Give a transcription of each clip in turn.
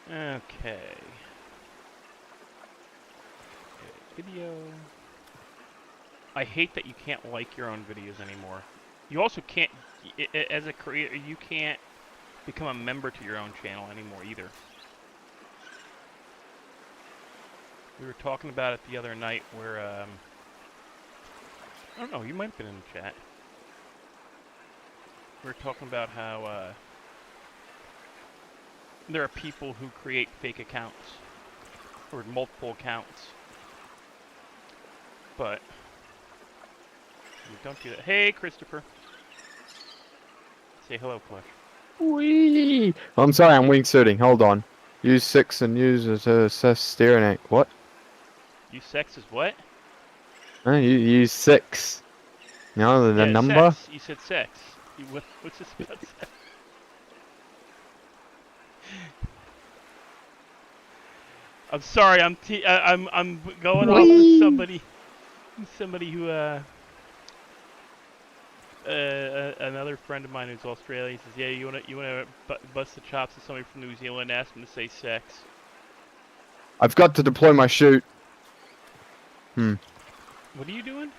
Okay. Video. I hate that you can't like your own videos anymore. You also can't, as a creator, you can't become a member to your own channel anymore either. We were talking about it the other night where, I don't know, you might have been in the chat. We were talking about how, there are people who create fake accounts, or multiple accounts. But, don't do that. Hey, Christopher. Say hello, Clutch. Wee! I'm sorry, I'm wingsuiting. Hold on. Use 6 and use it to assess steering angle. What? Use sex is what? You use 6. You know, the number? Sex. You said sex. What's this about sex? I'm sorry. I'm going off with somebody who another friend of mine who's Australian says, yeah, you wanna bust the chops of somebody from New Zealand, ask him to say sex. I've got to deploy my chute. What are you doing?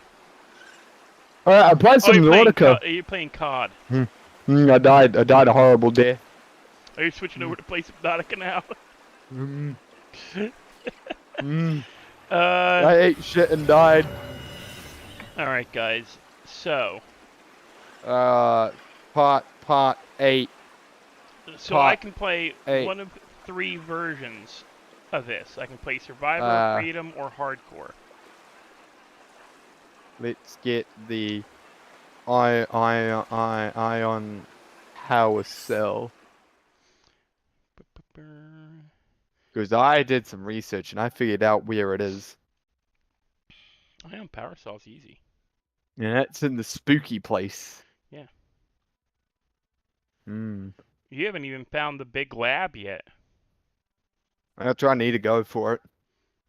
Alright, I played some Nautica. Are you playing COD? I died a horrible death. Are you switching over to play Subnautica now? I ate shit and died. Alright, guys. So. Part 8. So I can play one of 3 versions of this. I can play Survivor, Freedom, or Hardcore. Let's get the ion power cell. Because I did some research and I figured out where it is. Ion power cell's easy. Yeah, that's in the spooky place. Yeah. You haven't even found the big lab yet. That's where I need to go for it.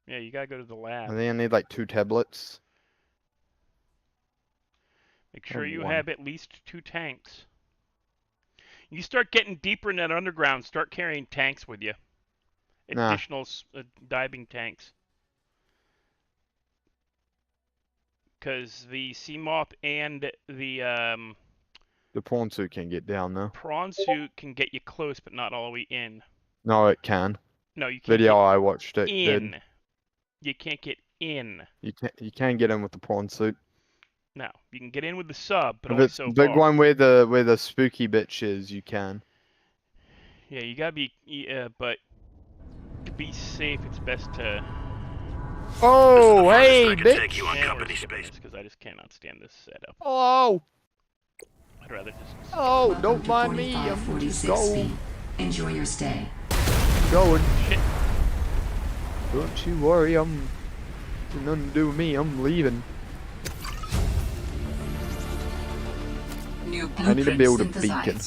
Yeah, you gotta go to the lab. I think I need like 2 tablets. Make sure you have at least 2 tanks. You start getting deeper in that underground, start carrying tanks with you. Additional diving tanks. Because the sea moth and the prawn suit can get down though. Prawn suit can get you close, but not all the way in. No, it can. No, you can't. Video I watched it in. did. You can't get in. You can get in with the prawn suit. No, you can get in with the sub, but if only it's so the big far. one where the spooky bitch is, you can. Yeah, you gotta be. But to be safe, it's best to. Oh, hey, bitch! Take you on company space. Because I just cannot stand this setup. Oh! I'd rather just. Oh, don't mind me. I'm just going. Enjoy your stay. Going. Shit. Don't you worry, nothing to do with me. I'm leaving. I need to build a beacon.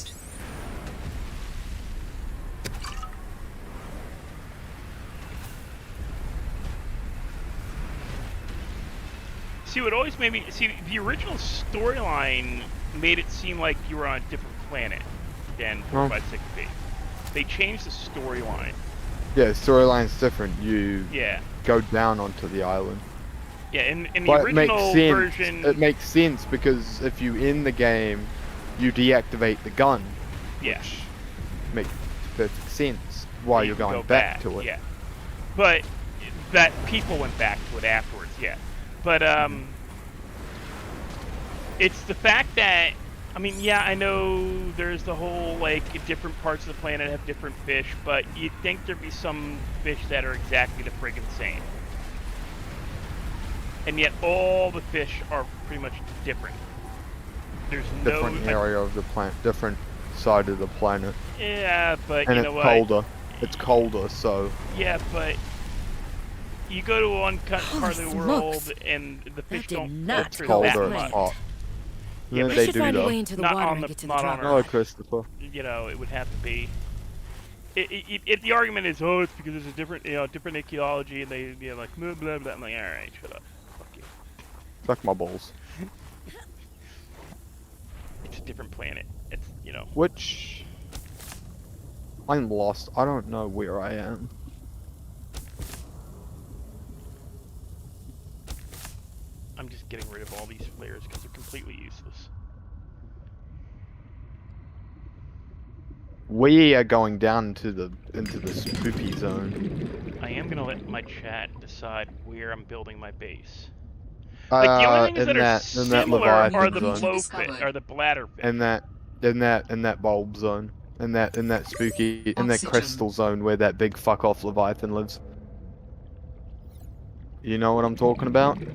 See, what always made me see the original storyline made it seem like you were on a different planet than 456B. They changed the storyline. Yeah, the storyline's different. You go down onto the island. Yeah, in the original version, it makes sense because if you end the game, you deactivate the gun. Yeah. Which makes perfect sense why you're going back to it. Yeah. But that people went back to it afterwards, yeah. But it's the fact that I mean, yeah, I know there's the whole like different parts of the planet have different fish, but you'd think there'd be some fish that are exactly the friggin' same. And yet all the fish are pretty much different. There's different area of the planet, different side of the planet. Yeah, but and you know it's colder. It's colder, so. Yeah, but you go to one part of the world and the fish don't filter that much. Yeah, but they do though. Not on Hello, Christopher. You know, it would have to be. The argument is, oh, it's because it's a different, different ecology, and they, like blah blah blah. I'm like, all right, shut up, fuck you. Suck my balls. It's a different planet. It's, Which I'm lost. I don't know where I am. I'm just getting rid of all these flares because they're completely useless. We are going down into the spooky zone. I am gonna let my chat decide where I'm building my base. Like the only things that are In that similar are Leviathan the zone. blowfish, are the bladderfish. In that bulb zone. In that spooky in that Oxygen. crystal zone where that big fuck off Leviathan lives. You know what I'm talking about? You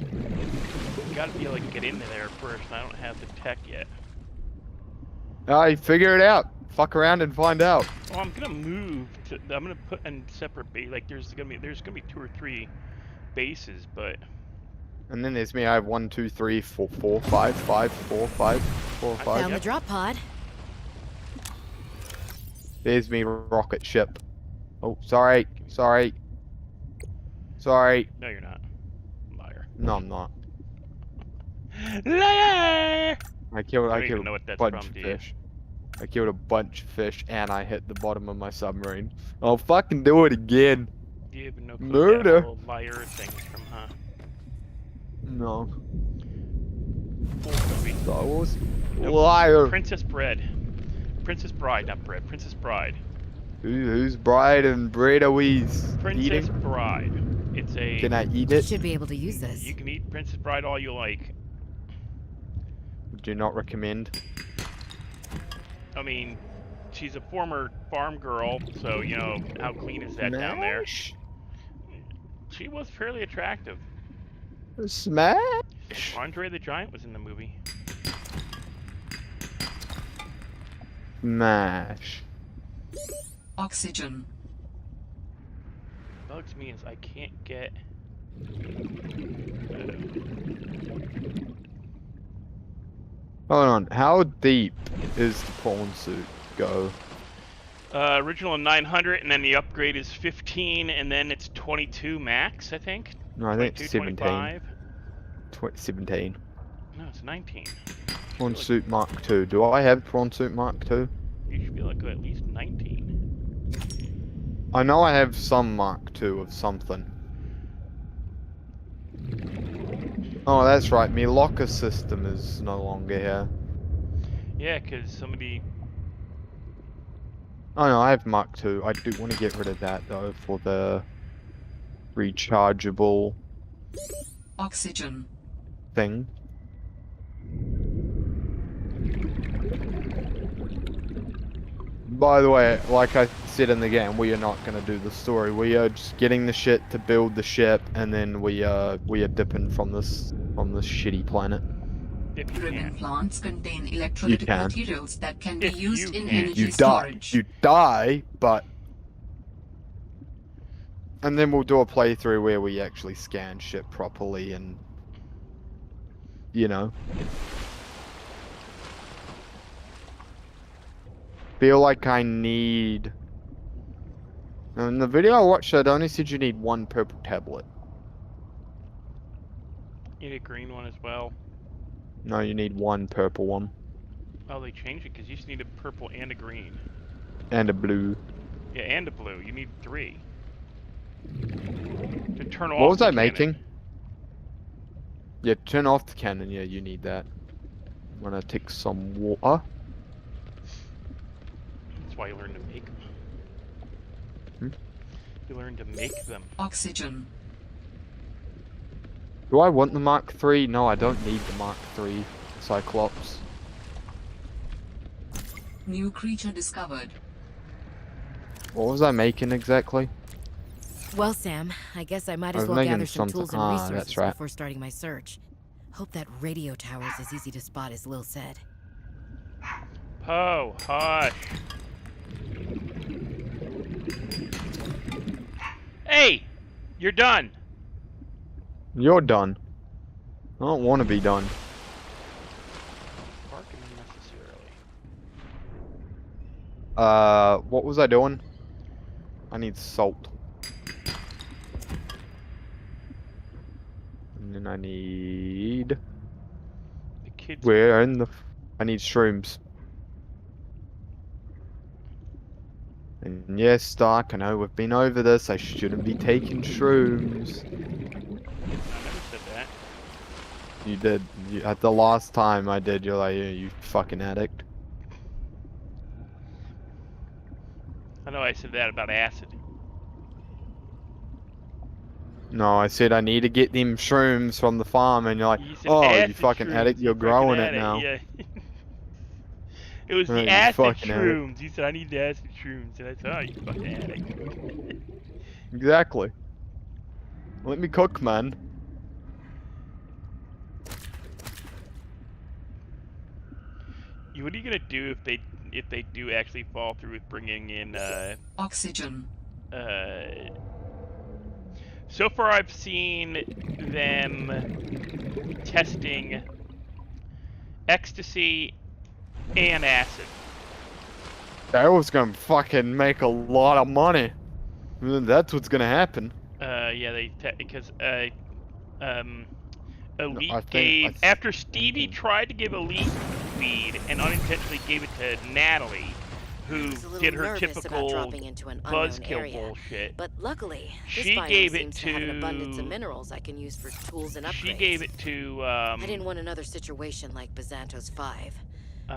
gotta be able to get into there first, and I don't have the tech yet. I figure it out. Fuck around and find out. Well, I'm gonna move to. I'm gonna put in separate base. Like there's gonna be 2 or 3 bases, but And then there's me. I have 1, 2, 3, 4, 4, 5, 5, 4, 5, 4, 5. Found the drop pod. There's me rocket ship. Oh, sorry. Sorry. Sorry. no, you're not. Liar. No, I'm not. Liar! I killed I don't even a know what that's bunch from, of do you? fish. I killed a bunch of fish and I hit the bottom of my submarine. I'll fucking do it again. You have no clue Murder. that little liar thing is from, huh? No. Cool movie. Star Wars. Nope. Liar. Princess Bread. Princess Bride, not bread. Princess Bride. Whose bride and bread are we Princess eating? Bride. It's a. Can I eat You it? should be able to use this. You can eat Princess Bride all you like. Do not recommend. I mean, she's a former farm girl, so you know how clean is that down there? Smash. She was fairly attractive. Smash. Andre the Giant was in the movie. Smash. Oxygen. Bugs me is I can't get. Hold on. How deep is the prawn suit go? Original 900, and then the upgrade is 15, and then it's 22 max, I think. No, I think 22, it's 17. 25. 17. No, it's 19. Prawn suit Mark II. Do I have prawn suit Mark II? You should be able to go at least 19. I know I have some Mark II of something. Oh, that's right. My locker system is no longer here. Yeah, because somebody. Oh no, I have Mark II. I do want to get rid of that though for the rechargeable Oxygen. thing. By the way, like I said in the game, we are not going to do the story. We are just getting the shit to build the ship, and then we are dipping from this shitty planet. If you Driven can. plants contain electrolytic can. materials that can be If used you in can. energy You die. storage. You die, but. And then we'll do a playthrough where we actually scan shit properly and. You know. Feel like I need. Now, in the video I watched, it only said you need 1 purple tablet. You need a green one as well. No, you need 1 purple one. Oh, they changed it because you used to need a purple and a green. And a blue. Yeah, and a blue. You need 3. To turn off What was the I cannon. making? Yeah, turn off the cannon. Yeah, you need that. I'm gonna take some water. That's why you learn to make them. Hmm? You learn to make them. Oxygen. Do I want the Mark III? No, I don't need the Mark III Cyclops. New creature discovered. What was I making exactly? Well, Sam, I guess I might I as was well making gather some something- tools and that's resources right. before starting my search. Hope that radio tower's as easy to spot as Lil said. Poe, hush. Hey! You're done! You're done. I don't want to be done. Barking unnecessarily. What was I doing? I need salt. And then I need... The kids. Where in the... I need shrooms. And yes, Stark, I know we've been over this. I shouldn't be taking shrooms. I never said that. You did. At the last time I did, you're like, yeah, you fucking addict. I know I said that about acid. No, I said I need to get them shrooms from the farm, and you're like, You said oh, you acid fucking shrooms. addict, You you're fucking growing it addict, now. Yeah. It was the You acid fucking addict. shrooms. You said I need the acid shrooms, and I said, oh, you fucking addict. Exactly. Let me cook, man. What are you gonna do if they do actually fall through with bringing in Oxygen. So far I've seen them testing ecstasy and acid. That was gonna fucking make a lot of money. That's what's gonna happen. Yeah, because Elite I think after Stevie tried to give Elite weed and unintentionally gave it to Natalie, who did her typical buzzkill bullshit. But luckily, this She biome gave it seems to have an abundance of to. minerals I can use for tools and upgrades. She gave it to. I didn't want another situation like Bazanto's 5.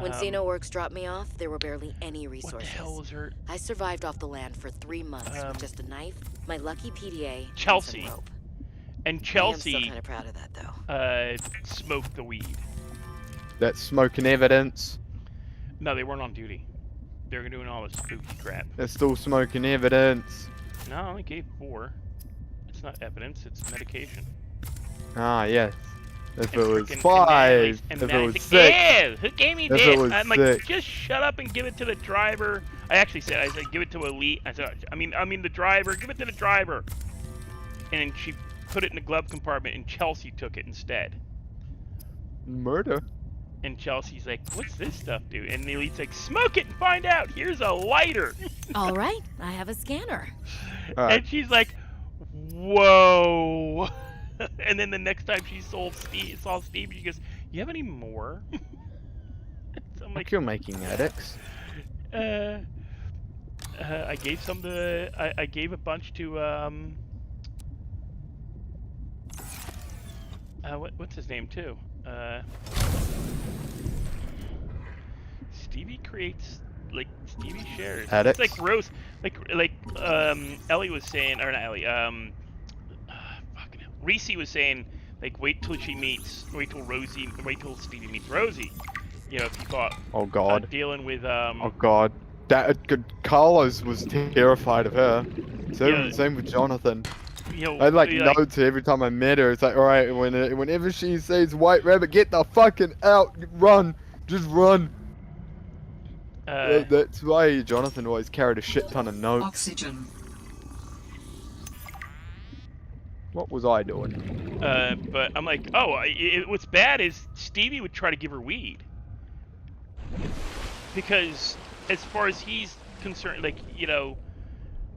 When Xenoworks dropped me off, there were barely any resources. What the hell was her? I survived off the land for 3 months with just a knife, my lucky PDA, Chelsea. and some rope. And I am Chelsea still kind of proud of that, though. smoked the weed. That's smoking evidence. No, they weren't on duty. They were doing all this spooky crap. They're still smoking evidence. No, I only gave 4. It's not evidence, it's medication. Ah, yes. If And it was frickin- 5, and if then it I was said, 6. yeah, who gave me If this? it was I'm like, 6. just shut up and give it to the driver. I said, give it to Elite. I said, I mean the driver. Give it to the driver. And she put it in the glove compartment, and Chelsea took it instead. Murder. And Chelsea's like, what's this stuff do? And the Elite's like, smoke it and find out. Here's a lighter. All right, I have a scanner. Alright. And she's like, whoa. And then the next time she saw Steve, she goes, you have any more? So I'm like, You're making addicts. I gave some to, I gave a bunch to, what's his name too? Stevie creates, like, Stevie shares. Addicts? It's like Rose, like Ellie was saying, or not Ellie, fucking hell. Reese was saying, like, wait till Stevie meets Rosie. You know, if you thought, Oh god. dealing with, Oh god. Carlos was terrified of her. Yeah. Same with Jonathan. you know, I had like like, notes every time I met her. It's like, alright, whenever she says white rabbit, get the fucking out, run, just run. That's why Jonathan always carried a shit ton of notes. Oxygen. What was I doing? but I'm like, oh, what's bad is Stevie would try to give her weed. Because as far as he's concerned, like, you know,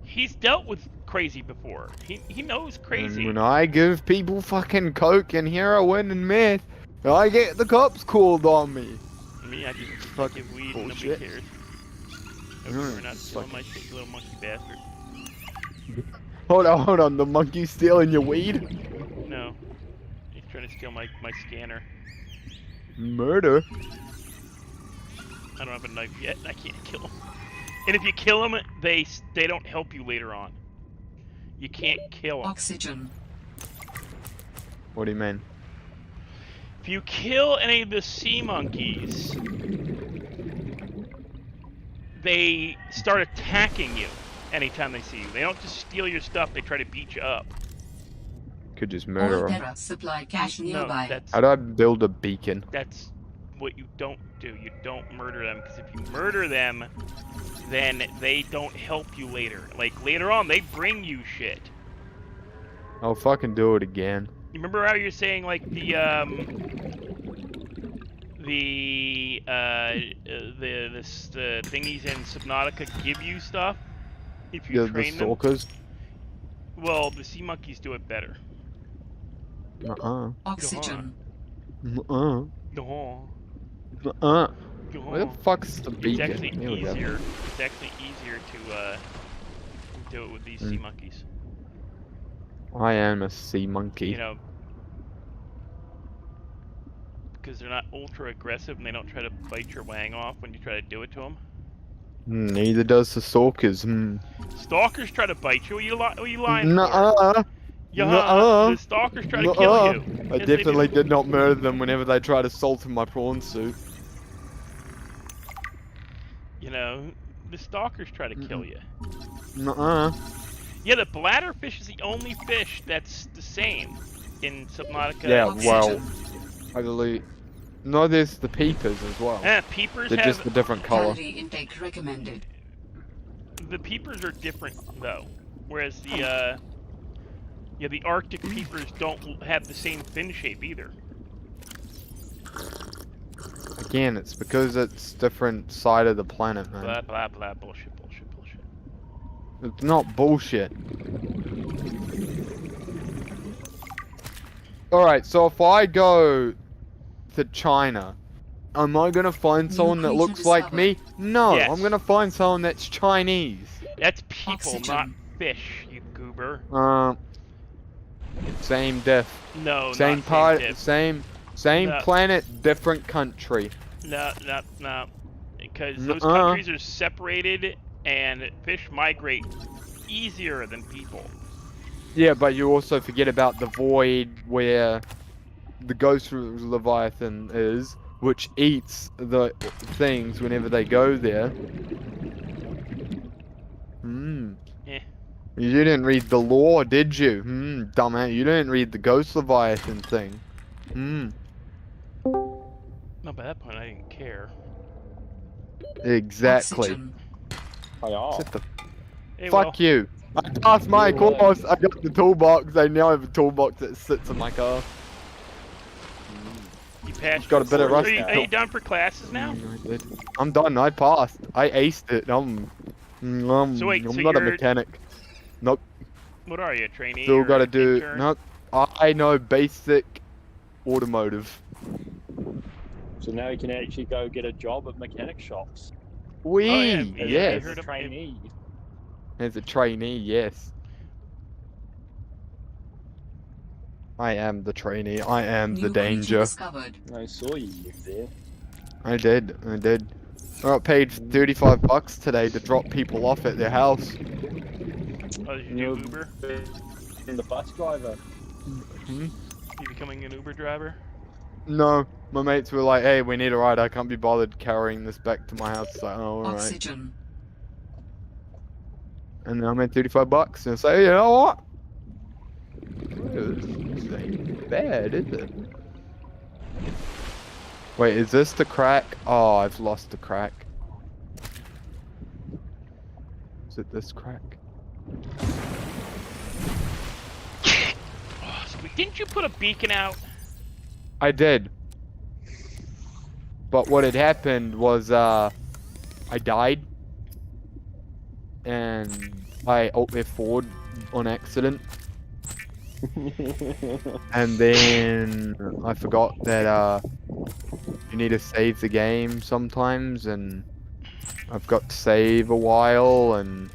he's dealt with crazy before. He knows crazy. And when I give people fucking coke and heroin and meth, I get the cops called on me. Me, I just Fucking give weed and bullshit. nobody cares. Okay, we're not stealing my shit, you little monkey bastard. Hold on, the monkey stealing your weed? No. He's trying to steal my scanner. Murder? I don't have a knife yet, and I can't kill him. And if you kill him, they don't help you later on. You can't kill them. Oxygen. What do you mean? If you kill any of the sea monkeys, they start attacking you anytime they see you. They don't just steal your stuff, they try to beat you up. Could just murder Oil them. bearer supply cache No, nearby. How do I build a beacon? that's what you don't do. You don't murder them, because if you murder them, then they don't help you later. Like, later on, they bring you shit. I'll fucking do it again. You remember how you're saying, like, the thingies in Subnautica give you stuff if you The train them? stalkers? Well, the sea monkeys do it better. Oxygen. Uh-uh. No. Uh-uh. Where the fuck's the It's beacon? actually Here we go. easier. It's actually easier to do it with these sea monkeys. I am a sea monkey. You know, because they're not ultra aggressive and they don't try to bite your wang off when you try to do it to them. Neither does the stalkers. Stalkers try to bite you. What are you lying for? Nuh-uh. Yeah, Nuh-uh. the stalkers try to Nuh-uh. kill you. I Yes, they definitely do. did not murder them whenever they tried assaulting my prawn suit. You know, the stalkers try to kill you. Nuh-uh. Yeah, the bladderfish is the only fish that's the same in Subnautica. Yeah, and- well, I believe. No, there's the peepers as well. Peepers They're have just a different color. Calorie intake recommended. the peepers are different though, whereas the the Arctic peepers don't have the same fin shape either. Again, it's because it's different side of the planet, man. Blah blah blah bullshit bullshit bullshit. It's not bullshit. Alright, so if I go to China, am I gonna find someone that creature looks like me? No, Yes. I'm gonna find someone that's Chinese. That's people, Oxygen. not fish, you goober. Same diff. No, Same not part, same same No. planet, different country. dip. No. Because those Nuh-uh. countries are separated, and fish migrate easier than people. Yeah, but you also forget about the void where the ghost leviathan is, which eats the things whenever they go there. Eh. You didn't read the lore, did you? Dumbass. You didn't read the ghost leviathan thing. No, by that point I didn't care. Exactly. Oxygen. Sit the Hey, fuck you. I passed my Well, course. I got the toolbox. I now have a toolbox that sits in my car. You passed. Got a bit of Are rust. you done for classes now? I did. I'm done. I passed. I aced it. I'm So wait, I'm so not a you're- mechanic. Nope. What are you, a trainee? Still or got to an do. intern? Nope. I know basic automotive. So now you can actually go get a job at mechanic shops Wee. yeah, I Yes. heard as a trainee. As a trainee, yes. I am the trainee. I am the New creature danger. discovered. I saw you there. I did. I got paid $35 today to drop people off at their house. Oh, did you You're- do Uber? And the bus driver. Hmm? You becoming an Uber driver? No, my mates were like, "Hey, we need a ride. I can't be bothered carrying this back to my house." It's like, oh, alright. Oxygen. And then I made $35, and I say, you know what? This ain't bad, is it? Wait, is this the crack? Oh, I've lost the crack. Is it this crack? Oh, sweet. Didn't you put a beacon out? I did. But what had happened was, I died. And I alt F4'd on accident. And then I forgot that, you need to save the game sometimes, and I've got to save a while, and...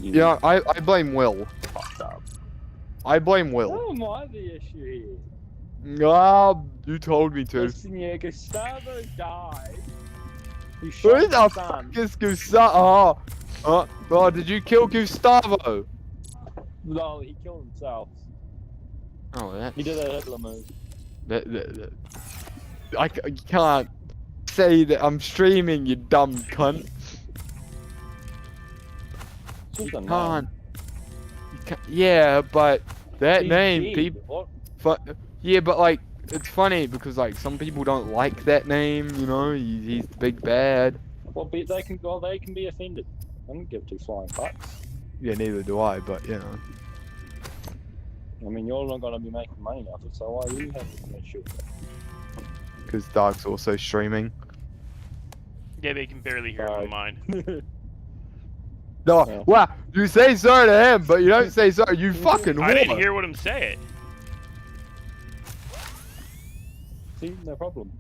Yeah, I blame Will. Fucked up. I blame Will. How am I the issue here? Ah, you told me to. Listen, yeah, Gustavo died. He Who shot the his son. fuck is Gustavo? Oh, did you kill Gustavo? No, he killed himself. Oh, that's... He did a Hitler move. You can't say that I'm streaming, you dumb cunt. Just a name. Can't. You can't. Yeah, but that He's name, dead. people. What? Yeah, but like, it's funny because like some people don't like that name. You know, he's the big bad. Well, they can be offended. I don't give two flying fucks. Yeah, neither do I. But you know, I mean, you're not gonna be making money off it, so why you have to make sure? because Dark's also streaming. Yeah, they can barely hear Right. mine. No, Yeah. wow, you say sorry to him, but you don't say sorry. You fucking I didn't whore. hear what him say it. See, no problem.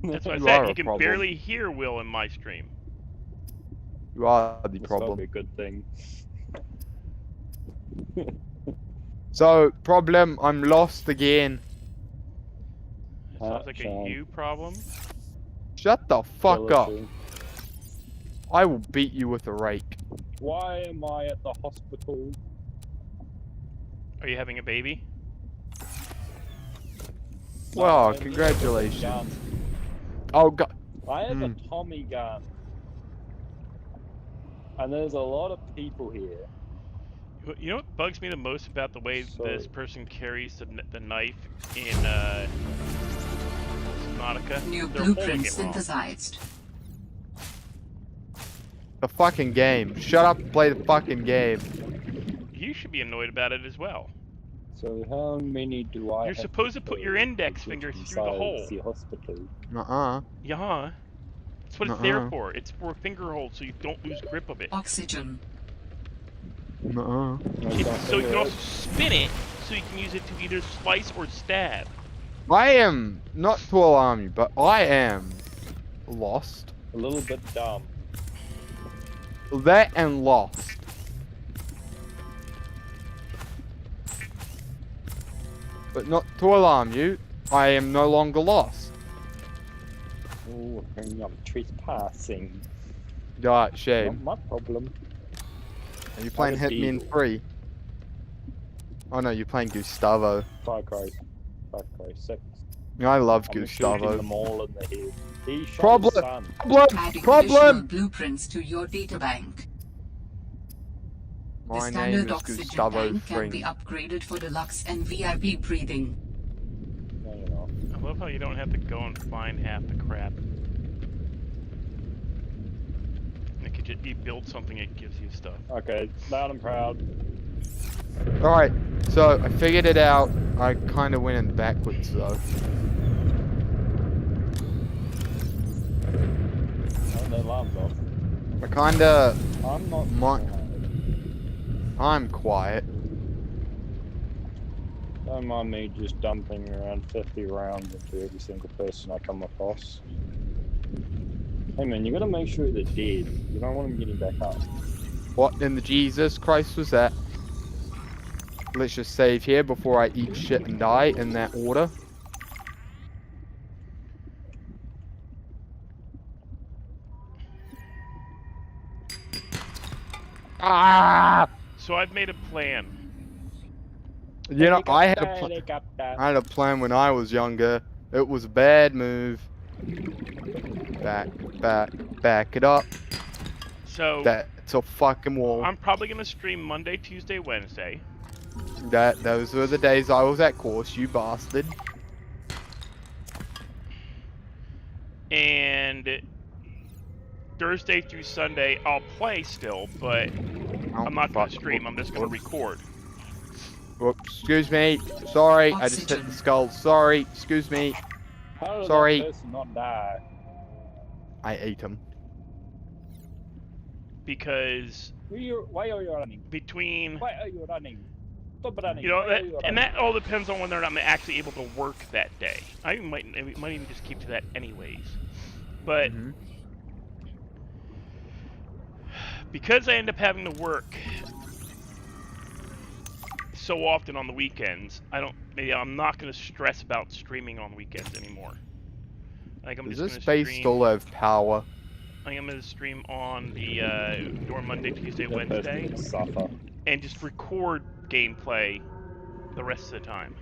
That's what I You said. are You a can problem. barely hear Will in my stream. You are the This might problem. be a good thing. So, problem, I'm lost again. It sounds like a Shame. you problem. Shut the fuck Still up. issue. I will beat you with a rake. Why am I at the hospital? Are you having a baby? No, Wow, I'm here with a congratulations. gun. Oh, God. I have a Tommy gun. And there's a lot of people here. You know what bugs me the most about the way So- this person carries the knife in Subnautica? New They're holding blueprint it wrong. synthesized. The fucking game. Shut up and play the fucking game. You should be annoyed about it as well. So how many do I You're have supposed to put go your index to get finger through the inside hole. the hospital? Uh-uh. Yeah. That's what it's there Nuh-uh. for. It's for a finger hold so you don't lose grip of it. Oxygen. Uh-uh. So you can also spin it so you can use it to either slice or stab. I am, not to alarm you, but I am lost. A little bit dumb. That and lost. But not to alarm you, I am no longer lost. Oh, apparently I'm trespassing. Right, Not shame. my problem. Are you playing Not a Hitman deal. 3? Oh no, you're playing Gustavo. Far Cry 6. I love I'm shooting Gustavo. them all in the head. He shot Problem. his son. Adding Problem! additional blueprints to your databank. The My name standard is oxygen Gustavo tank can be Fring. upgraded for deluxe and VIP breathing. No, you're not. I love how you don't have to go and find half the crap. You build something, it gives you stuff. Okay, loud and proud. Alright, so I figured it out. I kind of went in backwards though. Oh, the alarm's off. I kind of... I'm not. I'm quiet. Don't mind me just dumping around 50 rounds into every single person I come across. Hey man, you gotta make sure they're dead. You don't want them getting back up. What in the Jesus Christ was that? Let's just save here before I eat shit and die in that order. Ah! So I've made a plan. You know, I had a Helicopter. I had a plan when I was younger. It was a bad move. Back it up. So That's a fucking wall. I'm probably gonna stream Monday, Tuesday, Wednesday. Those were the days I was at course, you bastard. And Thursday through Sunday I'll play still, but Oh, I'm not gonna fuck. stream, I'm just gonna Whoops. record. Whoops. Excuse me. Sorry, I just hit the Oxygen. skull. Sorry. Excuse me. How did Sorry. that person not die? I ate him. Because Why are you running? between Why are you running? Stop running. you know, Why are you and running? that all depends on whether or not I'm actually able to work that day. I might even just keep to that anyways. But Mhm. because I end up having to work so often on the weekends, I'm not going to stress about streaming on weekends anymore. I think I'm Does just this going to space stream. still have power? I think I'm going to stream on the or Monday, Tuesday, That person Wednesday, can suffer. and just record gameplay the rest of the time.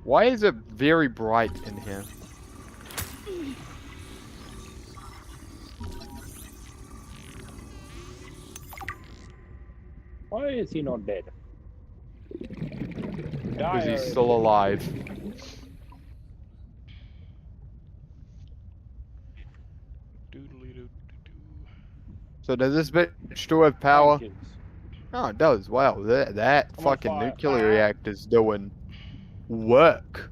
Why is it very bright in here? Why is he not dead? Because he's still alive. Doodly-doo-doo-doo. So does this bitch still have power? Thank yous. Oh, it does. Wow, that I'm on fucking fire. nuclear reactor's doing work.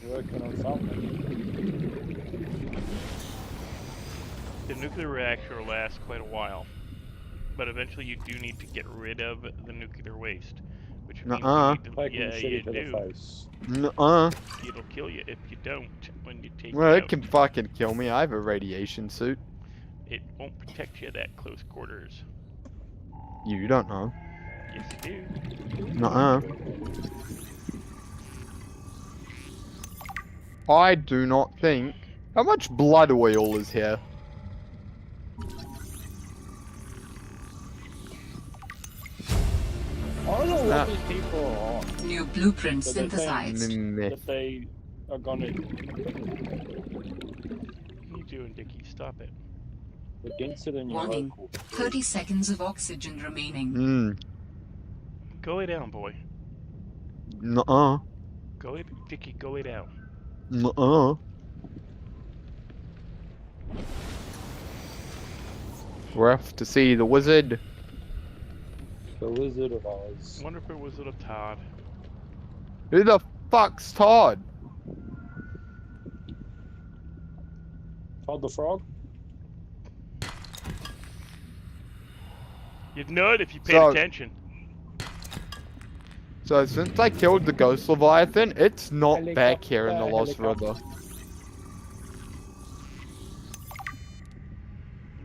Working on something. The nuclear reactor will last quite a while, but eventually you do need to get rid of the nuclear waste, which which means Nuh-uh. you need to, Taking yeah, city you to the do. face. Nuh-uh. It'll kill you if you don't when you take Well, it it out. can fucking kill me. I have a radiation suit. It won't protect you at that close quarters. You don't know. Yes, you do. Nuh-uh. I do not think. How much blood oil is here? I don't know Ah. what these people are on. New blueprint So they think synthesized. Meh. that they are gonna. What are you doing, Dickie? Stop it. The denser in your Warning. local. 30 seconds of oxygen remaining. Go lay down, boy. Nuh-uh. Dickie, go lay down. Nuh-uh. We're off to see the wizard. The Wizard of Oz. I wonder if it was little Todd. Who the fuck's Todd? Todd the Frog? You'd know it if you paid So- attention. So since I killed the ghost leviathan, it's not back here in the Lost Helicopter. River.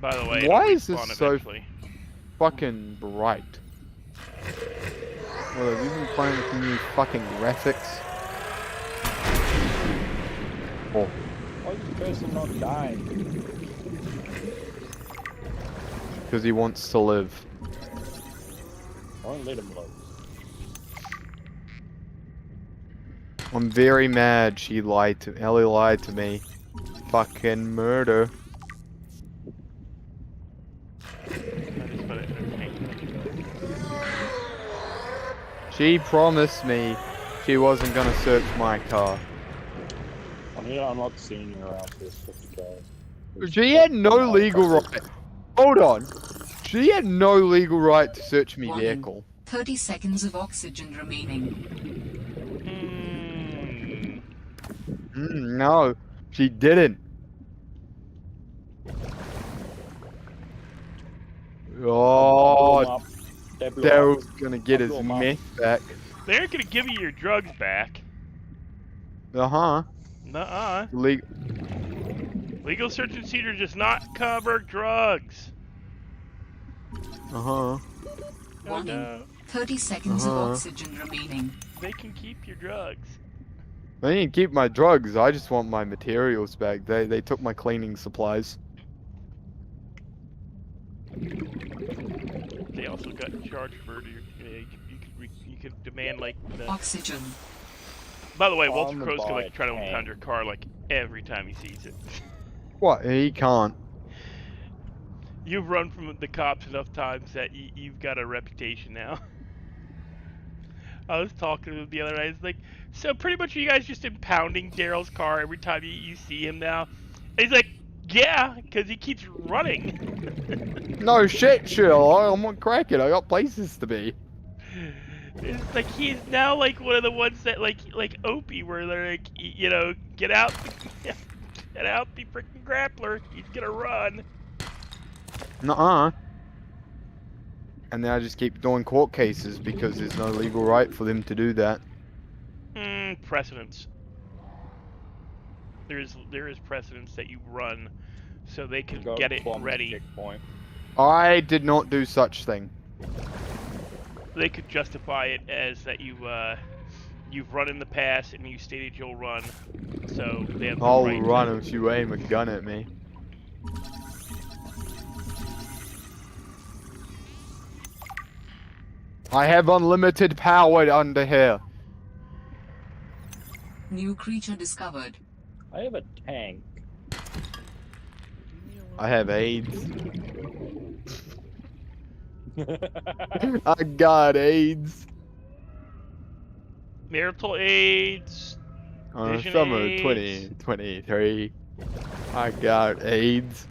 By the way, Why it'll is this respawn so- eventually. Fucking bright. Well, have you been playing with the new fucking graphics? Oh, Why is the person not dying? because he wants to live. I won't let him live. I'm very mad Ellie lied to me. Fucking murder. I just put it entertaining. She promised me she wasn't gonna search my car. I'm not seeing you around this 50k. She had no legal right. Hold on. She had no legal right to search me Warning. vehicle. 30 seconds of oxygen remaining. No, she didn't. Oh, Daryl's gonna get his meth back. They aren't gonna give you your drugs back. Uh-huh. Nuh-uh. Legal. Legal search and seizure does not cover drugs. Uh-huh. Oh, Warning. no. 30 seconds Uh-huh. of oxygen remaining. They can keep your drugs. They didn't keep my drugs. I just want my materials back. They took my cleaning supplies. They also got charged for murder. You could demand like the. Oxygen. By the way, On Walter the Crow's gonna bike, try to man. impound your car like every time he sees it. What? He can't. You've run from the cops enough times that you've got a reputation now. I was talking to him the other night. It's like, so pretty much you guys just impounding Daryl's car every time you see him now? And he's like, yeah, because he keeps running. No shit, Sherlock. I'm not cracking. I got places to be. It's like he's now like one of the ones that like Opie, where they're like, you know, get out the freaking grappler. He's gonna run. Nuh-uh. And then I just keep doing court cases because there's no legal right for them to do that. Precedence. There is precedence that you run, so they can Go get it bomb the ready. checkpoint. I did not do such thing. They could justify it as that you've run in the past and you stated you'll run, so they have the I'll right run to... if you aim a gun at me. I have unlimited power under here. New creature discovered. I have a tank. I have AIDS. I got AIDS. Marital AIDS. Vision Summer AIDS. 2023. I got AIDS.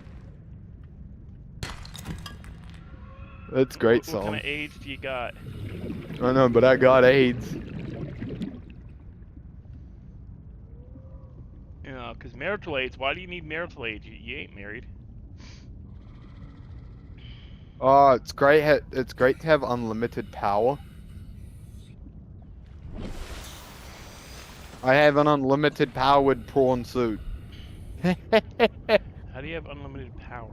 That's a great What kind song. of AIDS do you got? I know, but I got AIDS. You know, because marital AIDS. Why do you need marital AIDS? You ain't married. Oh, it's great. It's great to have unlimited power. I have an unlimited powered prawn suit. How do you have unlimited power?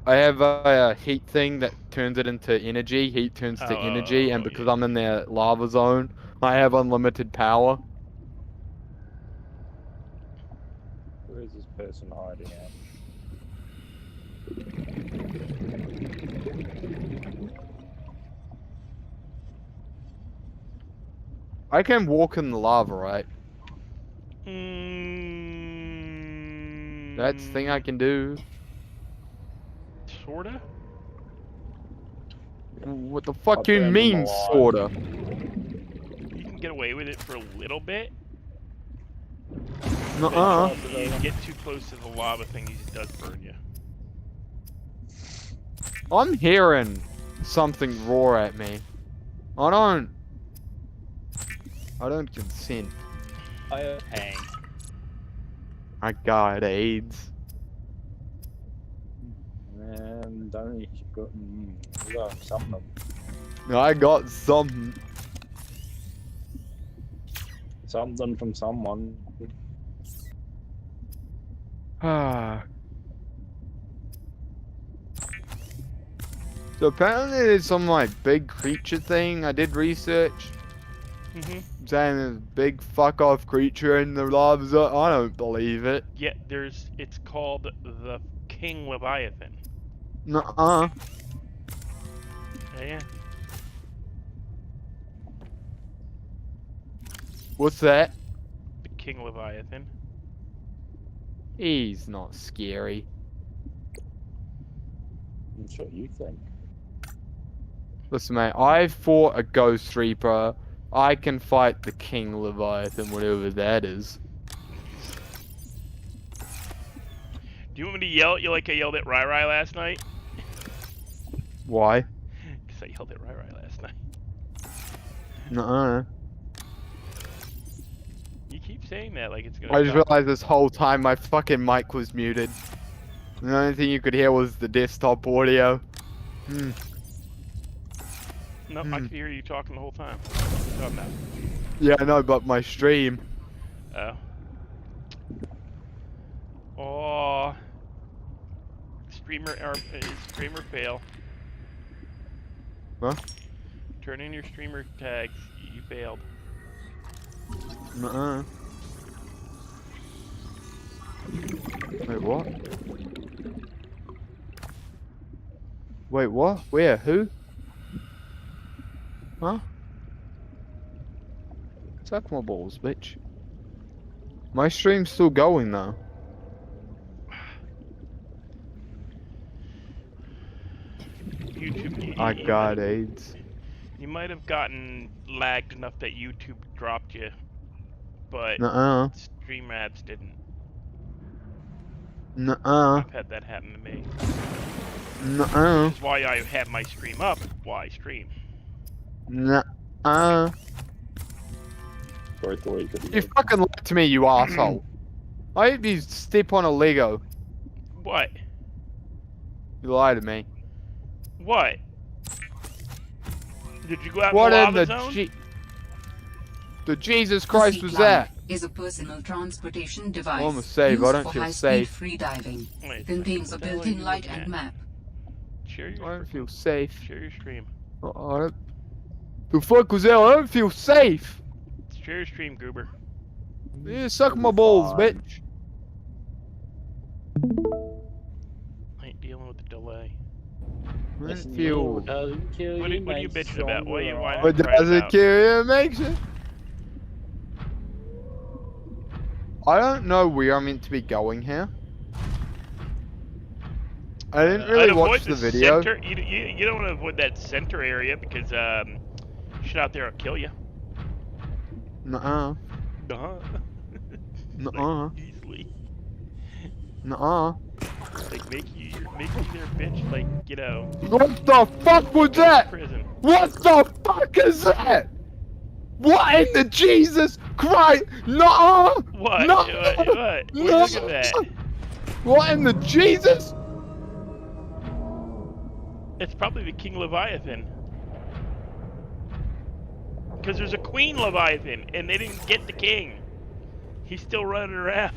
I have a heat thing that turns it into energy. Heat turns to energy, and because Yeah. I'm in the lava zone, I have unlimited power. Where is this person hiding at? I can walk in the lava, right? That's the thing I can do. Sorta? What the I fuck you burned them mean, alive. sorta? You can get away with it for a little bit. Nuh-uh. But you get too close to the lava thing, it does burn you. I'm hearing something roar at me. I don't consent. I have hang. I got AIDS. Man, don't you got something. I got something. Something from someone. Ah. So apparently there's some like big creature thing. I did research. Mm-hmm. Saying there's a big fuck off creature in the lava zone. I don't believe it. Yeah, it's called the King Leviathan. Nuh-uh. Yeah. What's that? The King Leviathan. He's not scary. That's what you think. Listen, mate, I fought a Ghost Reaper. I can fight the King Leviathan, whatever that is. Do you want me to yell at you like I yelled at Rai Rai last night? Why? Because I yelled at Rai Rai last night. Nuh-uh. You keep saying that like it's gonna I just stop. realized this whole time my fucking mic was muted. The only thing you could hear was the desktop audio. Hmm. No, I could hear you talking the whole time. Oh, no. Yeah, I know, but my stream. Oh. Oh. Streamer fail. Huh? Turn in your streamer tags. You failed. Nuh-uh. Wait, what? Wait, what? Where? Who? Huh? Suck my balls, bitch. My stream's still going, though. YouTube. I got AIDS. You might have gotten lagged enough that YouTube dropped you, but Nuh-uh. Stream Apps didn't. Nuh-uh. I've had that happen to me. Nuh-uh. Which is why I have my stream up while I stream. Nuh-uh. Both the way you could You fucking lied to me, you asshole. I hope you step on a Lego. What? You lied to me. What? Did you go out What in in the the lava zone? The Jesus Christ was that? Is a personal transportation device. I'm a save, used I don't for feel high-speed safe. free diving. Wait, Contains a what the hell are built-in you light looking and at? map. Share I your, don't feel safe. share your stream. I don't... The fuck was that? I don't feel safe. Share your stream, Goober. Yeah, suck my balls, Fine. bitch. I ain't dealing with the delay. I Listen, don't feel... doesn't kill What are you makes bitching about? What are you stronger. whining? But Cry does it about. kill you? Makes it... I don't know where I'm meant to be going here. I didn't really I'd avoid watch the video. Center. You don't want to avoid that center area because shit out there will kill you. Nuh-uh. Uh-huh. Nuh-uh. Easily. Nuh-uh. Like make you their bitch. Like What the fuck was that? prison. What the fuck is that? What in the Jesus Christ? Nuh-uh. What? No. What? No. Look at that. What in the Jesus? It's probably the King Leviathan. Because there's a Queen Leviathan, and they didn't get the king. He's still running around.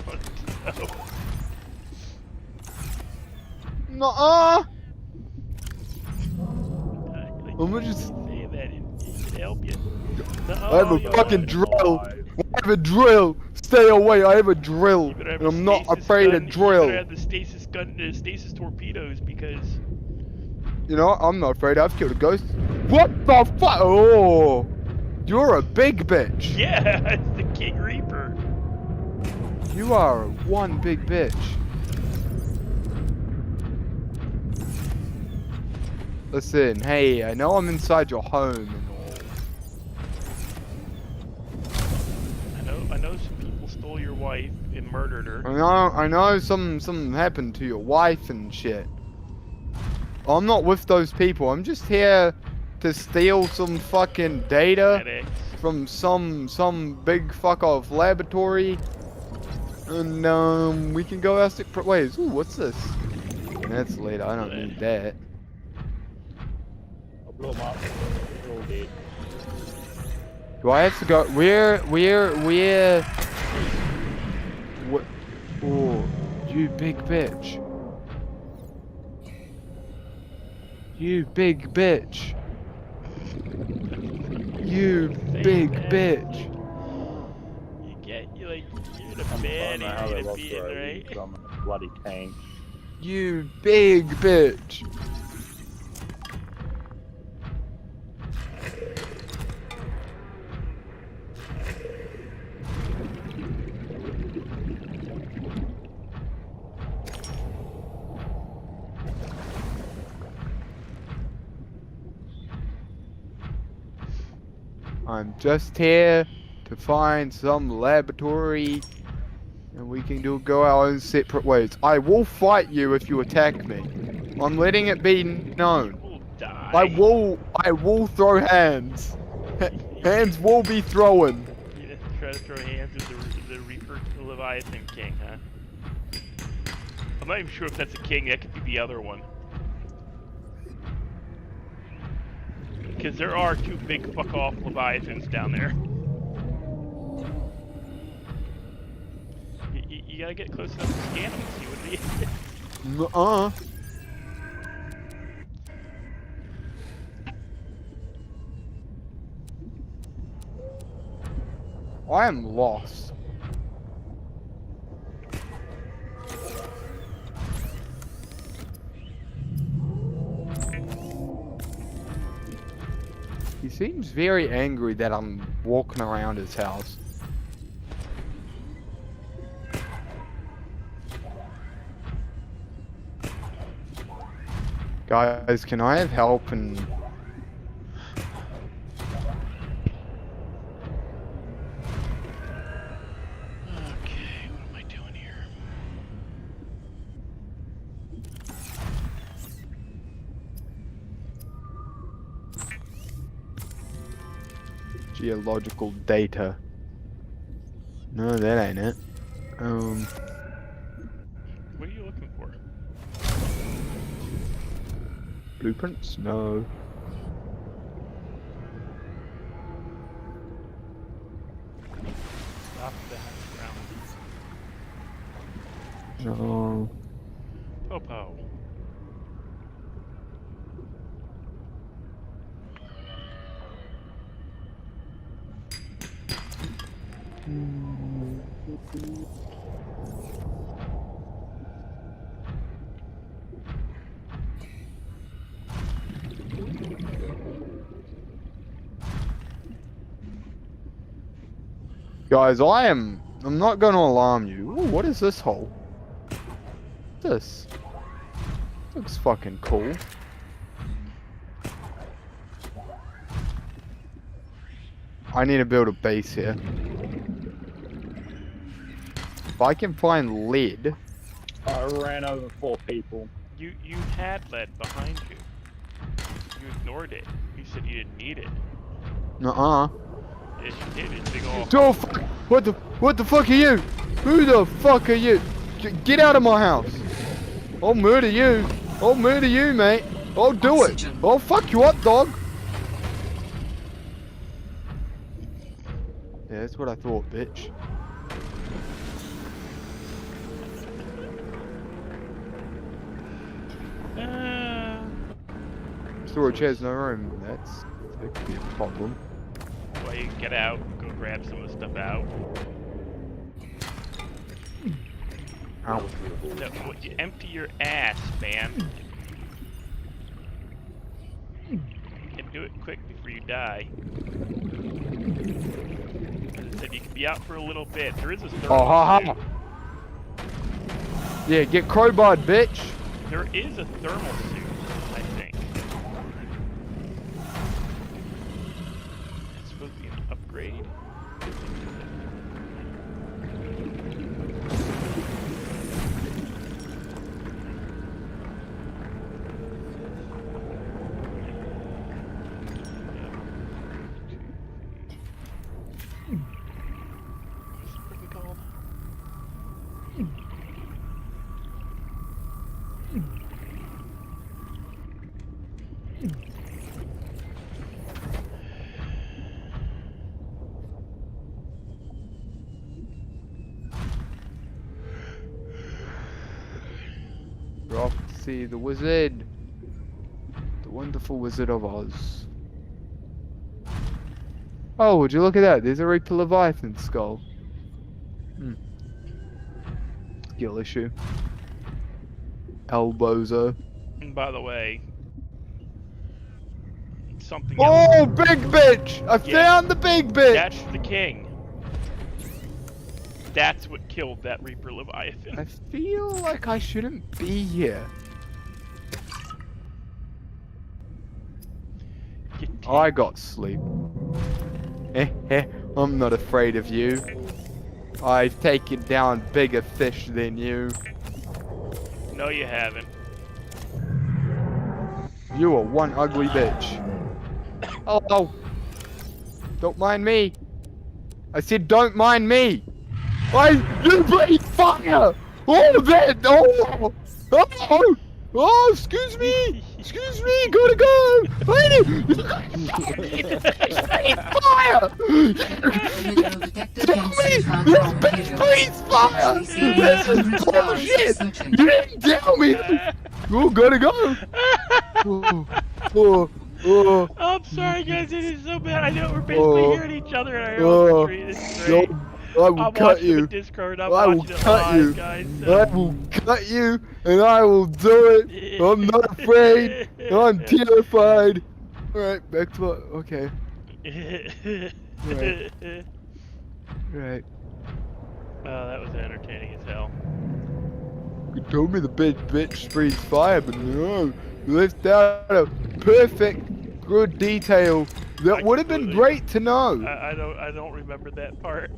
So. Nuh-uh. Like, I'm gonna just. saying that it can help you. I have a you're fucking right. drill. I have a drill. Stay away. I have a drill, You better have and a I'm not stasis afraid gun. of You drill. better have the stasis gun, stasis torpedoes, because You know, I'm not afraid. I've killed a ghost. What the fuck? Oh, you're a big bitch. yeah, it's the King Reaper. You are one big bitch. Listen, hey, I know I'm inside your home and all. I know some people stole your wife and murdered her. I know something happened to your wife and shit. I'm not with those people. I'm just here to steal some fucking data FedEx. from some big fuck off laboratory, and we can go our separate ways. Ooh, what's this? That's lead. I don't need that. I'll blow them up. They're all dead. Do I have to go? Where? What? Oh, you big bitch. You big bitch. You big bitch. You get, you're in a I bed, don't know how they you're in a lost being, their right? because I'm in a bloody tank. You big bitch. I'm just here to find some laboratory and we can go our own separate ways. I will fight you if you attack me. I'm letting it be known. You'll die. I will throw hands. Hands will be thrown. You try to throw hands with the Reaper Leviathan King, huh? I'm not even sure if that's a king. That could be the other one. Because there are two big fuck off Leviathans down there. You gotta get close enough to scan them and see what it is. Nuh-uh. I am lost. He seems very angry that I'm walking around his house. Guys, can I have help and... Okay, what am I doing here? Geological data. No, that ain't it. What are you looking for? Blueprints? No. Off the ground. No. Popo. Guys, I'm not gonna alarm you. Ooh, what is this hole? This looks fucking cool. I need to build a base here. If I can find lead. I ran over 4 people. You had lead behind you. You ignored it. You said you didn't need it. Nuh-uh. Yes, you did. It's big old. Oh, fuck. What the fuck are you? Who the fuck are you? Get out of my house. I'll murder you. I'll murder you, mate. I'll do it. Oxygen. I'll fuck you up, dog. Yeah, that's what I thought, bitch. storage has no room. That could be a problem. Well, you get out, go grab some of the stuff out. Ow. No, you empty your ass, man. And do it quick before you die. As I said, you can be out for a little bit. There is a thermal Oh, ha ha! suit. Yeah, get crowbarred, bitch! There is a thermal suit, I think. It's supposed to be an upgrade. What's it freaking called? We're off to see the wizard. The wonderful Wizard of Oz. Oh, would you look at that? There's a Reaper Leviathan skull. Skill issue. Elbozo. And by the way, something else. Oh, big bitch! I Yeah. found the big bitch! That's the king. That's what killed that Reaper Leviathan. I feel like I shouldn't be here. I got sleep. I'm not afraid of you. I've taken down bigger fish than you. No, you haven't. You are one ugly bitch. Oh, don't mind me. I said don't mind me. You breathe fire. Oh, that. Oh, excuse me. Excuse me. Gotta go. Lady. Fire. Mineral detector Tell me. can This bitch breathes fire. This is bullshit. You didn't tell me. Oh, gotta go. Oh. I'm sorry, guys. It is so bad. I know we're basically hearing each other in our own country. This is great. I will I'm cut watching you. the Discord. I'm I will watching it cut live, you. guys. I will cut you, and I will do it. I'm not afraid. I'm terrified. Alright, back to what? Okay. Right. Oh, that was entertaining as hell. You told me the big bitch breathes fire, but no. You left out a perfect, good detail. That would have been completely- great to know. I don't remember that part.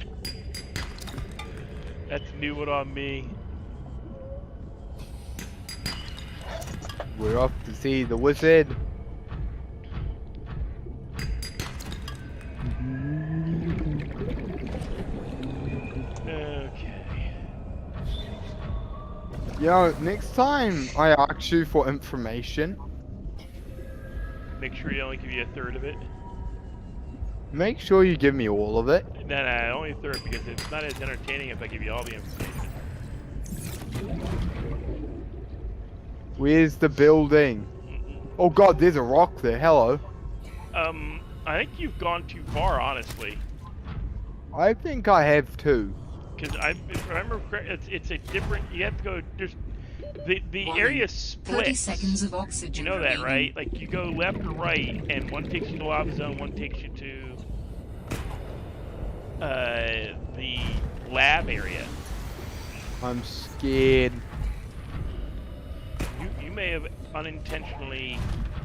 That's new one on me. We're off to see the wizard. Okay. Yo, next time I ask you for information, Make sure you only give you a third of it. make sure you give me all of it. No, only a third because it's not as entertaining if I give you all the information. Where's the building? Oh god, there's a rock there. Hello. I think you've gone too far, honestly. I think I have too. Because if I remember correct, it's a different. You have to go. There's the Warning, area 30 splits. seconds of oxygen You know that, remaining. right? Like you go left or right, and one takes you to lava zone, one takes you to the lab area. I'm scared. You may have unintentionally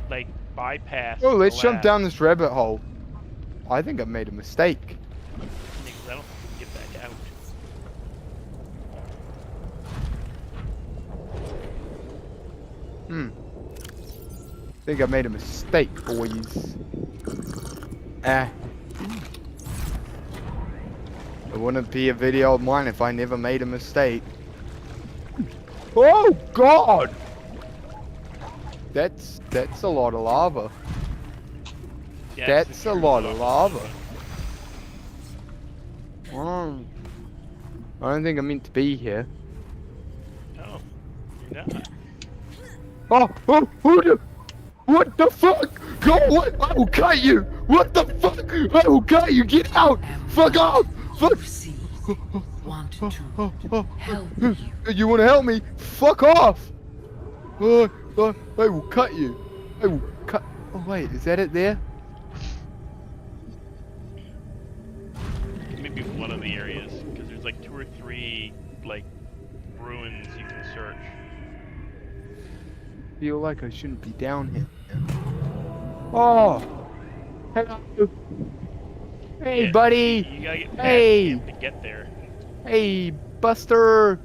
like bypassed. Oh, let's the jump lab. down this rabbit hole. I think I made a mistake. Because I don't think you can get back out. I think I made a mistake, boys. It wouldn't be a video of mine if I never made a mistake. Oh god! That's a lot of lava. Yeah, That's a lot of lava. I don't think I'm meant to be here. No, you're not. Oh, who the? What the fuck? Go away! I will cut you! What the fuck? I will cut you! Get out! Fuck off! Fuck! Want to help you. You wanna help me? Fuck off! I will cut you. I will cut. Oh wait, is that it there? Maybe one of the areas, because there's like 2 or 3 like ruins you can search. Feel like I shouldn't be down here. Oh! Hello! Hey, Yeah, buddy! You gotta get past Hey! camp to get there. Hey, Buster!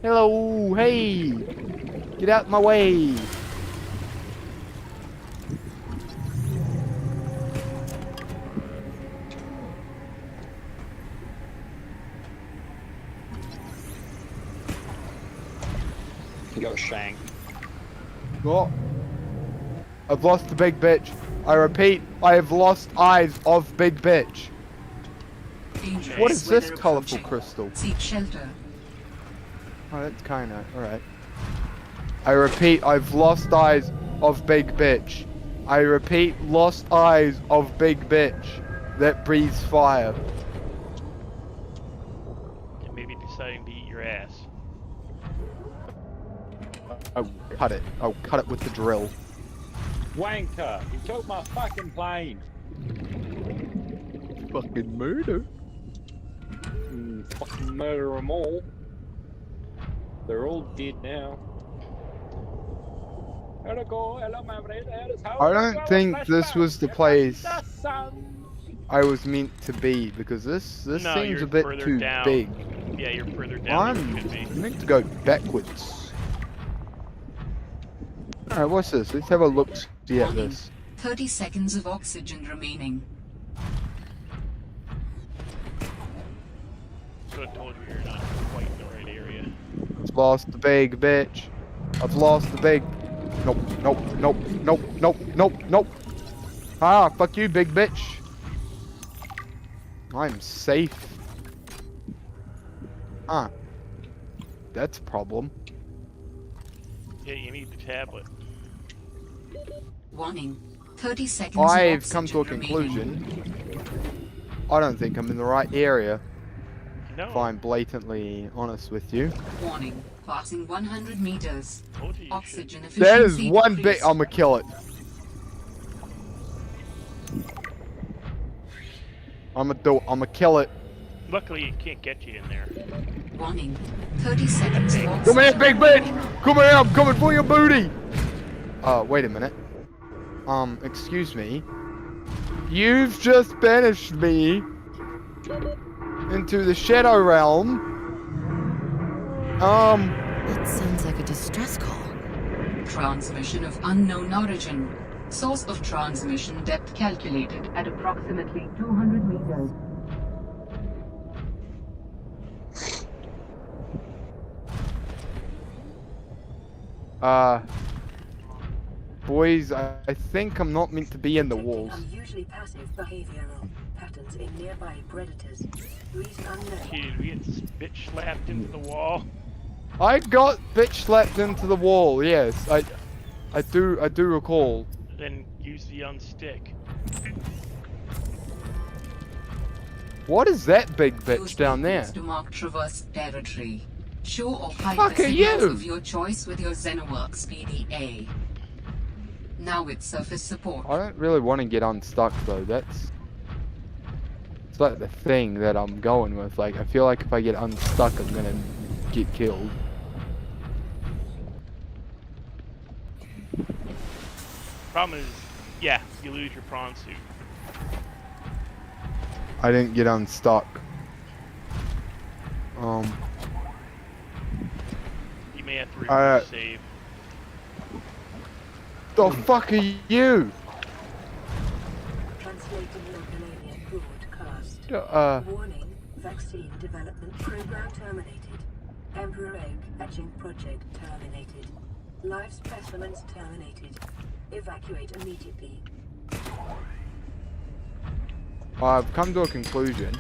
Hello! Hey! Get out my way! You got shanked. Oh! I've lost the big bitch. I repeat, I have lost eyes of big bitch. Dangerous What is this weather colorful approaching. crystal? Seek shelter. Oh, that's kinda, alright. I repeat, I've lost eyes of big bitch. I repeat, lost eyes of big bitch that breathes fire. And maybe deciding to eat your ass. I'll cut it. I'll cut it with the drill. Wanker! He took my fucking plane! Fucking murder. Fucking murder them all. They're all dead now. I don't think this was the place I was meant to be, because this No, seems you're a bit further too down. big. Yeah, you're further down than you should be. I'm meant to go backwards. Alright, what's this? Let's have a look see at this. 30 seconds of oxygen remaining. So I told you you're not quite in the right area. I've lost the big bitch. I've lost the big. Nope, nope, nope, nope, nope, nope, nope. Ah, fuck you, big bitch. I'm safe. Ah. That's a problem. Yeah, you need the tablet. Warning. 30 seconds of I've come to a oxygen remaining. conclusion. I don't think I'm in the right area, No. if I'm blatantly honest with you. Warning. Passing 100 meters. Told you you should. Oxygen efficiency That is one bit. decreased. I'ma kill it. I'ma kill it. Luckily, it can't get you in there. Warning. 30 seconds of oxygen. Come here, big bitch! Come here, I'm coming for your booty! Wait a minute. Excuse me. You've just banished me into the Shadow Realm. That sounds like a distress call. Transmission of unknown origin. Source of transmission depth calculated at approximately 200 meters. Boys, I think I'm not meant to be in the walls. Unusually passive behavioral patterns in nearby predators. Reason unknown. Did we get bitch slapped into the wall? I got bitch slapped into the wall, yes. I do recall. Then use the unstick. What is that big Use bitch down there? beacons to mark traverse territory. Show or hide Fuck the are signals you? of your choice with your Xenoworks PDA. Now with surface support. I don't really want to get unstuck though. It's like the thing that I'm going with. Like, I feel like if I get unstuck, I'm gonna get killed. Problem is, yeah, you lose your prawn suit. I didn't get unstuck. You may have to Uh, reverse save. The fuck are you? Translating local alien broadcast. Warning. Vaccine development program terminated. Emperor egg hatching project terminated. Live specimens terminated. Evacuate immediately. I've come to a conclusion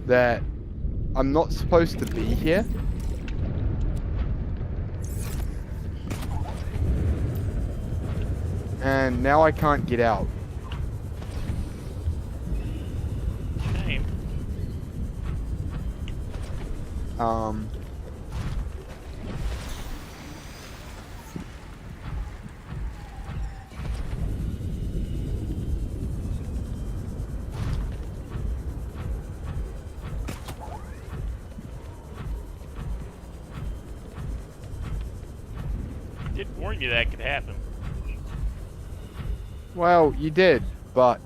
that I'm not supposed to be here. and now I can't get out. Shame. Did warn you that could happen. Well, you did, but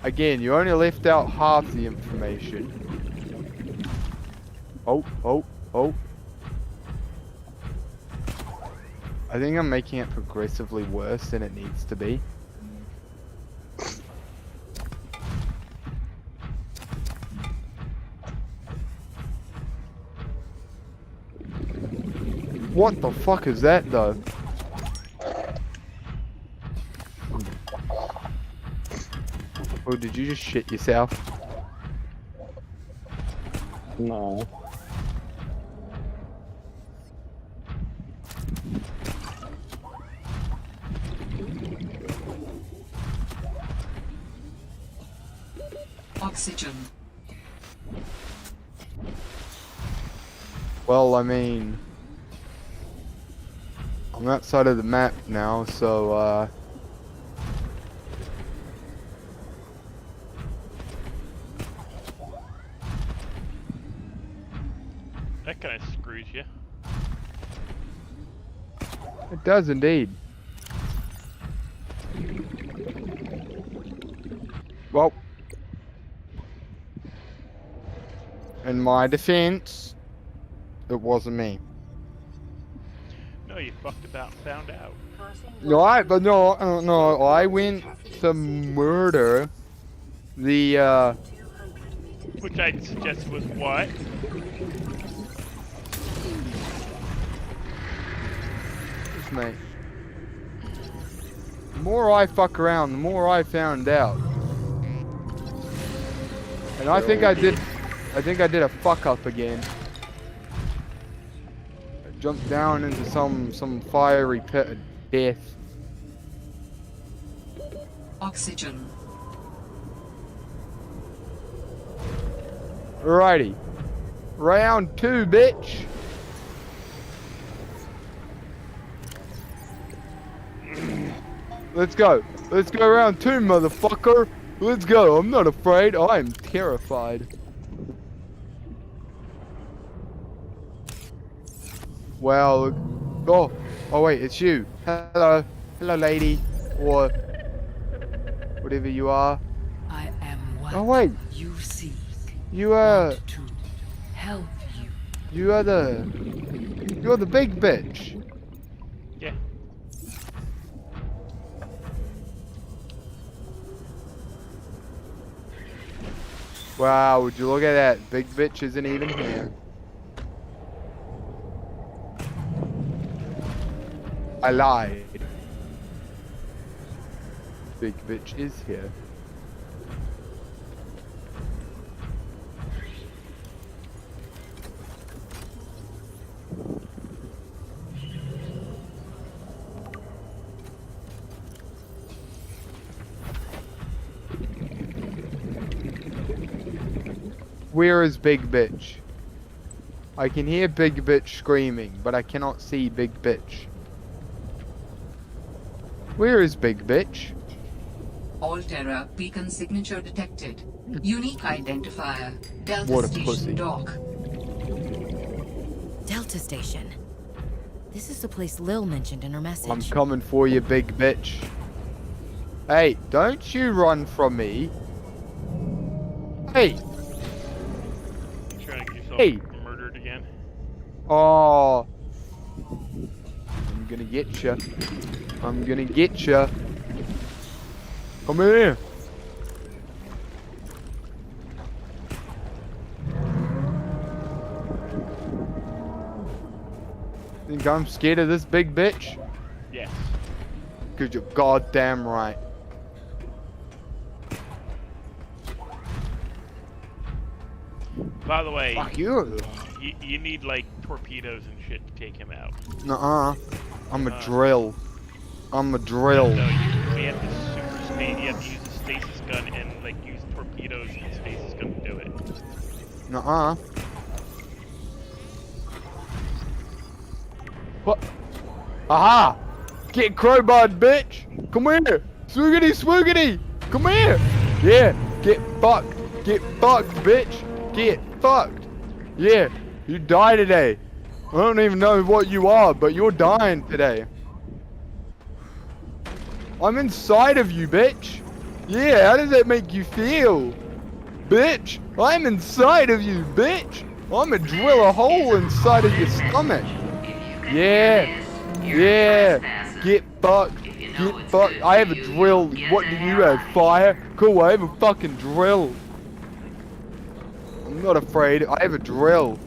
again, you only left out half the information. Oh. I think I'm making it progressively worse than it needs to be. What the fuck is that though? Oh, did you just shit yourself? No. Oxygen. Well, I mean, I'm outside of the map now, so That kind of screws you. it does indeed. Well, in my defense, it wasn't me. No, you fucked about and found out. No, I went to murder the, Which I'd suggest was what? mate. The more I fuck around, the more I found out. And I think I did a fuck up again. I jumped down into some fiery pit of death. Oxygen. Alrighty. Round 2, bitch. Let's go. Let's go round 2, motherfucker. Let's go. I'm not afraid. I'm terrified. Well, oh wait, it's you. Hello, lady, or whatever you are. I am what Oh wait, you seek. you are. Want to help you. You're the big bitch. Yeah. Wow, would you look at that? Big bitch isn't even here. I lied. Big bitch is here. Where is Big Bitch? I can hear Big Bitch screaming, but I cannot see Big Bitch. Where is Big Bitch? Alterra beacon signature detected. Unique identifier. Delta What a Station pussy. dock. Delta Station. This is the place Lil mentioned in her message. I'm coming for you, Big Bitch. Hey, don't you run from me. Hey, You trying to get yourself Hey. murdered again? oh. I'm gonna get ya. I'm gonna get ya. Come here. Think I'm scared of this big bitch? Yes. Cause you're goddamn right. By the way, Fuck you. you need like torpedoes and shit to take him out. Nuh-uh. I'm a drill. I'm a drill. No, we have to super speed. You have to use a stasis gun and like use torpedoes and stasis gun to do it. Nuh-uh. What? Aha! Get crowbarred, bitch! Come here! Swoogity, swoogity! Come here! Yeah, get fucked! Get fucked, bitch! Get fucked! Yeah, you die today. I don't even know what you are, but you're dying today. I'm inside of you, bitch! Yeah, how does that make you feel? Bitch! I'm inside of you, bitch! I'm gonna drill a hole inside of your stomach! Yeah! Yeah! Get fucked! Get fucked! I have a drill. What do you have? Fire? Cool, I have a fucking drill. I'm not afraid. I have a drill.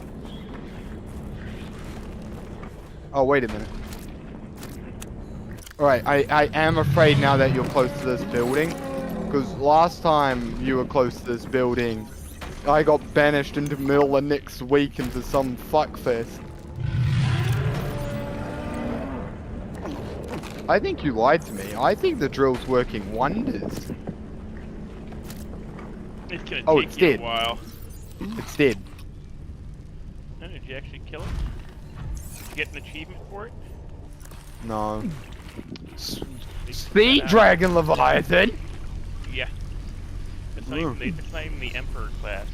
Oh, wait a minute. Alright, I am afraid now that you're close to this building. Because last time you were close to this building, I got banished into the middle of next week into some fuckfest. I think you lied to me. I think the drill's working wonders. It's gonna Oh, take it's you dead. a while. It's dead. Oh, did you actually kill it? Did you get an achievement for it? No. Speed Speed Dragon Leviathan? Yeah. It's not, even it's not even the Emperor class.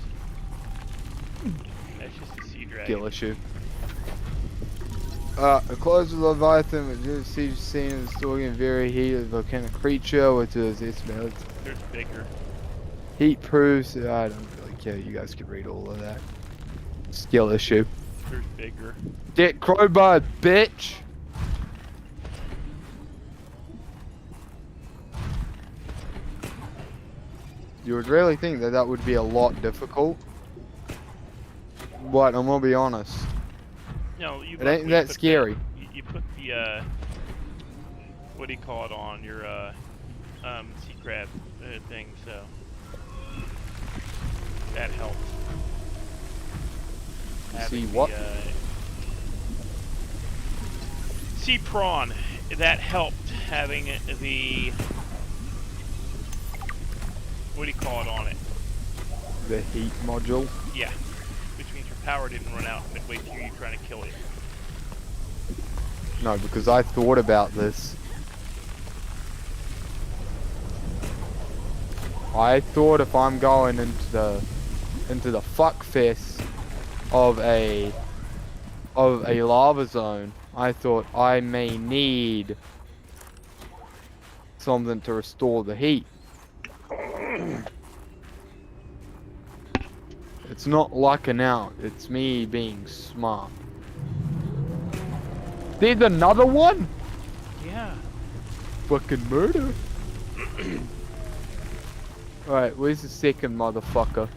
That's just the Sea Dragon. Skill issue. A close Leviathan with new siege scene is storing a very heated volcanic creature, which is its melody. There's bigger. Heat proofs. I don't really care. You guys can read all of that. Skill issue. There's bigger. Get crowbarred, bitch! You would really think that that would be a lot difficult. But I'm gonna be honest. No, you It ain't that scary. You put the what do you call it on your sea crab thing, so that helps. See Having what? Sea prawn. That helped having the what do you call it on it? The heat module. Yeah, which means your power didn't run out midway through you trying to kill it. No, because I thought about this. I thought if I'm going into the fuck fest of a lava zone, I thought I may need something to restore the heat. It's not lucking out, it's me being smart. There's another one? Yeah. Fucking murder. Alright, where's the second motherfucker?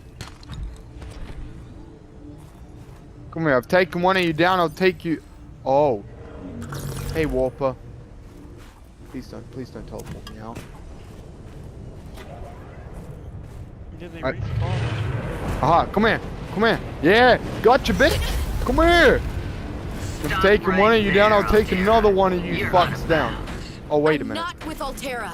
Come here, I've taken one of you down, I'll take you. Oh. Hey, Warper. Please don't teleport me out. Did they I- respawn? Aha, come here. Come here. Yeah, gotcha, bitch. Come here. I've taken one of you down, I'll take another one of you fucks down. Oh, wait a minute. Not with Altera.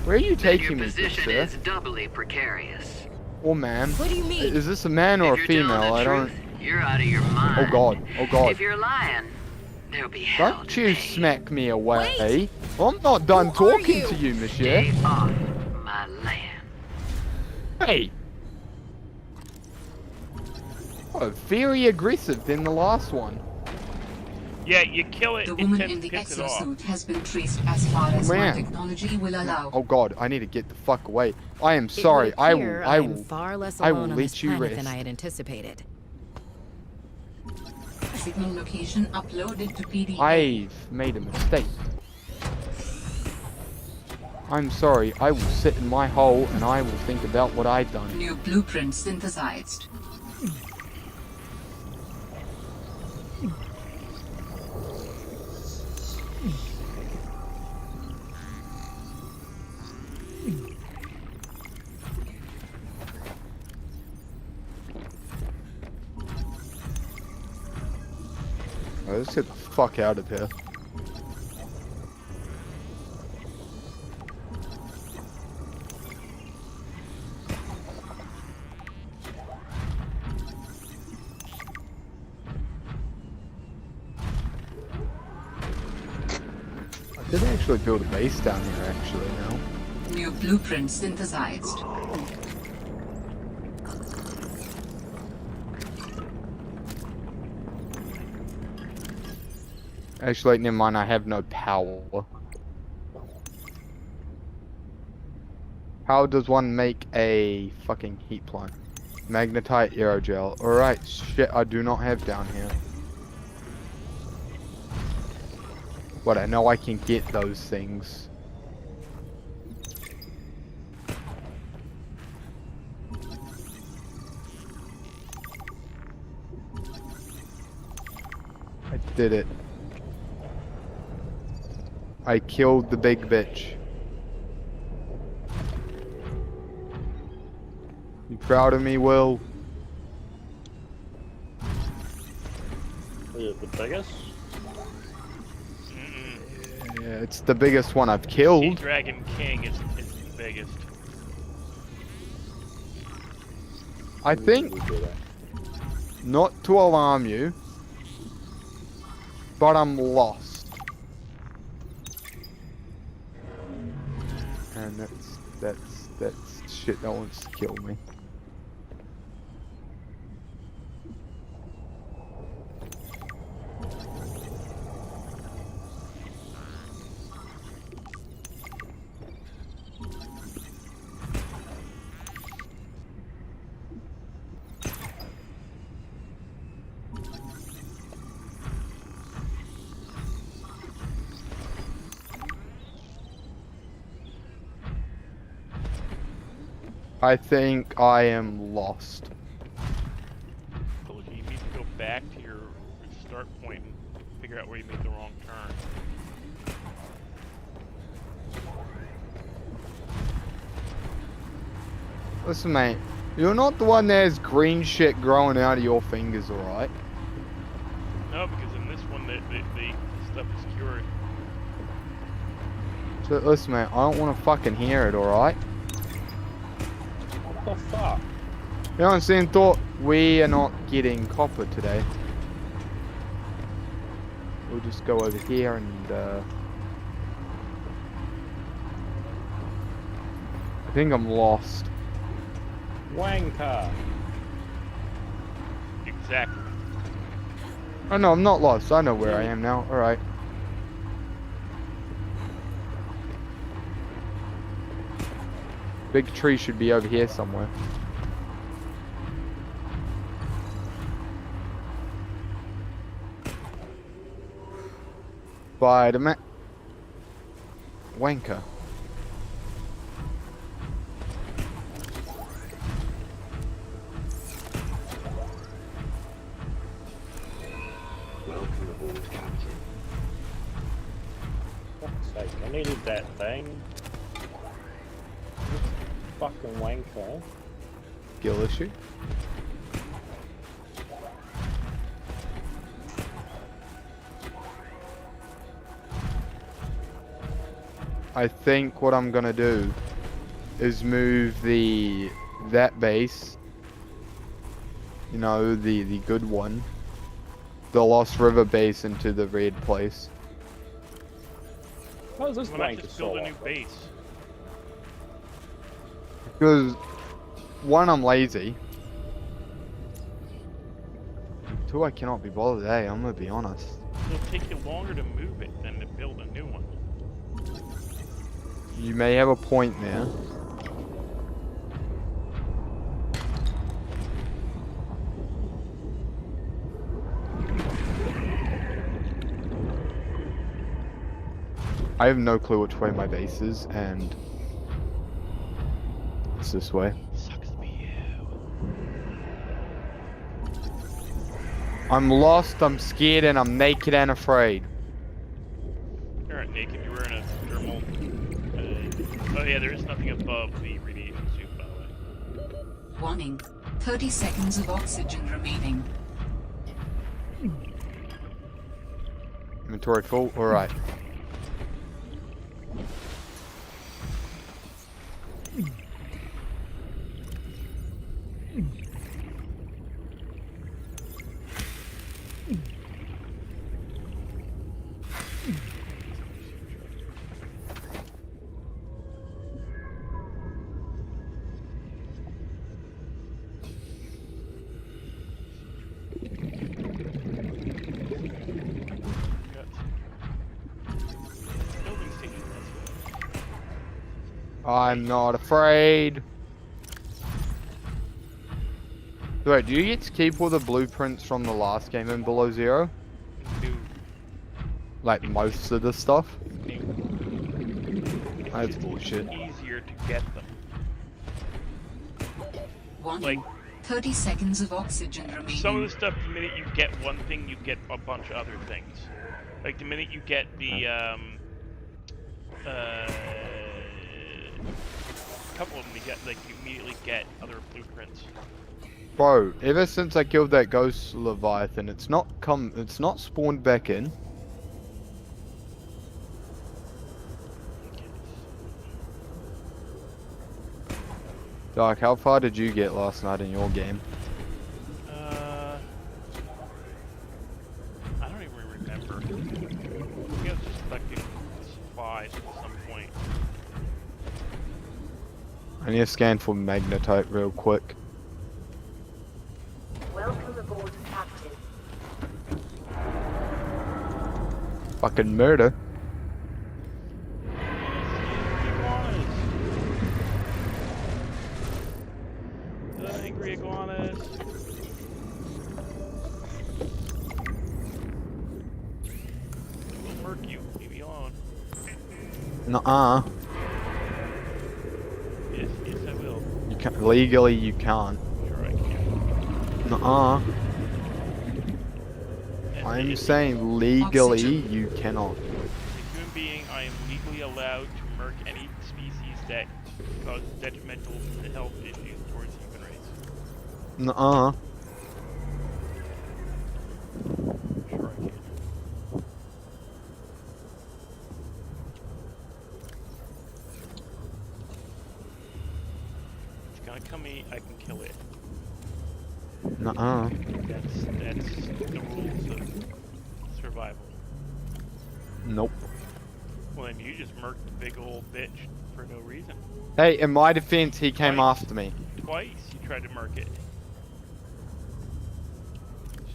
Where are you Then taking your me, good position sir? is doubly precarious. Or man? What do you mean? Is this a man or a If you're telling female? the I don't. truth, you're out of your mind. Oh god. Oh god. If you're lying, there'll be hell Don't to you pay. smack me away. Wait. I'm not done Who are talking you? to you, monsieur. Stay off my land. Hey. Oh, very aggressive than the last one. Yeah, you kill it, The it woman in the picks it off. exosuit has been traced as far as my Man. technology will allow. Oh god, I need to get the fuck away. I am It sorry. would I appear will. I I'm will. far less I alone will on let this you planet rest. than I had anticipated. Signal location uploaded to PDA. I've made a mistake. I'm sorry. I will sit in my hole and I will think about what I've done. New blueprint synthesized. Oh, let's get the fuck out of here. Did actually build a base down here actually now. New blueprint synthesized. Actually, never mind, I have no power. How does one make a fucking heat plant? Magnetite aerogel. Alright, shit I do not have down here. But I know I can get those things. I did it. I killed the big bitch. You proud of me, Will? Is it the biggest? Mm-mm. Yeah, it's the biggest one I've Sea killed. Dragon King is the biggest. I think, not to alarm you, but I'm lost. And that's shit that wants to kill me. I think I am lost. Told you, you need to go back to your start point and figure out where you made the wrong turn. Listen, mate. You're not the one that has green shit growing out of your fingers, alright? No, because in this one, the stuff is cured. So, listen, mate. I don't want to fucking hear it, alright? What the fuck? You know what I'm saying? Thought we are not getting copper today. We'll just go over here and, I think I'm lost. Wanker! Exactly. Oh no, I'm not lost. I know where I am now. Alright. Big tree should be over here somewhere. Spider-Man. Wanker. Welcome aboard, Captain. Fuck's sake, I needed that thing. Fucking wanker. Skill issue. I think what I'm gonna do is move that base, you know, the good one, the Lost River base into the red place. How is this Why not wanker just so build a new awkward? base? Because one, I'm lazy. Two, I cannot be bothered. Hey, I'm gonna be honest. It'll take you longer to move it than to build a new one. You may have a point there. I have no clue which way my base is, and it's this way. Sucks to be you. I'm lost, I'm scared, and I'm naked and afraid. You aren't naked, you're wearing a thermal. Oh yeah, there is nothing above the radiation suit, by the way. Warning. 30 seconds of oxygen remaining. Inventory full? Alright. I'm not afraid. Wait, do you get to keep all the blueprints from the last game in Below Zero? No, Like most of the stuff? no. It's That's just bullshit. easier to get them. Warning. Like 30 seconds of oxygen remaining. some of the stuff, the minute you get one thing, you get a bunch of other things. Like the minute you get the a couple of them, you get like you immediately get other blueprints. Bro, ever since I killed that ghost Leviathan, it's not spawned back in. Doc, how far did you get last night in your game? I don't even remember. I think I was just collecting supplies at some point. I need to scan for magnetite real quick. Welcome aboard, Captain. Fucking murder. Angry iguanas. We'll murk you. Leave me alone. Nuh-uh. Yes, yes, I will. You can't, legally you can't. Sure, I can. Nuh-uh. Yes, I'm yes, saying legally Oxygen. you cannot. as a human being, I am legally allowed to murk any species that causes detrimental health issues towards human race. Nuh-uh. Sure, I can. It's gonna come me, I can kill it. Nuh-uh. That's the rules of survival. Nope. Well, then you just murked the big old bitch for no reason. Hey, in my defense, he came Twice. after me. Twice you tried to murk it.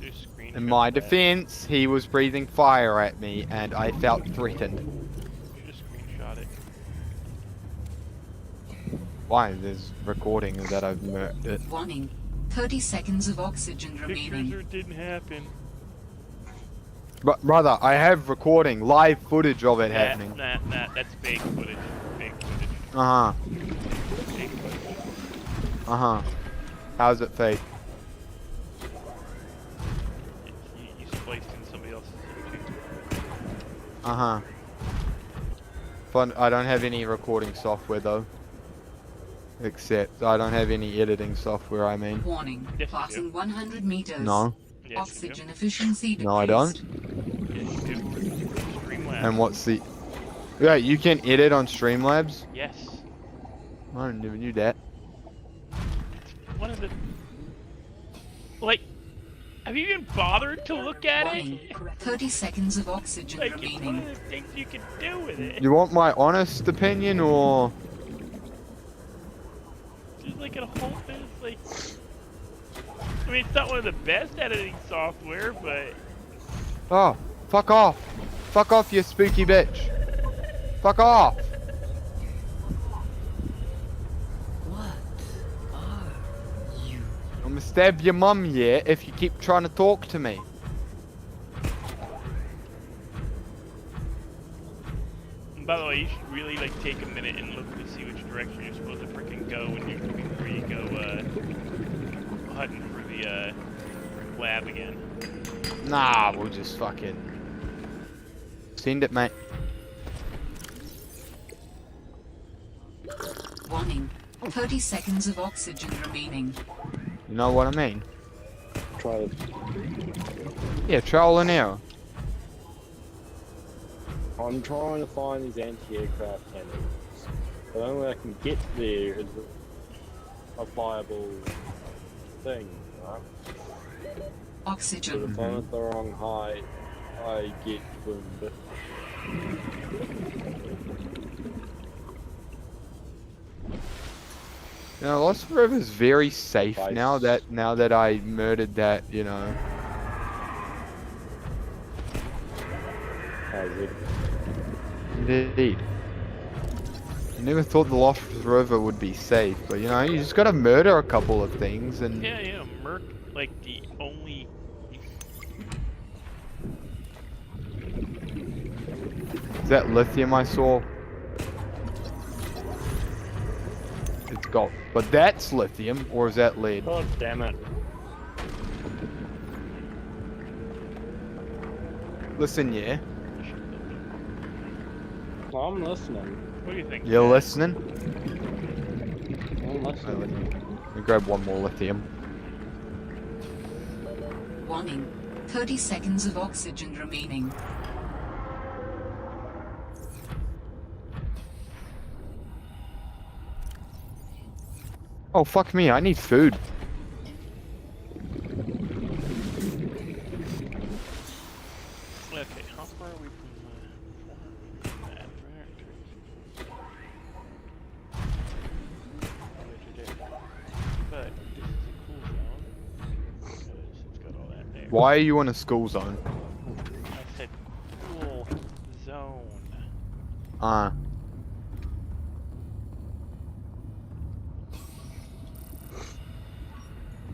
Just screenshot In my that. defense, he was breathing fire at me, and I felt threatened. Just screenshot it. Why? There's recording that I've murked it. Warning. 30 seconds of oxygen Pictures remaining. or it didn't happen. But brother, I have recording, live footage of it Nah, happening. nah, that's fake footage. Fake footage. Uh-huh. Fake footage. Uh-huh. How's it fake? You spliced in somebody else's YouTube. Uh-huh. But I don't have any recording software though. Except I don't have any editing software, I mean. Warning. Yes, you Passing 100 meters. No. Yes, Oxygen efficiency decreased. No, I don't. you do. Yes, you do. Streamlabs. And what's the... Yeah, you can edit on Streamlabs? Yes. I never knew that. One of the... Like, have you even bothered to look at Warning. it? 30 seconds of oxygen Like, it's one remaining. of the things you can do with it. You want my honest opinion, or... Just like a whole thing, it's like... I mean, it's not one of the best editing software, but... Oh, fuck off. Fuck off, you spooky bitch. Fuck off. What are you? I'm gonna stab your mum, yeah, if you keep trying to talk to me. And by the way, you should really, like, take a minute and look to see which direction you're supposed to freaking go when you, before you go, hunting for the, lab again. Nah, we'll just fucking... Send it, mate. Warning. 30 seconds of oxygen remaining. You know what I mean? Try it. Yeah, trial and error. I'm trying to find these anti-aircraft cannons. The only way I can get there is a viable thing, right? But Oxygen. if I'm at the wrong height, I get boomed. You know, Lost Forever is very safe Nice. now that I murdered that, you know. How's it? Indeed. I never thought the Lost River would be safe, but you know, you just gotta murder a couple of things and... Yeah, Merc, like, the only... Is that lithium I saw? It's gold. But that's lithium, or is that lead? God damn it. Listen, yeah. Well, I'm listening. What do you think? You're listening? I'm listening. Let me grab one more lithium. Warning. 30 seconds of oxygen remaining. Oh, fuck me, I need food. Okay, how far are we from that? But this is a cool zone because it's got all that there. Why are you in a school zone? I said cool zone.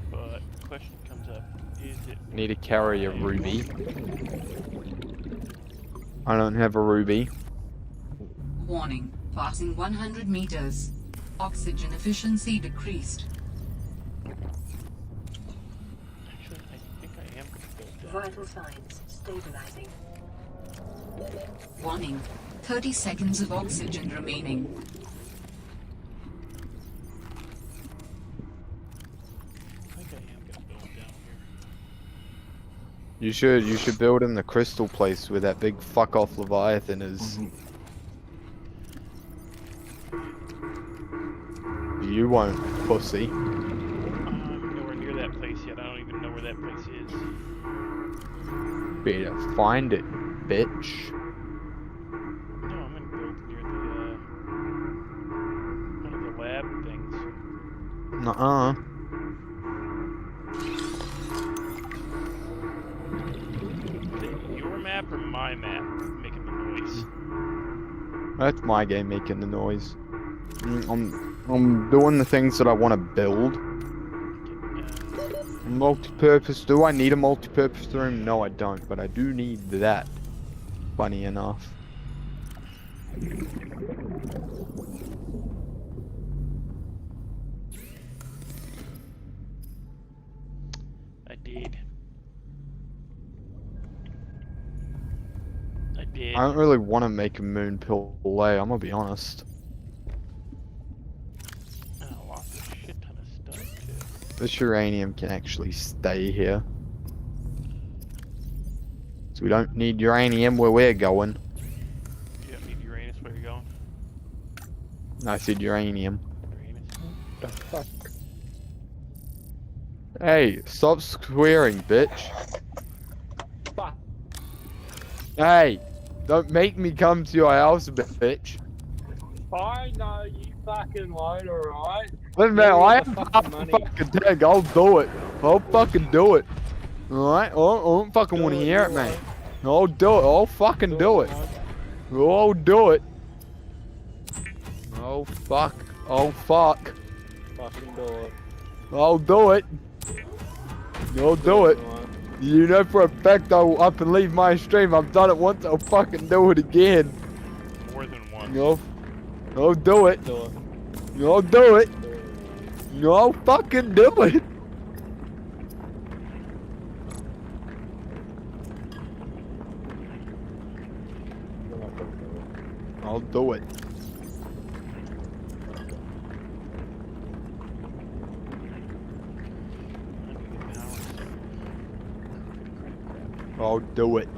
But the question comes up, is it... Need to carry a ruby. I don't have a ruby. Warning. Passing 100 meters. Oxygen efficiency decreased. Actually, I think I am going to build that. Vital signs stabilizing. Warning. 30 seconds of oxygen remaining. I think I am going to build down here. You should build in the crystal place where that big fuck off Leviathan is. You won't, pussy. I'm nowhere near that place yet. I don't even know where that place is. Better find it, bitch. No, I'm going to build near the, one of the lab things. Nuh-uh. Is it your map or my map making the noise? That's my game making the noise. I'm doing the things that I want to build. Multi-purpose. Do I need a multi-purpose room? No, I don't. But I do need that. Funny enough. I did. I did. I don't really want to make a moon pill lay. I'm gonna be honest. And I lost a shit ton of stuff too. This uranium can actually stay here. So we don't need uranium where we're going. You don't need Uranus where you're going? I said uranium. Uranus? The fuck? Hey, stop swearing, bitch. Fuck. Hey, don't make me come to your house, bitch. I know you fucking won't, alright? Listen, man, I have half the money. fucking tank. I'll do it. I'll fucking do it. Alright? I don't fucking want to hear it, man. I'll do it. I'll fucking do it. I'll do it. Oh, fuck. Oh, fuck. Fucking do it. I'll do it. I'll do it. You know for a fact I'll up and leave my stream. I've done it once. I'll fucking do it again. More than one. I'll do it. Do it. I'll do it. I'll fucking do it. I'll do it. I'll do it.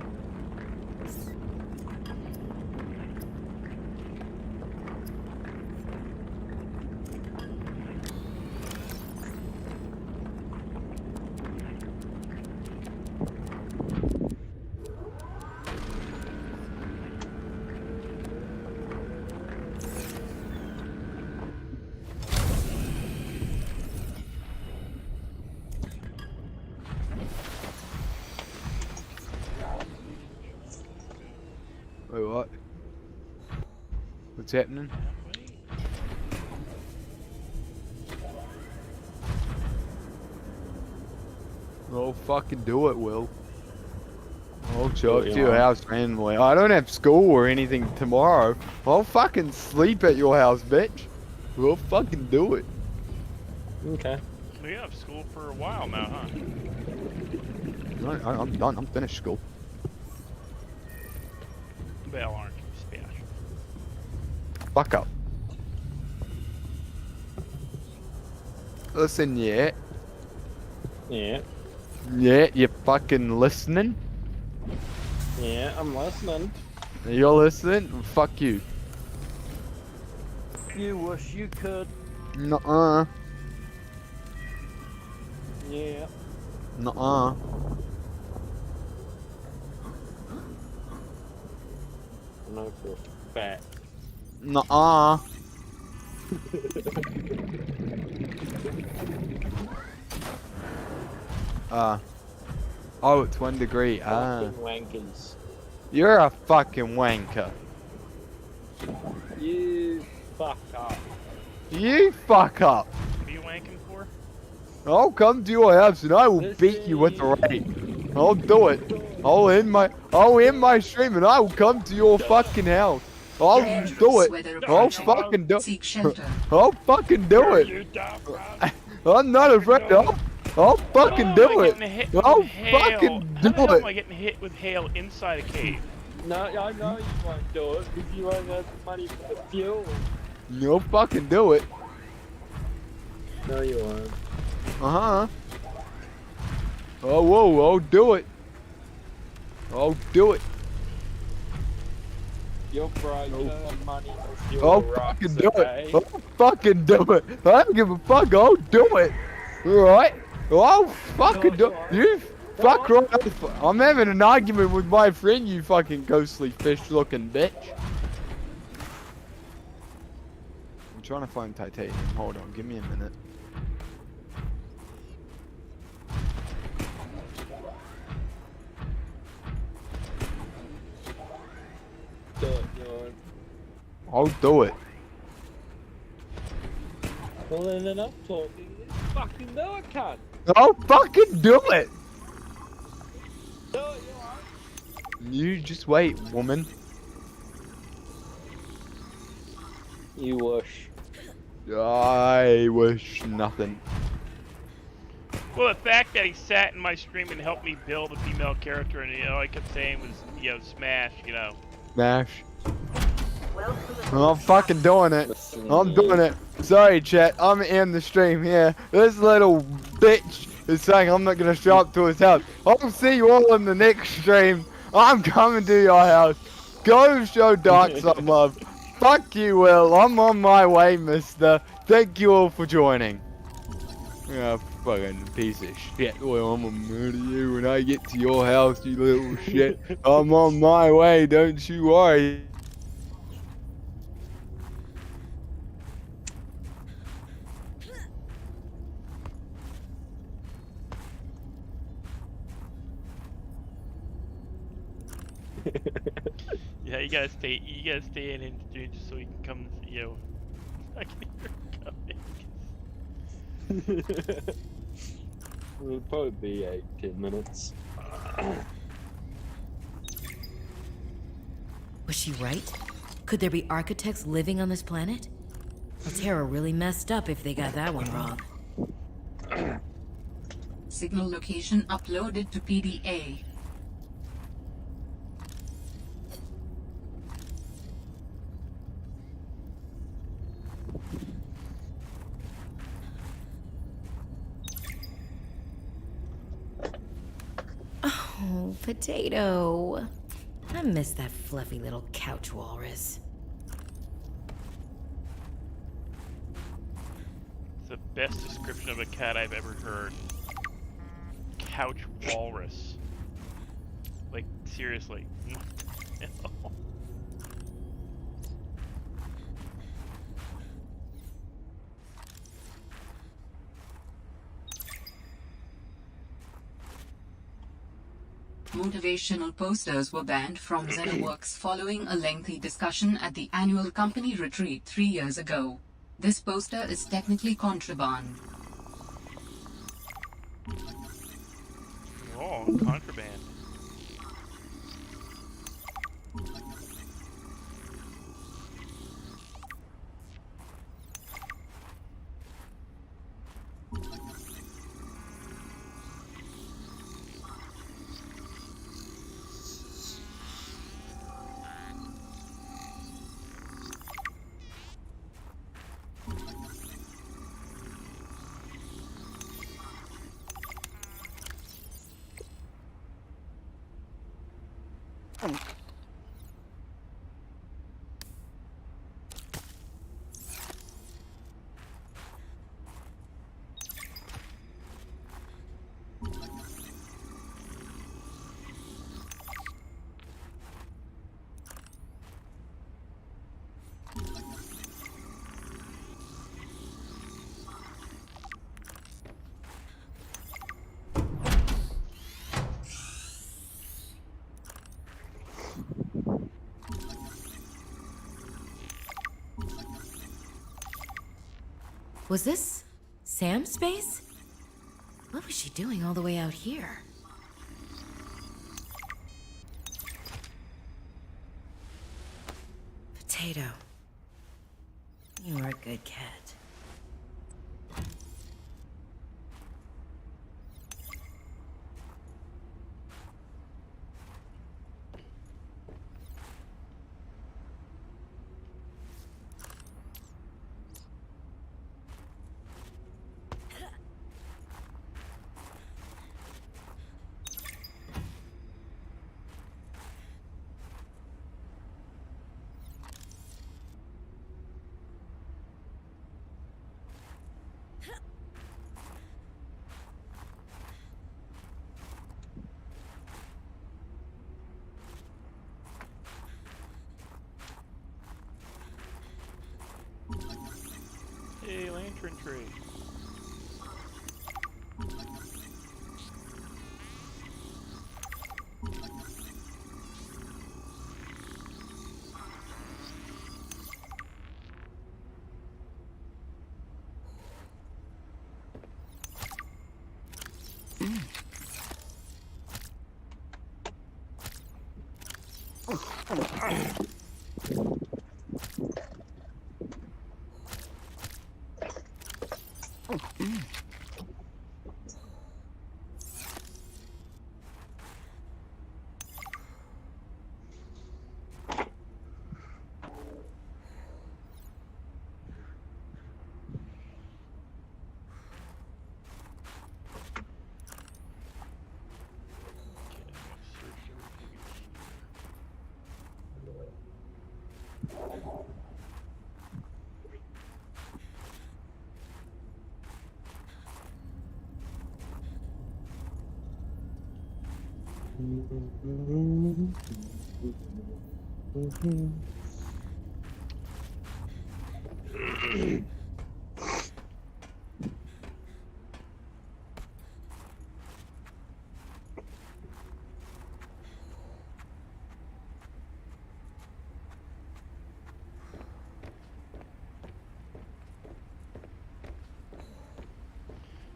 Wait, what? What's happening? I'll fucking do it, Will. I'll Do show it, up to you your want. house randomly. I don't have school or anything tomorrow. I'll fucking sleep at your house, bitch. We'll fucking do it. Okay. We have school for a while now, huh? I'm done. I'm finished school. Well, aren't you, Spanish? Fuck up. Listen, yeah. Yeah. Yeah, you fucking listening? Yeah, I'm listening. You're listening? Fuck you. You wish you could. Nuh-uh. Yeah. Nuh-uh. I know for a fact. Nuh-uh. Oh, it's 1 degree. Fucking wankers. You're a fucking wanker. You fuck up. You fuck up. What are you wanking for? I'll come to your house and I will Listen. beat you with the rape. I'll do it. I'll end my stream and I will come to your fucking house. I'll do it. Weather I'll approaching. fucking do Seek shelter. I'll fucking do it. You dumb I'm not afraid. I'll fucking do it. I'll fucking do How the hell am I it. getting hit with hail inside a cave? No, I know you won't do it because you won't have the money for the fuel. You'll fucking do it. No, you won't. Uh-huh. Oh, whoa, I'll do it. I'll do it. You're broke. You don't have money for fuel. I'll rocks, fucking do okay? it. I'll fucking do it. I don't give a fuck. I'll do it. Alright? I'll fucking do it. You fuck right off. I'm having an argument with my friend, you fucking ghostly fish looking bitch. I'm trying to find titanium. Hold on, give me a minute. Do it, you won't. I'll do it. Well, then enough talking. Let's fucking do it, cunt. I'll fucking do it. Do it, you won't. You just wait, woman. You wish. I wish nothing. Well, the fact that he sat in my stream and helped me build a female character, and all I kept saying was, smash, Smash. I'm fucking doing it. I'm doing it. Sorry, chat. I'm in the stream here. This little bitch is saying I'm not gonna show up to his house. I'll see you all in the next stream. I'm coming to your house. Go show Dark some love. Fuck you, Will. I'm on my way, mister. Thank you all for joining. Yeah, fucking piece of shit. Well, I'm gonna murder you when I get to your house, you little shit. I'm on my way, don't you worry. Yeah, you gotta stay in stream just so he can come, I can hear him coming. It'll probably be 8-10 minutes. Was she right? Could there be architects living on this planet? Terra really messed up if they got that one wrong. Signal location uploaded to PDA. Oh, Potato. I miss that fluffy little couch walrus. It's the best description of a cat I've ever heard. Couch walrus. Like, seriously. What the hell? Motivational posters were banned from ZeniWorks following a lengthy discussion at the annual company retreat 3 years ago. This poster is technically contraband. Oh, contraband. Was this Sam's space? What was she doing all the way out here? Potato. You were a good cat. Hey, lantern tree.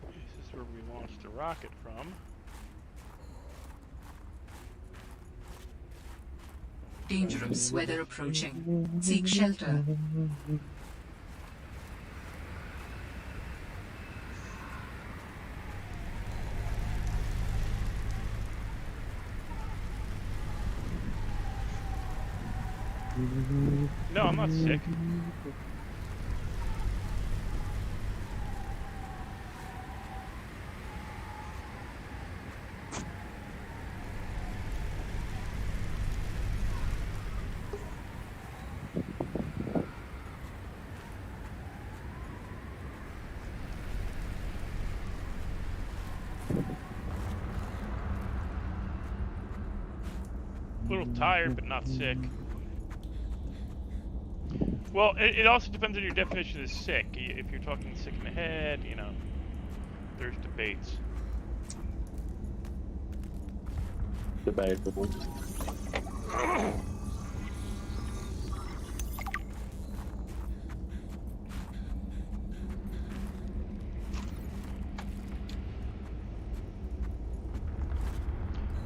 This is where we launched the rocket from. Dangerous weather approaching. Seek shelter. No, I'm not sick. A little tired, but not sick. Well, it also depends on your definition of sick. If you're talking sick in the head, you know, there's debates. Debatable.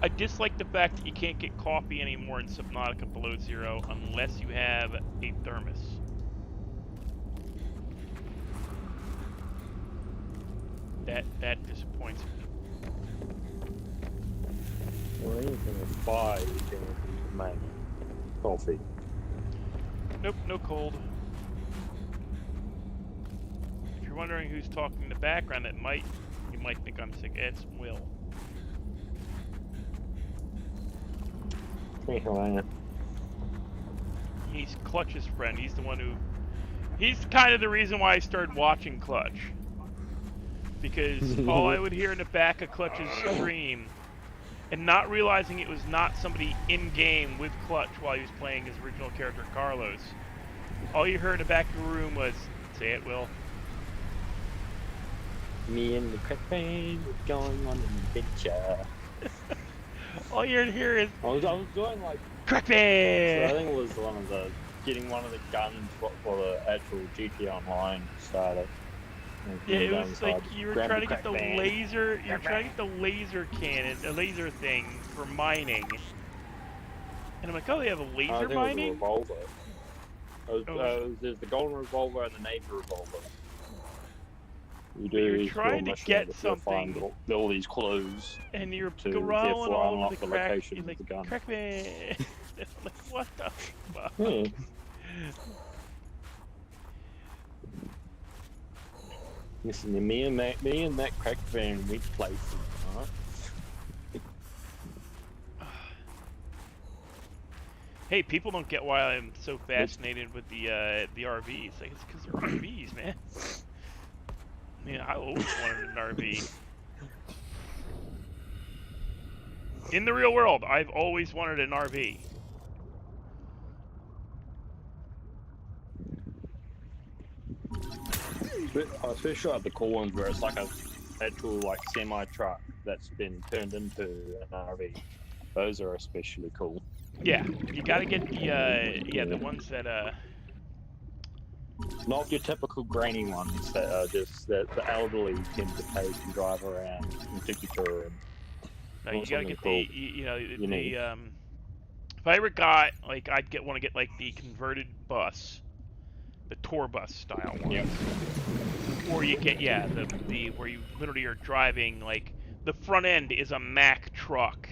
I dislike the fact that you can't get coffee anymore in Subnautica below 0 unless you have a thermos. That disappoints me. Well, anything with fire, you can make coffee. Nope, no cold. If you're wondering who's talking in the background, you might think I'm sick. It's Will. He's Clutch's friend. He's the one who... He's kind of the reason why I started watching Clutch. Because all I would hear in the back of Clutch's stream, and not realizing it was not somebody in-game with Clutch while he was playing his original character, Carlos, all you heard in the back of the room was, say it, Will. Me and the crack fan were going on an adventure. All you're hear is I was doing like... Crack So I fan! think it was one of the... Getting one of the guns for the actual GTA Online starter. Yeah, it was like you were trying to get the laser. You were trying to get the laser cannon, a laser thing for mining. And I'm like, oh, they have a laser I think mining? it was a revolver. There's the golden revolver and the navy revolver. You do. You're these trying little to missions get to find something, all these clues. and you're to growling therefore all unlock over the the crack. location You're of like, the gun. crack man. Like, what the fuck? Hmm. Listen, me and that crack van went places, alright? Hey, people don't get why I'm so fascinated with the RVs. Like, it's because they're RVs, man. I mean, I always wanted an RV. In the real world, I've always wanted an RV. But I especially like the cool ones where it's like a actual like semi truck that's been turned into an RV. Those are especially cool. Yeah, you gotta get the the ones that Not your typical grainy ones that are just that the elderly tend to take and drive around and take you tour. no, you want gotta something get cool. the if I ever got like I'd want to get like the converted bus, the tour bus style ones. Yep. Or you get the where you literally are driving like the front end is a Mack truck,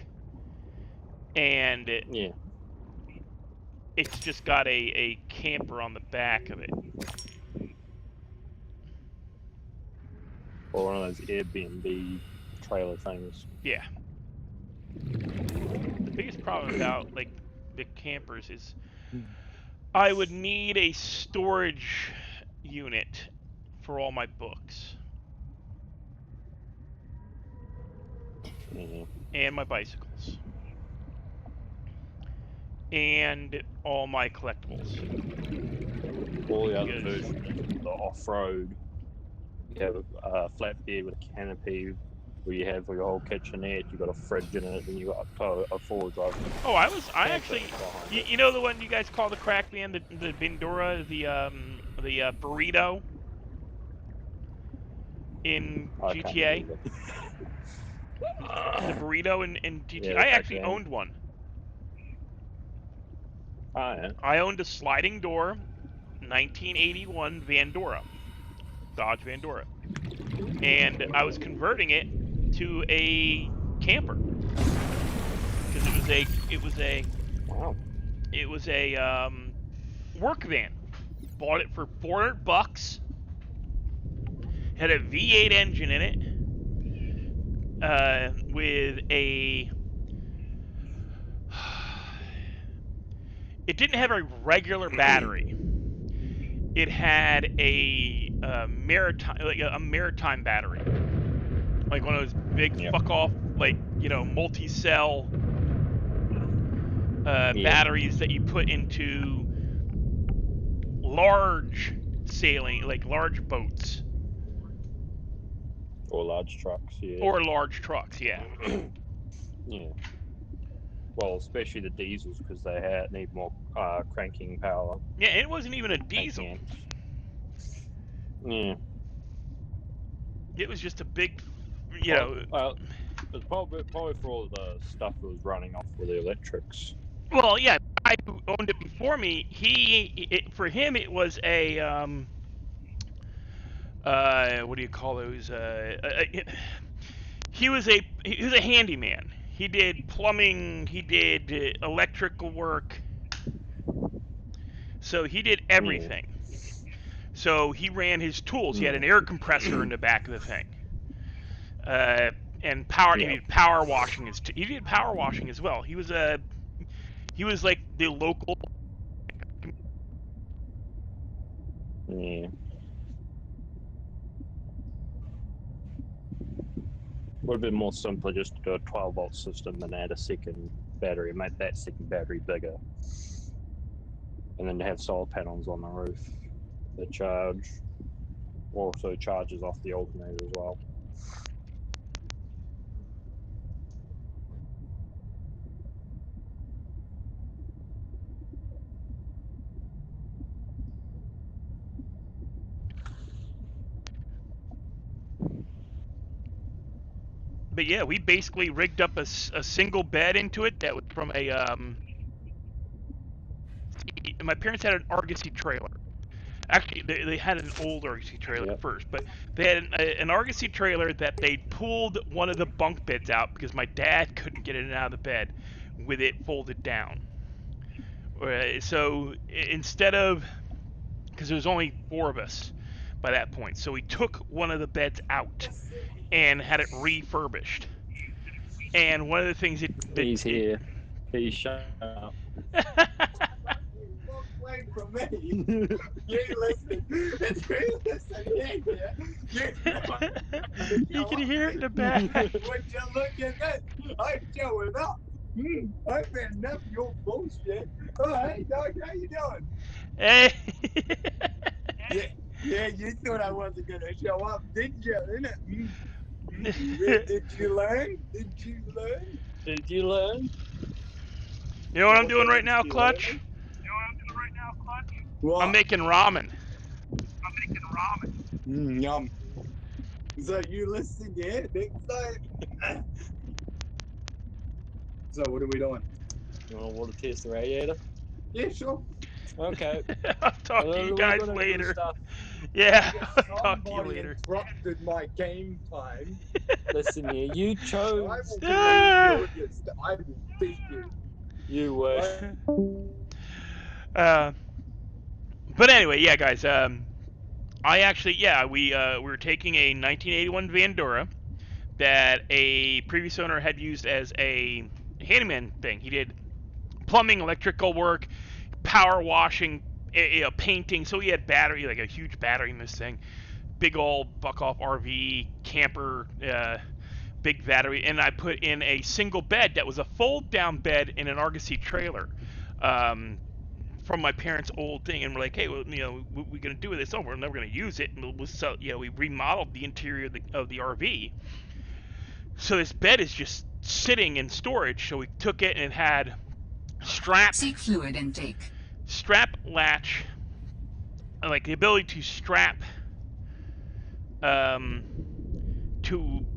and Yeah. it's just got a camper on the back of it. Or one of those Airbnb trailer things. Yeah. The biggest problem about like the campers is I would need a storage unit for all my books Mm-hmm. and my bicycles and all my collectibles. All the other Because- versions, the off-road, you have a flat bed with a canopy, where you have your whole kitchenette, you got a fridge in it, and you got a four-wheel drive. Oh, I actually, you know the one you guys call the crack man, the Bindora, the burrito in I can't GTA? believe it. The burrito in GTA? Yeah, the I crack actually van. owned one. Oh, yeah. I owned a sliding door 1981 Vandora, Dodge Vandora, and I was converting it to a camper because Wow. it was a work van. Bought it for $400. Had a V8 engine in it with a. It didn't have a regular battery. It had a maritime battery, like one of those big Yep. fuck off, like multi-cell batteries that you put into large sailing, like large boats Or large trucks, yeah. or large trucks. Yeah. Yeah. Well, especially the diesels, because they need more cranking power. Yeah, it wasn't even a diesel. Cranking amps. Yeah. It was just a big, Well, It's probably for all the stuff that was running off with the electrics. Well, yeah, the guy who owned it before me, for him it was a what do you call those? He was a handyman. He did plumbing. He did electrical work. So he did everything. So he ran his tools. He had an air compressor in the back of the thing. And power. He did power washing. He did power washing as well. He was like the local. Yeah. Would have been more simpler just to do a 12-volt system and add a second battery, make that second battery bigger. And then have solar panels on the roof that charge. Also charges off the alternator as well. But yeah, we basically rigged up a single bed into it that was from a my parents had an Argosy trailer. Actually, they had an old Argosy trailer first, but they had an Argosy trailer that they pulled one of the bunk beds out because my dad couldn't get in and out of the bed with it folded down. So instead of, because there was only 4 of us by that point, so we took one of the beds out and had it refurbished. And one of the things He's here. He's shut up. Away from me. You listen. It's you listen here. You can hear it in the back. Would you look at this? I'm showing up. I've had enough of your bullshit. Oh, hey, Doc, how you doing? Hey. Yeah, you thought I wasn't going to show up, didn't you? Did you learn? Did you learn? Did you learn? You know what I'm doing right now, Clutch? What? I'm making ramen. Yum. So you listen, yeah, next time. So what are we doing? You want to water test the radiator? Yeah, sure. Okay. I'll talk to you guys later. Yeah, I'll talk to you Somebody later. interrupted my game time. Listen here, you I chose. will continue doing this. I will beat you. You wish. But anyway, yeah, guys. I actually, we were taking a 1981 Vandura that a previous owner had used as a handyman thing. He did plumbing, electrical work, power washing, painting. So he had battery, like a huge battery in this thing, big old buck off RV camper, big battery, and I put in a single bed that was a fold down bed in an Argosy trailer. From my parents' old thing, and we're like, hey, well, what are we gonna do with this? Oh, we're never gonna use it, and we remodeled the interior of the RV. So this bed is just sitting in storage. So we took it and it had Seek fluid intake. strap latch, like the ability to strap to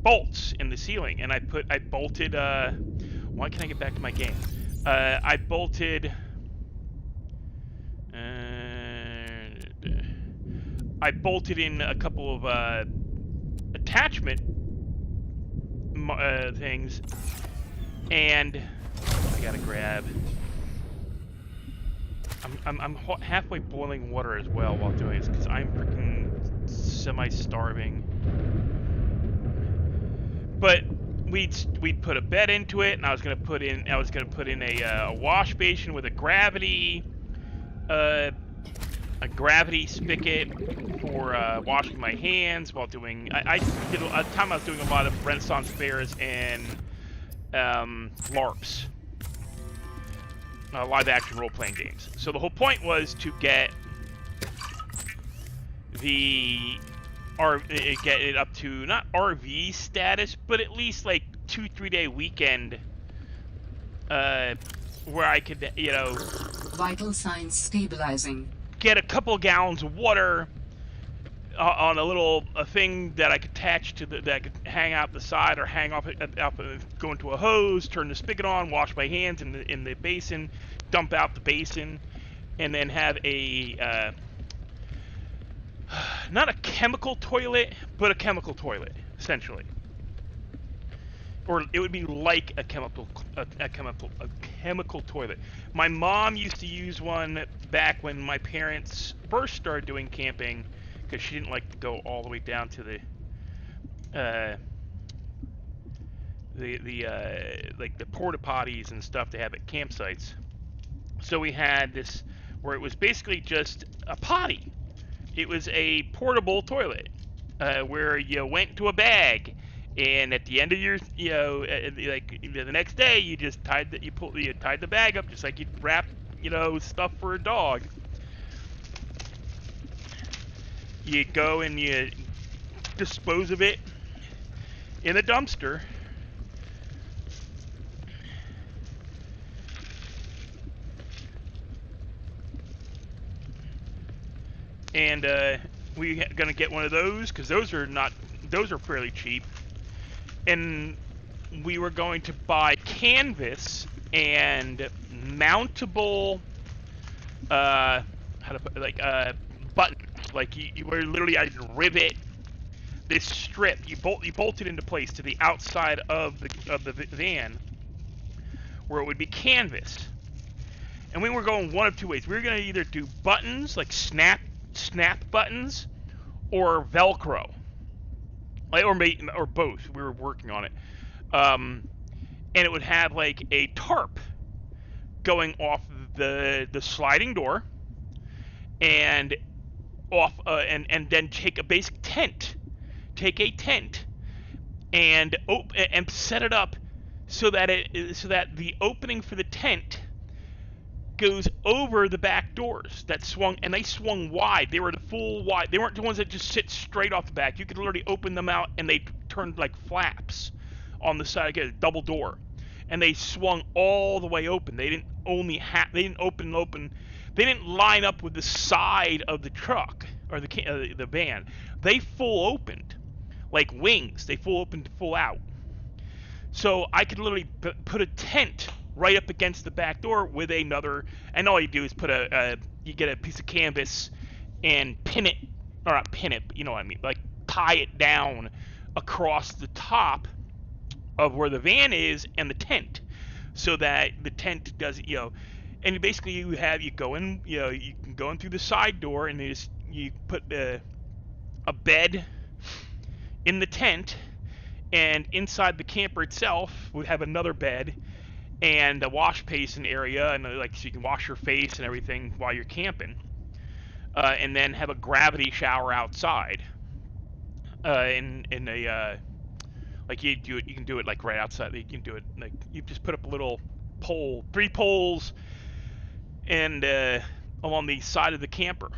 bolts in the ceiling, and I bolted. Why can't I get back to my game? I bolted. I bolted in a couple of attachment things, and I gotta grab. I'm halfway boiling water as well while doing this because I'm freaking semi-starving. But we'd put a bed into it, and I was gonna put in a wash basin with a gravity spigot for washing my hands while doing. I did a time I was doing a lot of Renaissance fairs and LARPs, live action role playing games. So the whole point was to get get it up to not RV status, but at least like 2-3 day weekend, where I could Vital signs stabilizing. get a couple gallons of water, on a little thing that I could attach to that I could hang out the side or hang off go into a hose, turn the spigot on, wash my hands in the basin, dump out the basin, and then have a not a chemical toilet, but a chemical toilet essentially. Or it would be like a chemical toilet. My mom used to use one back when my parents first started doing camping, because she didn't like to go all the way down to the like the porta potties and stuff they have at campsites. So we had this where it was basically just a potty. It was a portable toilet where you went to a bag. And at the end of your, like the next day, you just tied the bag up just like you'd wrap, stuff for a dog. You go and you dispose of it in a dumpster. And we're gonna get one of those because those are fairly cheap. And we were going to buy canvas and mountable buttons. Like you were literally, I'd rivet this strip. You bolt it into place to the outside of the van, where it would be canvas. And we were going one of two ways. We were going to either do buttons, like snap buttons, or Velcro. Or both. We were working on it. And it would have like a tarp going off the sliding door, and off and then take a basic tent. Take a tent and set it up so that the opening for the tent goes over the back doors that swung, and they swung wide. They were the full wide. They weren't the ones that just sit straight off the back. You could literally open them out, and they turned like flaps on the side, like a double door, and they swung all the way open. They didn't open. They didn't line up with the side of the truck or the van. They full opened, like wings. They full opened, full out. So I could literally put a tent right up against the back door with another, and all you do is you get a piece of canvas and pin it, or not pin it, but you know what I mean, like tie it down across the top of where the van is and the tent, so that the tent does, and basically you go in, you can go in through the side door, and you put a bed in the tent, and inside the camper itself we have another bed and a wash basin area, and so you can wash your face and everything while you're camping, and then have a gravity shower outside. In a like you can do it like right outside. You can do it like you just put up a little pole, 3 poles, and along the side of the camper,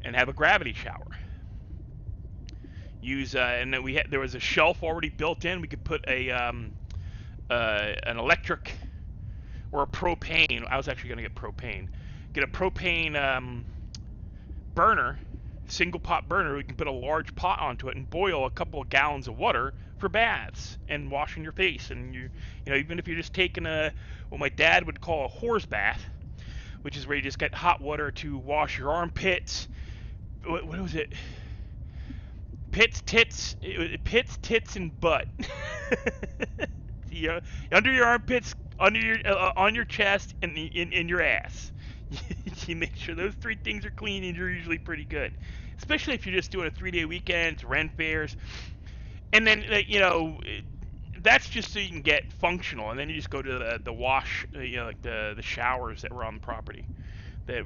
and have a gravity shower. And then there was a shelf already built in. We could put an electric or a propane. I was actually going to get propane. Get a propane burner, single pot burner. We can put a large pot onto it and boil a couple of gallons of water for baths and washing your face. And even if you're just taking what my dad would call a horse bath, which is where you just get hot water to wash your armpits. What was it? Pits, tits, and butt. Under your armpits, on your chest, and in your ass. You make sure those 3 things are clean, and you're usually pretty good. Especially if you're just doing a 3-day weekend, rent fairs, and then that's just so you can get functional, and then you just go to the wash, like the showers that were on the property,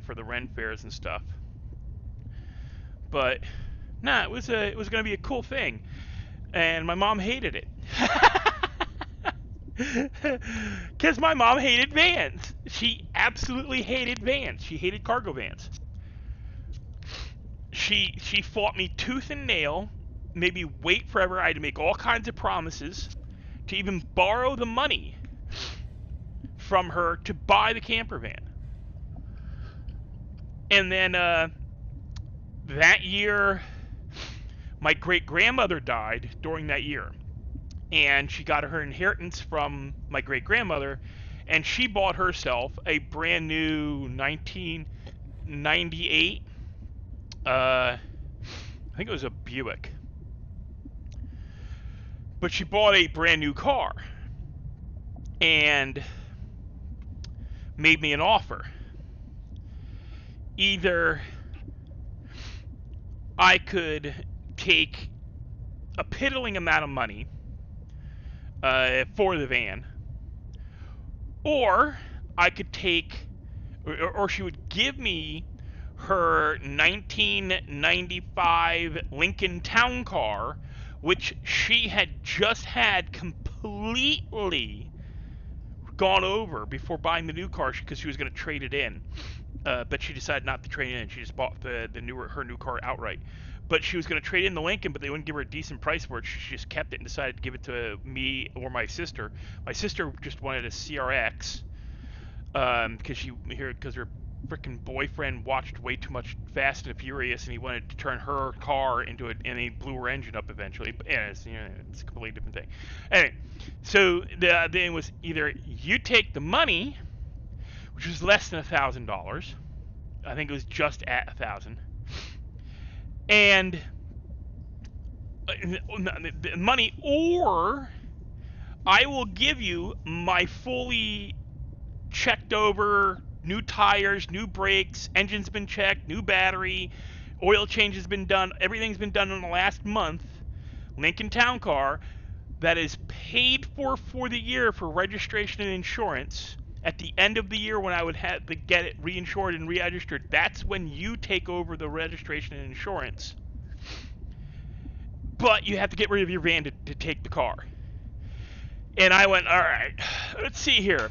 for the rent fairs and stuff. But it was going to be a cool thing, and my mom hated it. Because my mom hated vans. She absolutely hated vans. She hated cargo vans. She fought me tooth and nail, made me wait forever. I had to make all kinds of promises to even borrow the money from her to buy the camper van. And then that year, my great-grandmother died during that year. And she got her inheritance from my great-grandmother, and she bought herself a brand new 1998, I think it was a Buick. But she bought a brand new car and made me an offer. Either I could take a piddling amount of money for the van, or I could take, or she would give me her 1995 Lincoln Town Car, which she had just had completely gone over before buying the new car because she was going to trade it in. But she decided not to trade it in. She just bought her new car outright. But she was going to trade in the Lincoln, but they wouldn't give her a decent price for it. She just kept it and decided to give it to me or my sister. My sister just wanted a CRX because her freaking boyfriend watched way too much Fast and Furious, and he wanted to turn her car into it, and he blew her engine up eventually. But yeah, it's a completely different thing. Anyway, so the thing was either you take the money, which was less than $1,000. I think it was just at 1,000, and the money, or I will give you my fully checked over, new tires, new brakes, engine's been checked, new battery, oil change has been done, everything's been done in the last month, Lincoln Town Car, that is paid for the year for registration and insurance. At the end of the year, when I would have to get it reinsured and re-registered, that's when you take over the registration and insurance. But you have to get rid of your van to take the car. And I went, all right, let's see here.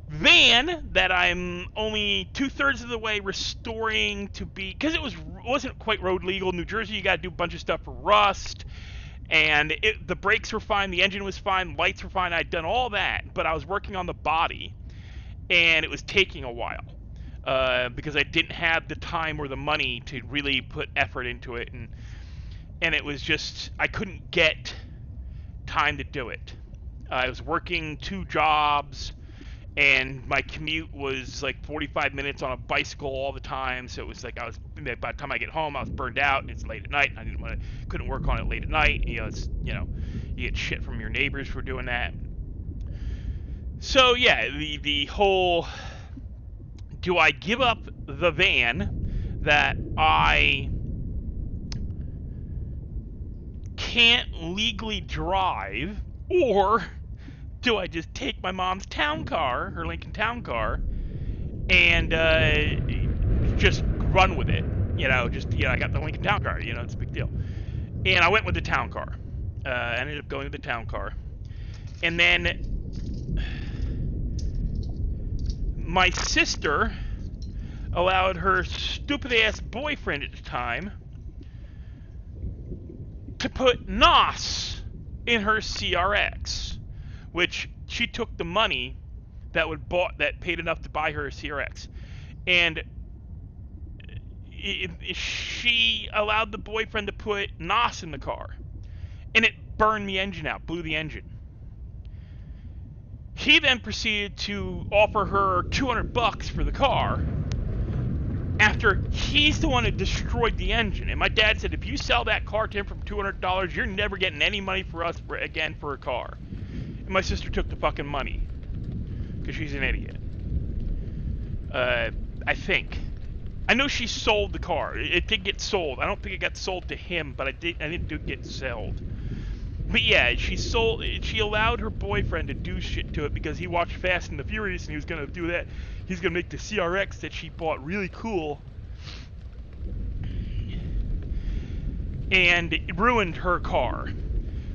Van that I'm only 2/3 of the way restoring to be, because it wasn't quite road legal. New Jersey, you got to do a bunch of stuff for rust, and the brakes were fine, the engine was fine, lights were fine. I'd done all that, but I was working on the body, and it was taking a while because I didn't have the time or the money to really put effort into it, and it was just, I couldn't get time to do it. I was working 2 jobs, and my commute was like 45 minutes on a bicycle all the time, so it was like by the time I get home, I was burned out, and it's late at night, and I couldn't work on it late at night. You get shit from your neighbors for doing that. So yeah, the whole, do I give up the van that I can't legally drive, or do I just take my mom's town car, her Lincoln Town Car, and just run with it? I got the Lincoln Town Car, it's a big deal. And I went with the town car. I ended up going with the town car. And then my sister allowed her stupid-ass boyfriend at the time to put NOS in her CRX, which she took the money that paid enough to buy her a CRX, and she allowed the boyfriend to put NOS in the car, and it burned the engine out, blew the engine. He then proceeded to offer her $200 for the car after he's the one who destroyed the engine. And my dad said, if you sell that car to him for $200, you're never getting any money for us again for a car. And my sister took the fucking money because she's an idiot. I think. I know she sold the car. It did get sold. I don't think it got sold to him, but I did get sold. But yeah, she allowed her boyfriend to do shit to it because he watched Fast and the Furious and he was going to do that. He's going to make the CRX that she bought really cool. And it ruined her car.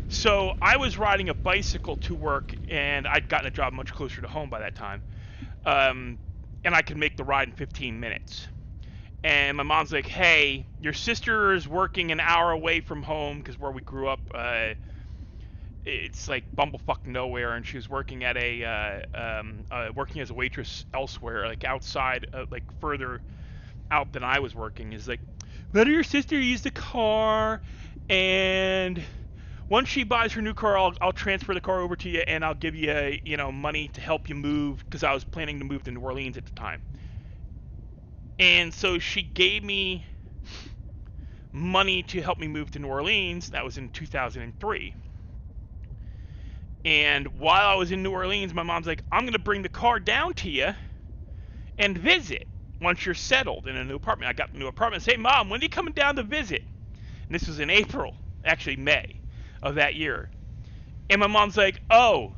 So I was riding a bicycle to work, and I'd gotten a job much closer to home by that time. And I could make the ride in 15 minutes. And my mom's like, hey, your sister is working an hour away from home, because where we grew up, it's like bumblefuck nowhere, and she was working at working as a waitress elsewhere, like outside, like further out than I was working. Is like, let your sister use the car, and once she buys her new car, I'll transfer the car over to you, and I'll give you money to help you move, because I was planning to move to New Orleans at the time. And so she gave me money to help me move to New Orleans. That was in 2003. And while I was in New Orleans, my mom's like, I'm going to bring the car down to you and visit once you're settled in a new apartment. I got a new apartment. Say, Mom, when are you coming down to visit? And this was in April, actually May of that year. And my mom's like, oh,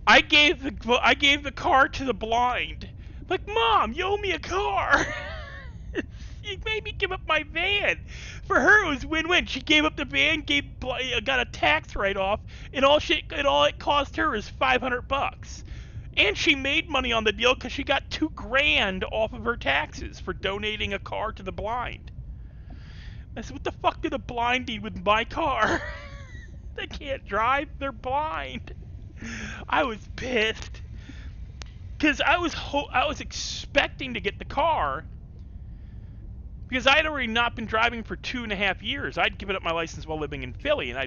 I gave the car to the blind. I'm like, Mom, you owe me a car. You made me give up my van. For her, it was win-win. She gave up the van, got a tax write-off, and all it cost her is $500. And she made money on the deal because she got $2,000 off of her taxes for donating a car to the blind. I said, what the fuck did a blind need with my car? They can't drive. They're blind. I was pissed because I was expecting to get the car. Because I had already not been driving for 2.5 years. I'd given up my license while living in Philly, and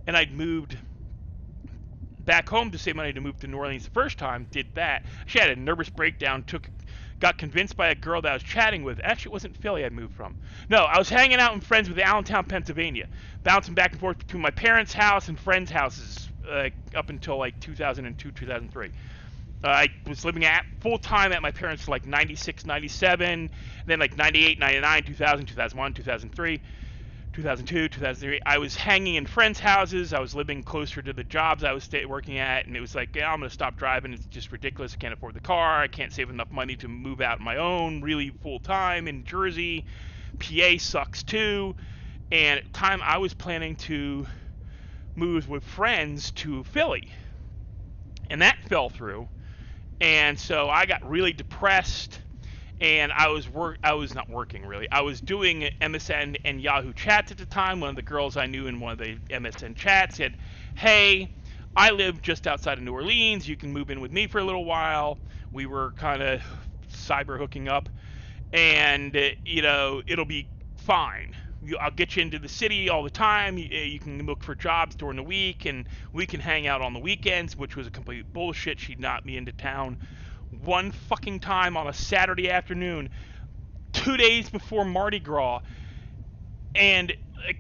I'd moved back home to save money to move to New Orleans the first time. Did that. She had a nervous breakdown. Got convinced by a girl that I was chatting with. Actually, it wasn't Philly I moved from. No, I was hanging out with friends with Allentown, Pennsylvania, bouncing back and forth between my parents' house and friends' houses up until like 2002, 2003. I was living full-time at my parents' for like 96, 97, then like 98, 99, 2000, 2001, 2003, 2002, 2003. I was hanging in friends' houses. I was living closer to the jobs I was working at, and it was like, yeah, I'm going to stop driving. It's just ridiculous. I can't afford the car. I can't save enough money to move out on my own, really full-time in Jersey. PA sucks too. And at the time, I was planning to move with friends to Philly, and that fell through. And so I got really depressed, and I was not working really. I was doing MSN and Yahoo chats at the time. One of the girls I knew in one of the MSN chats said, hey, I live just outside of New Orleans. You can move in with me for a little while. We were kind of cyber hooking up, and it'll be fine. I'll get you into the city all the time. You can look for jobs during the week, and we can hang out on the weekends, which was a complete bullshit. She'd knocked me into town one fucking time on a Saturday afternoon, 2 days before Mardi Gras, and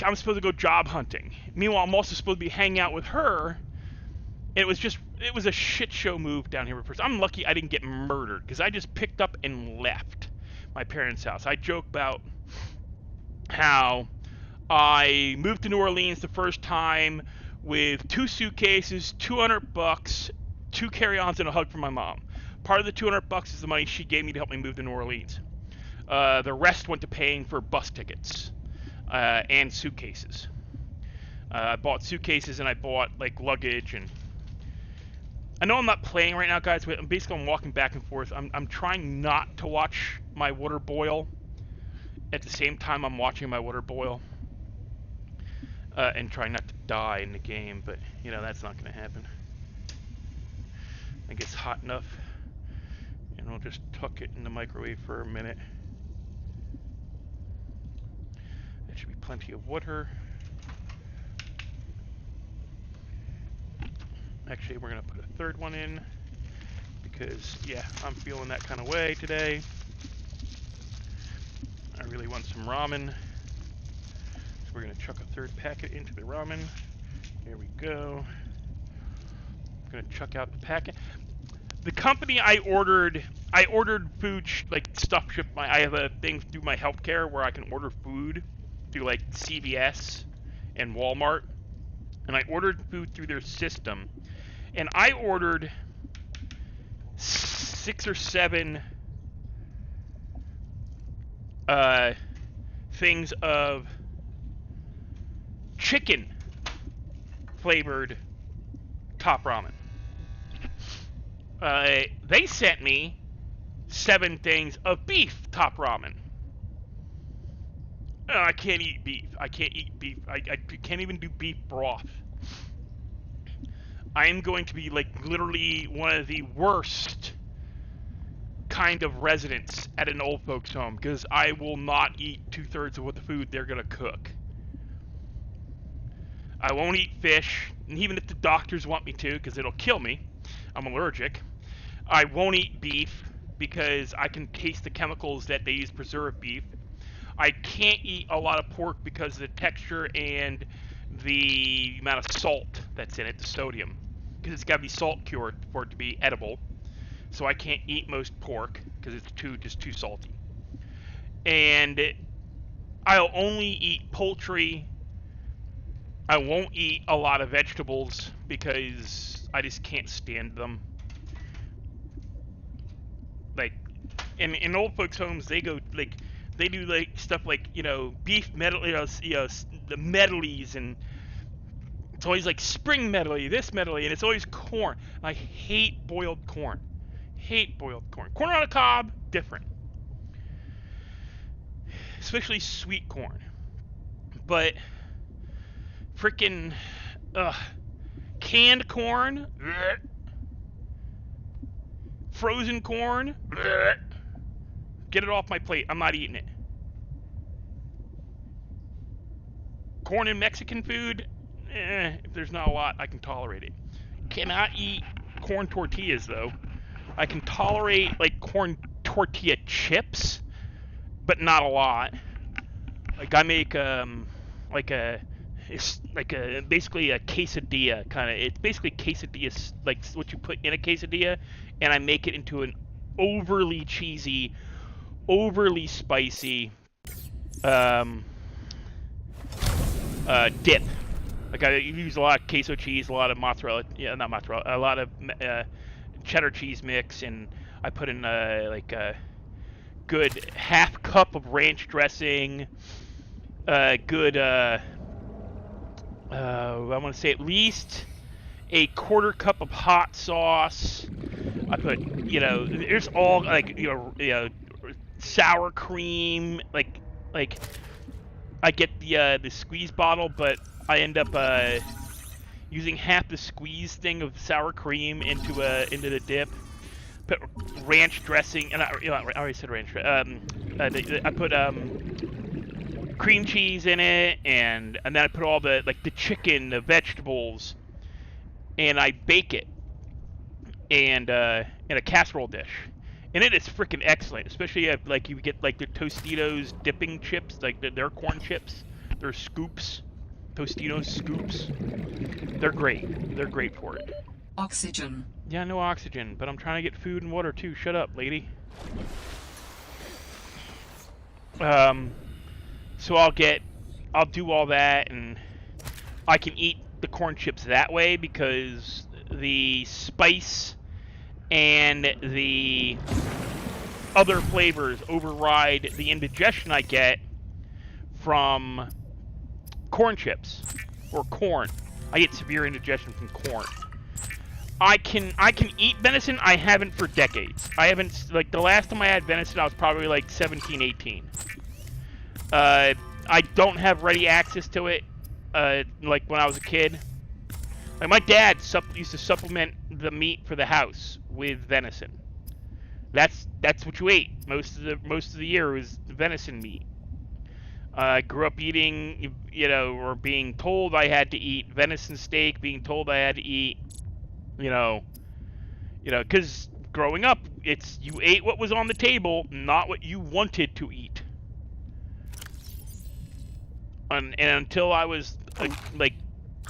I'm supposed to go job hunting. Meanwhile, I'm also supposed to be hanging out with her. It was a shit show move down here. I'm lucky I didn't get murdered, because I just picked up and left my parents' house. I joke about how I moved to New Orleans the first time with 2 suitcases, $200, 2 carry-ons, and a hug from my mom. Part of the $200 is the money she gave me to help me move to New Orleans. The rest went to paying for bus tickets and suitcases. I bought suitcases, and I bought like luggage, and I know I'm not playing right now, guys, but I'm walking back and forth. I'm trying not to watch my water boil at the same time I'm watching my water boil, and trying not to die in the game, but that's not going to happen. I think it's hot enough, and I'll just tuck it in the microwave for a minute. That should be plenty of water. Actually, we're going to put a third one in, because yeah, I'm feeling that kind of way today. I really want some ramen, so we're going to chuck a third packet into the ramen. There we go. I'm going to chuck out the packet. The company I ordered food, like stuff shipped. I have a thing through my healthcare where I can order food through like CVS and Walmart, and I ordered food through their system, and I ordered 6 or 7 things of chicken flavored top ramen. They sent me 7 things of beef top ramen. I can't eat beef. I can't eat beef. I can't even do beef broth. I am going to be like literally one of the worst kind of residence at an old folks home because I will not eat 2/3 of what the food they're gonna cook. I won't eat fish, and even if the doctors want me to, because it'll kill me, I'm allergic. I won't eat beef because I can taste the chemicals that they use to preserve beef. I can't eat a lot of pork because of the texture and the amount of salt that's in it, the sodium, because it's got to be salt cured for it to be edible. So I can't eat most pork because it's just too salty. And I'll only eat poultry. I won't eat a lot of vegetables because I just can't stand them. Like, in old folks' homes, they go like they do like stuff like beef medley, the medleys, and it's always like spring medley, this medley, and it's always corn. I hate boiled corn. Hate boiled corn. Corn on a cob, different. Especially sweet corn. But freaking canned corn, bleh. Frozen corn, bleh. Get it off my plate. I'm not eating it. Corn and Mexican food, if there's not a lot, I can tolerate it. Cannot eat corn tortillas though. I can tolerate like corn tortilla chips, but not a lot. Like I make basically a quesadilla kind of. It's basically quesadilla, like what you put in a quesadilla, and I make it into an overly cheesy, overly spicy dip. Like I use a lot of queso cheese, a lot of mozzarella, not mozzarella, a lot of cheddar cheese mix, and I put in like a good half cup of ranch dressing, good I want to say at least a quarter cup of hot sauce. I put there's all like sour cream, like I get the squeeze bottle, but I end up using half the squeeze thing of sour cream into the dip. Put ranch dressing, and I already said ranch. I put cream cheese in it, and then I put all the chicken, the vegetables, and I bake it, and in a casserole dish. And it is freaking excellent, especially if you get like the Tostitos dipping chips, like their corn chips, their scoops, Tostitos scoops. They're great. They're great for it. Oxygen. Yeah, no oxygen, but I'm trying to get food and water too. Shut up, lady. So I'll do all that, and I can eat the corn chips that way because the spice and the other flavors override the indigestion I get from corn chips or corn. I get severe indigestion from corn. I can eat venison. I haven't for decades. I haven't, like, the last time I had venison, I was probably like 17, 18. I don't have ready access to it, like when I was a kid. Like my dad used to supplement the meat for the house with venison. That's what you ate most of the year was venison meat. I grew up eating, or being told I had to eat venison steak, being told I had to eat, because growing up, you ate what was on the table, not what you wanted to eat. And until I was like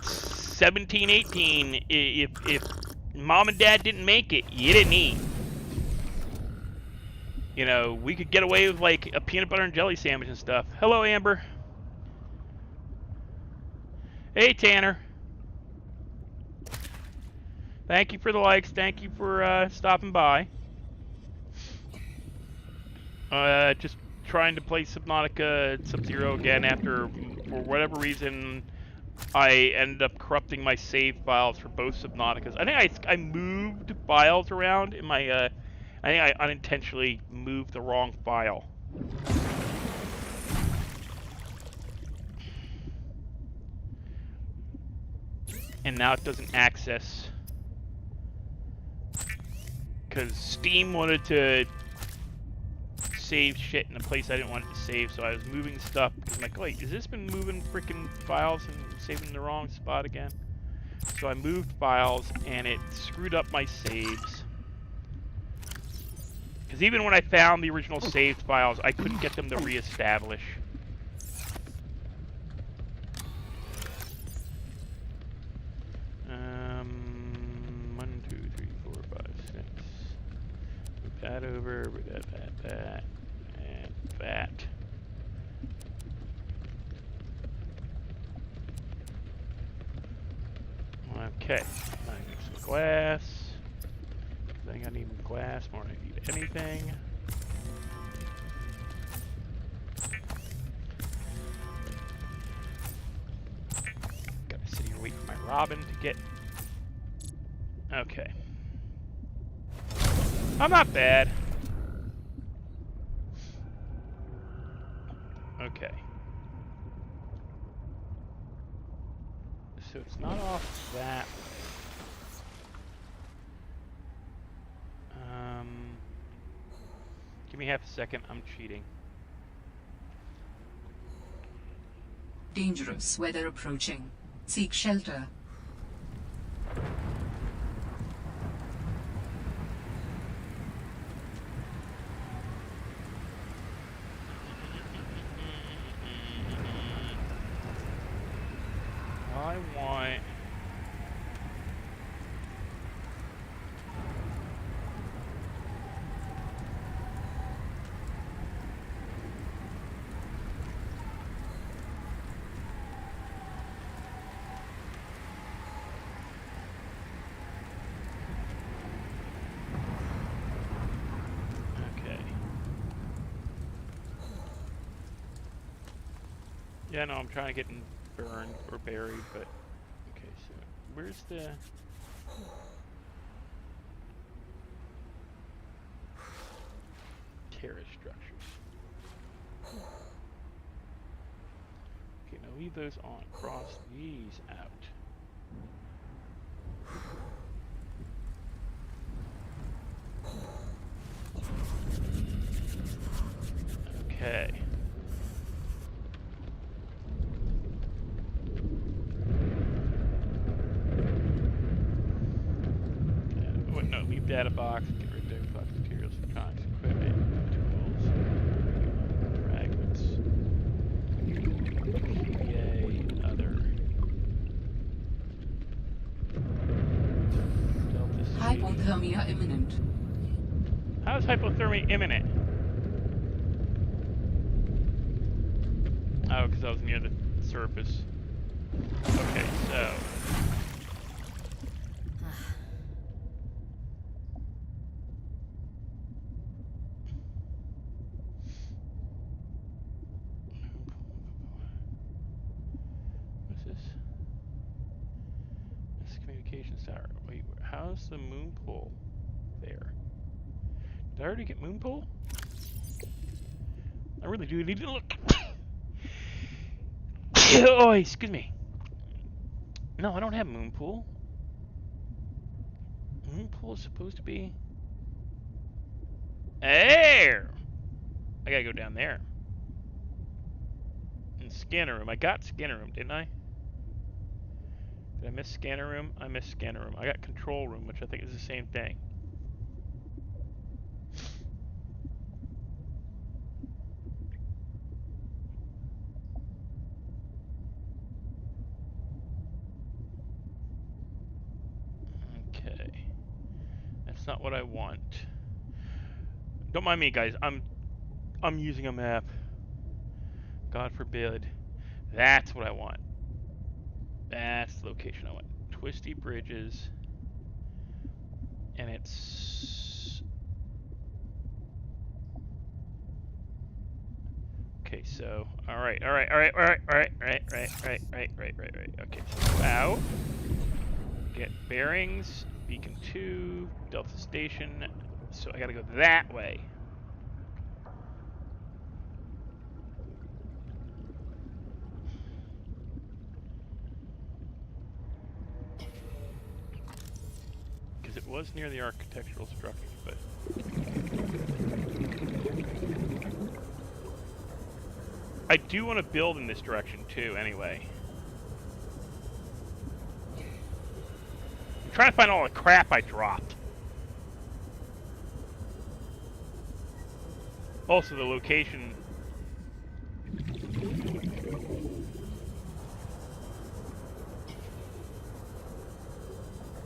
17, 18, if mom and dad didn't make it, you didn't eat. We could get away with like a peanut butter and jelly sandwich and stuff. Hello, Amber. Hey, Tanner. Thank you for the likes. Thank you for stopping by. Just trying to play Subnautica Sub-Zero again after, for whatever reason, I ended up corrupting my save files for both Subnauticas. I think I moved files around in my, I think I unintentionally moved the wrong file. And now it doesn't access. Because Steam wanted to save shit in a place I didn't want it to save, so I was moving stuff. I'm like, wait, has this been moving freaking files and saving in the wrong spot again? So I moved files, and it screwed up my saves. Because even when I found the original saved files, I couldn't get them to reestablish. 1, 2, 3, 4, 5, 6. Move that over, move that, and that. Okay, I need some glass. I think I need glass more than I need anything. Gotta sit here waiting for my robin to get. Okay. I'm not bad. Okay. So it's not off that. Give me half a second. I'm cheating. Dangerous weather approaching. Seek shelter. I want. Yeah, no, I'm trying to get burned or buried, but okay. So where's the? Terrace structures. Okay, now leave those on. Cross these out. Okay. No, leave data box, get rid of data box materials, electronics, equipment, tools, fragments, PPA, other. Hypothermia imminent. How is hypothermia imminent? Oh, because I was near the surface. Okay, so. What's this? This is communications tower. Wait, how's the moon pool there? Did I already get moon pool? I really do need to look. Oh, excuse me. No, I don't have moon pool. Moon pool is supposed to be there. I gotta go down there. In scanner room. I got scanner room, didn't I? Did I miss scanner room? I missed scanner room. I got control room, which I think is the same thing. Okay. That's not what I want. Don't mind me, guys. I'm using a map. God forbid. That's what I want. That's the location I want. Twisty bridges. And it's... Okay, so... Alright. Okay, so out. Get bearings. Beacon 2. Delta Station. So I gotta go that way. It was near the architectural structures, but I do want to build in this direction too, anyway. I'm trying to find all the crap I dropped. Also, the location.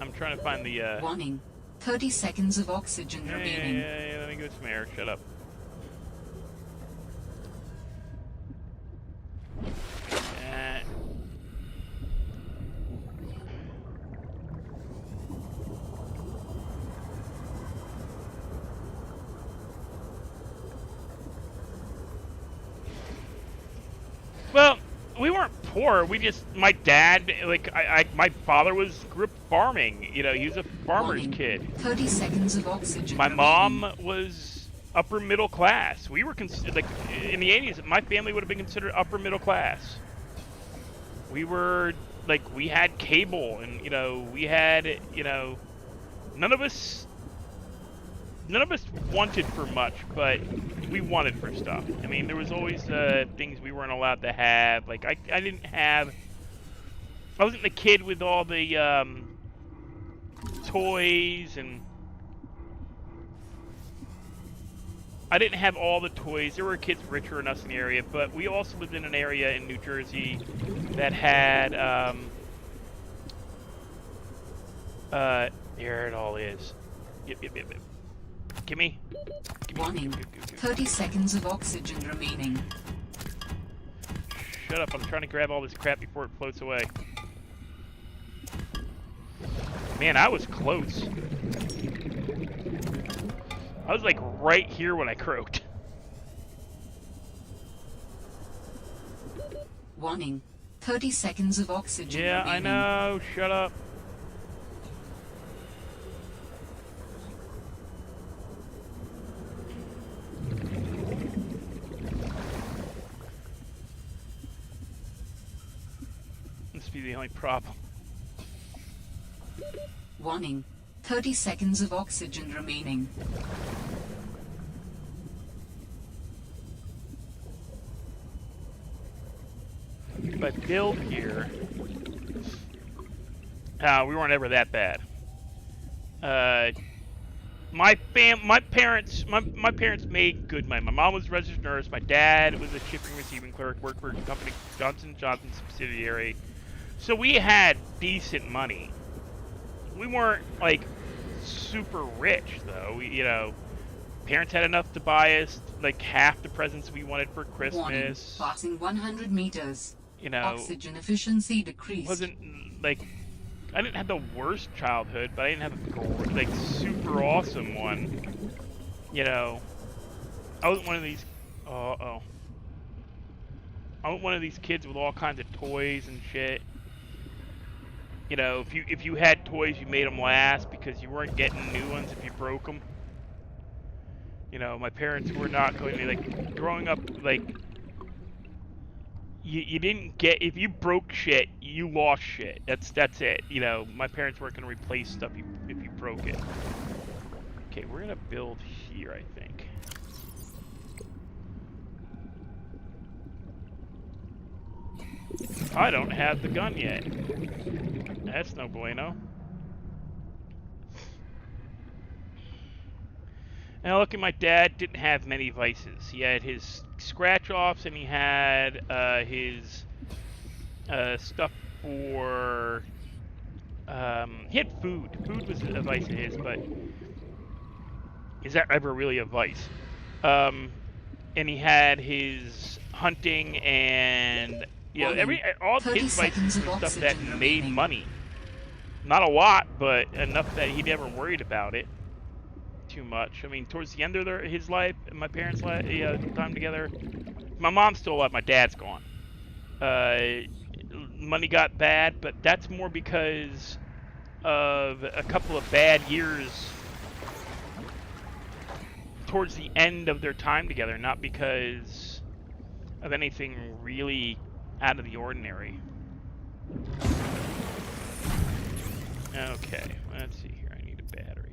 I'm trying to find the. Warning. 30 seconds of oxygen remaining. Yeah, let me get some air. Shut up. Well, we weren't poor. We just, my dad, like, my father grew up farming. You know, he was a farmer's Warning. kid. 30 seconds of oxygen My remaining. mom was upper middle class. We were like in the 80s. My family would have been considered upper middle class. We were like we had cable, and you know we had none of us wanted for much, but we wanted for stuff. I mean, there was always things we weren't allowed to have. Like I didn't have. I wasn't the kid with all the toys and. I didn't have all the toys. There were kids richer than us in the area, but we also lived in an area in New Jersey that had, here it all is. Yep. Gimme. Warning. 30 seconds of oxygen remaining. Shut up, I'm trying to grab all this crap before it floats away. Man, I was close. I was like right here when I croaked. Warning. 30 seconds of oxygen Yeah, remaining. I know. Shut up. Must be the only problem. Warning. 30 seconds of oxygen remaining. If I build here, we weren't ever that bad. My parents made good money. My mom was a registered nurse. My dad was a shipping receiving clerk. Worked for a company, Johnson & Johnson subsidiary. So we had decent money. We weren't like super rich though. Parents had enough to buy us like half the presents we wanted for Warning. Christmas. Passing 100 meters. You know, Oxygen efficiency decreased. wasn't like I didn't have the worst childhood, but I didn't have a like super awesome one. You know, I wasn't one of these. I wasn't one of these kids with all kinds of toys and shit. You know, if you had toys, you made them last because you weren't getting new ones if you broke them. You know, my parents were not going to like growing up like. You didn't get, if you broke shit, you lost shit. That's it. You know, my parents weren't gonna replace stuff if you broke it. Okay, we're gonna build here, I think. I don't have the gun yet. That's no bueno. Now look at my dad, didn't have many vices. He had his scratch-offs and he had his stuff for... he had food. Food was a vice of his, but is that ever really a vice? And he had his hunting and... You know, all his vices were stuff that made money. Not a lot, but enough that he never worried about it too much. I mean, towards the end of his life, and my parents' life, time together, my mom's still alive, my dad's gone. Money got bad, but that's more because of a couple of bad years towards the end of their time together, not because of anything really out of the ordinary. Okay, let's see here. I need a battery.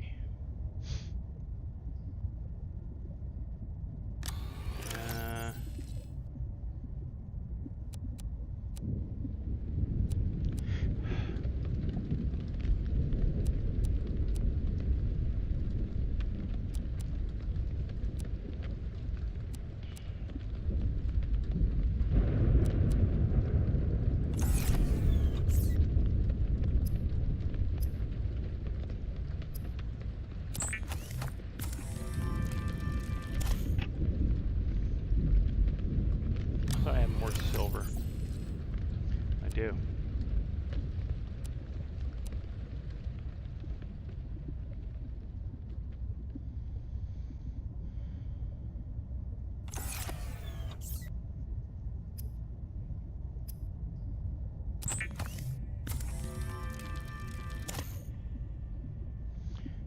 do.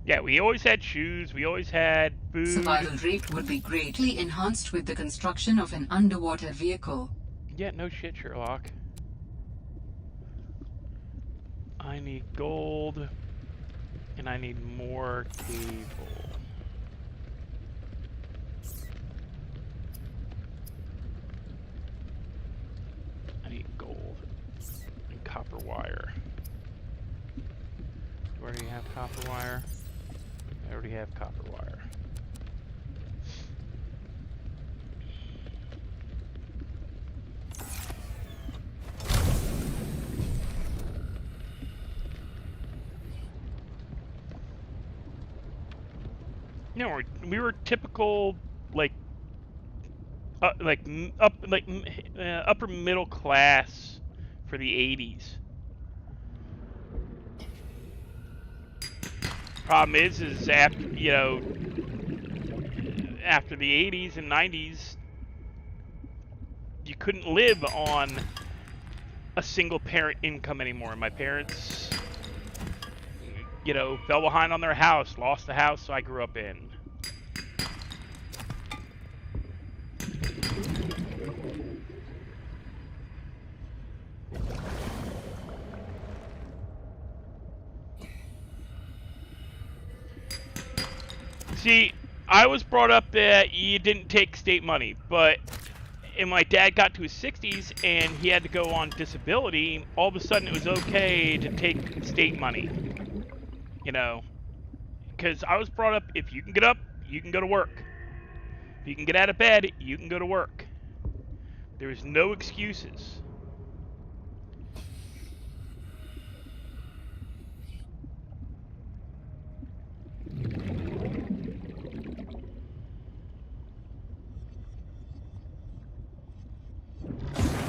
Yeah, we always had shoes, we always had food. Survival rate would be greatly enhanced with the construction of an underwater vehicle. Yeah, no shit, Sherlock. I need gold, and I need more cable. I need gold and copper wire. Do I already have copper wire? I already have copper wire. No, we were typical, like upper middle class for the 80s. Problem is after, you know, after the 80s and 90s, you couldn't live on a single parent income anymore. My parents, you know, fell behind on their house, lost the house I grew up in. See, I was brought up that you didn't take state money, but and my dad got to his 60s and he had to go on disability, all of a sudden it was okay to take state money. You know, because I was brought up, if you can get up, you can go to work. If you can get out of bed, you can go to work. There's no excuses.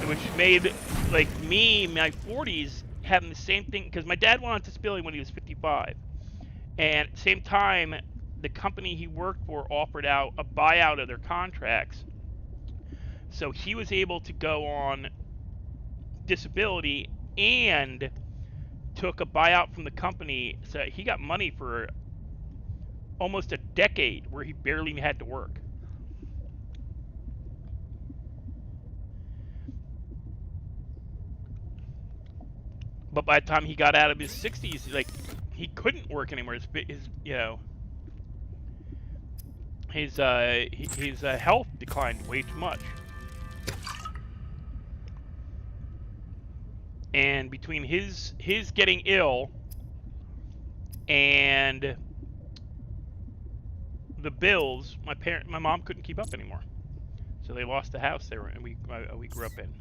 Which made, like, me, my 40s, having the same thing, because my dad went on disability when he was 55. And at the same time, the company he worked for offered out a buyout of their contracts. So he was able to go on disability and took a buyout from the company. So he got money for almost a decade where he barely had to work. But by the time he got out of his 60s, like, he couldn't work anymore. His you know, his health declined way too much. And between his getting ill and the bills, my mom couldn't keep up anymore. So they lost the house there, and we grew up in.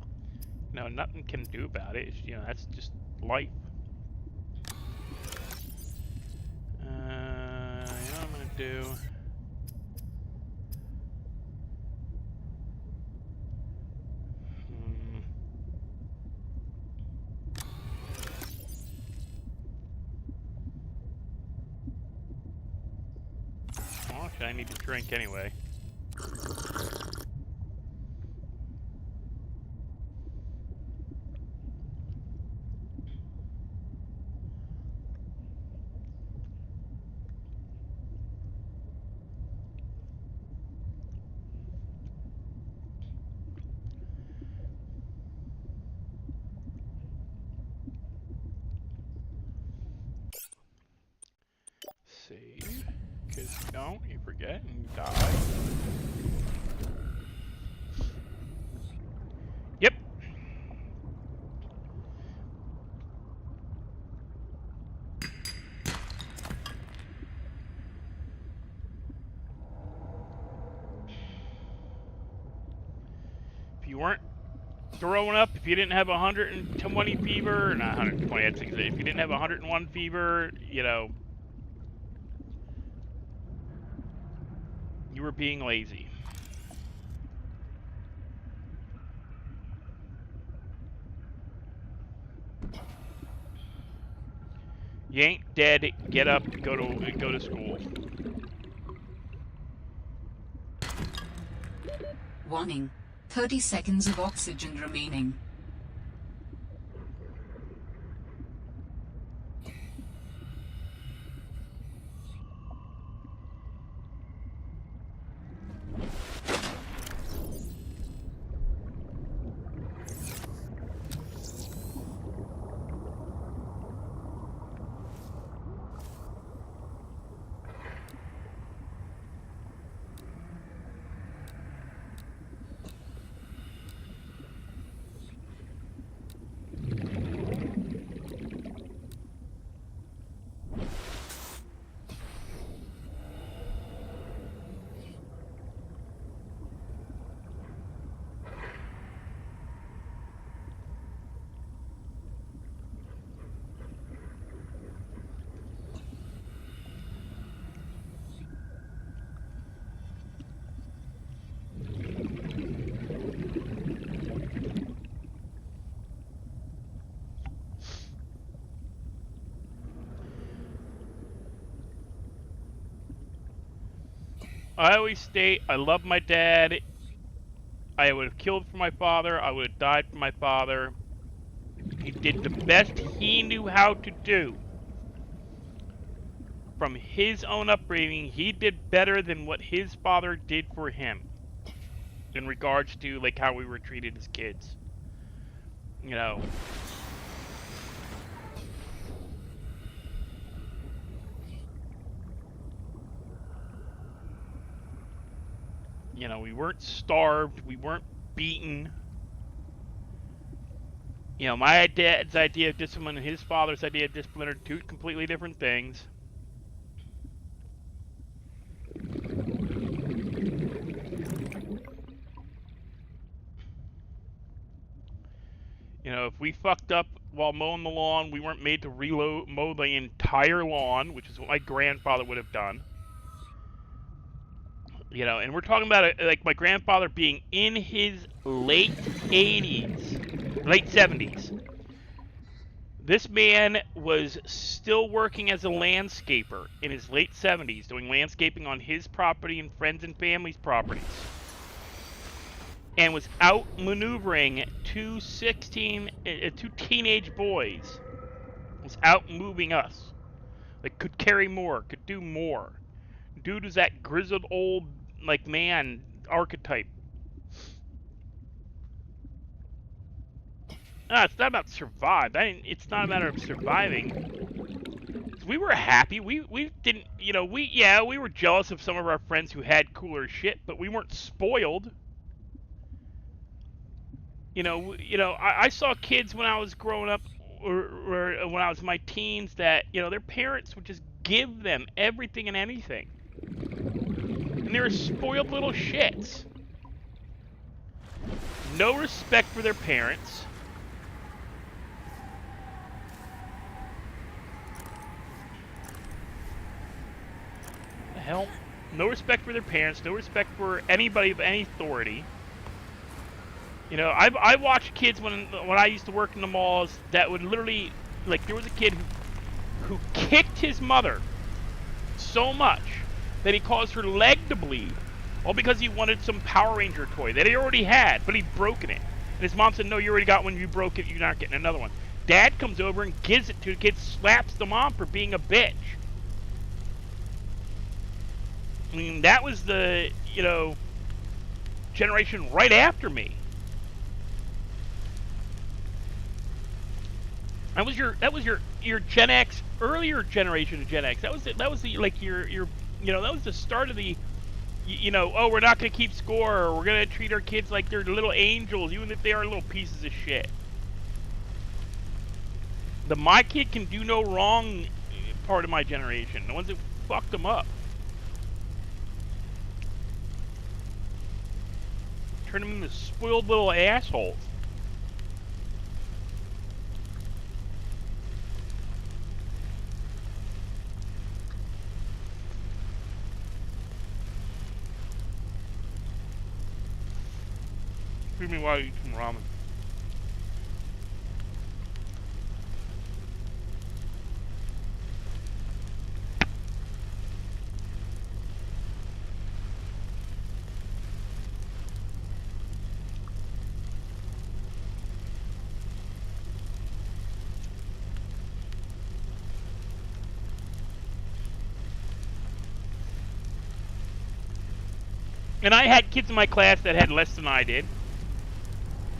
You know, nothing can do about it. It's, you know, that's just life. You know what I'm gonna do? Well, actually, I need to drink anyway. Save, because you don't, you forget and you die. Yep. If you weren't throwing up, if you didn't have 120 fever, not 120, I'd say, if you didn't have 101 fever, you know, you were being lazy. You ain't dead. Get up. Go to school. Warning. 30 seconds of oxygen remaining. I always state I love my dad. I would have killed for my father. I would have died for my father. He did the best he knew how to do. From his own upbringing, he did better than what his father did for him. In regards to like how we were treated as kids. You know. You know, we weren't starved, we weren't beaten. You know, my dad's idea of discipline and his father's idea of discipline are two completely different things. You know, if we fucked up while mowing the lawn, we weren't made to mow the entire lawn, which is what my grandfather would have done. You know, and we're talking about like my grandfather being in his late 80s, late 70s. This man was still working as a landscaper in his late 70s, doing landscaping on his property and friends and family's properties. And was out maneuvering two teenage boys. Was out moving us. Like, could carry more, could do more. Dude was that grizzled old, like, man archetype. No, it's not about survive. It's not a matter of surviving. We were happy. We didn't, you know, we were jealous of some of our friends who had cooler shit, but we weren't spoiled. You know, I saw kids when I was growing up, or when I was in my teens, that, you know, their parents would just give them everything and anything. And they were spoiled little shits. No respect for their parents. The hell? No respect for their parents, no respect for anybody of any authority. You know, I watched kids when I used to work in the malls that would literally, like, there was a kid who kicked his mother so much that he caused her leg to bleed, all because he wanted some Power Ranger toy that he already had, but he'd broken it. And his mom said, no, you already got one, you broke it, you're not getting another one. Dad comes over and gives it to the kid, slaps the mom for being a bitch. I mean, that was the, you know, generation right after me. That was your Gen X, earlier generation of Gen X. That was the like your you know, that was the start of the, you know, oh, we're not gonna keep score, or we're gonna treat our kids like they're little angels, even if they are little pieces of shit. The my kid can do no wrong part of my generation, the ones that fucked them up. Turn them into spoiled little assholes. What do you mean, why you eat some ramen? And I had kids in my class that had less than I did.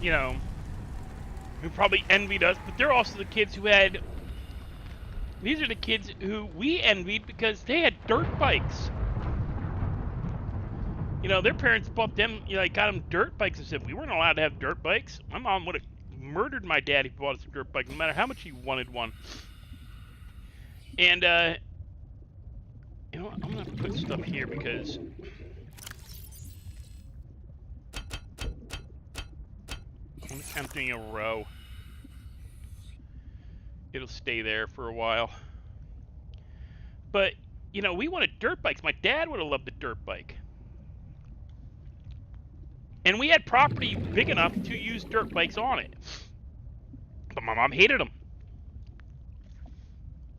You know, who probably envied us, but they're also the kids who had... These are the kids who we envied because they had dirt bikes. You know, their parents bought them, you know, like, got them dirt bikes and said, we weren't allowed to have dirt bikes. My mom would have murdered my dad if he bought us a dirt bike, no matter how much he wanted one. And, you know what? I'm going to put stuff here because... I'm emptying a row. It'll stay there for a while. But, you know, we wanted dirt bikes. My dad would have loved a dirt bike. And we had property big enough to use dirt bikes on it. But my mom hated them.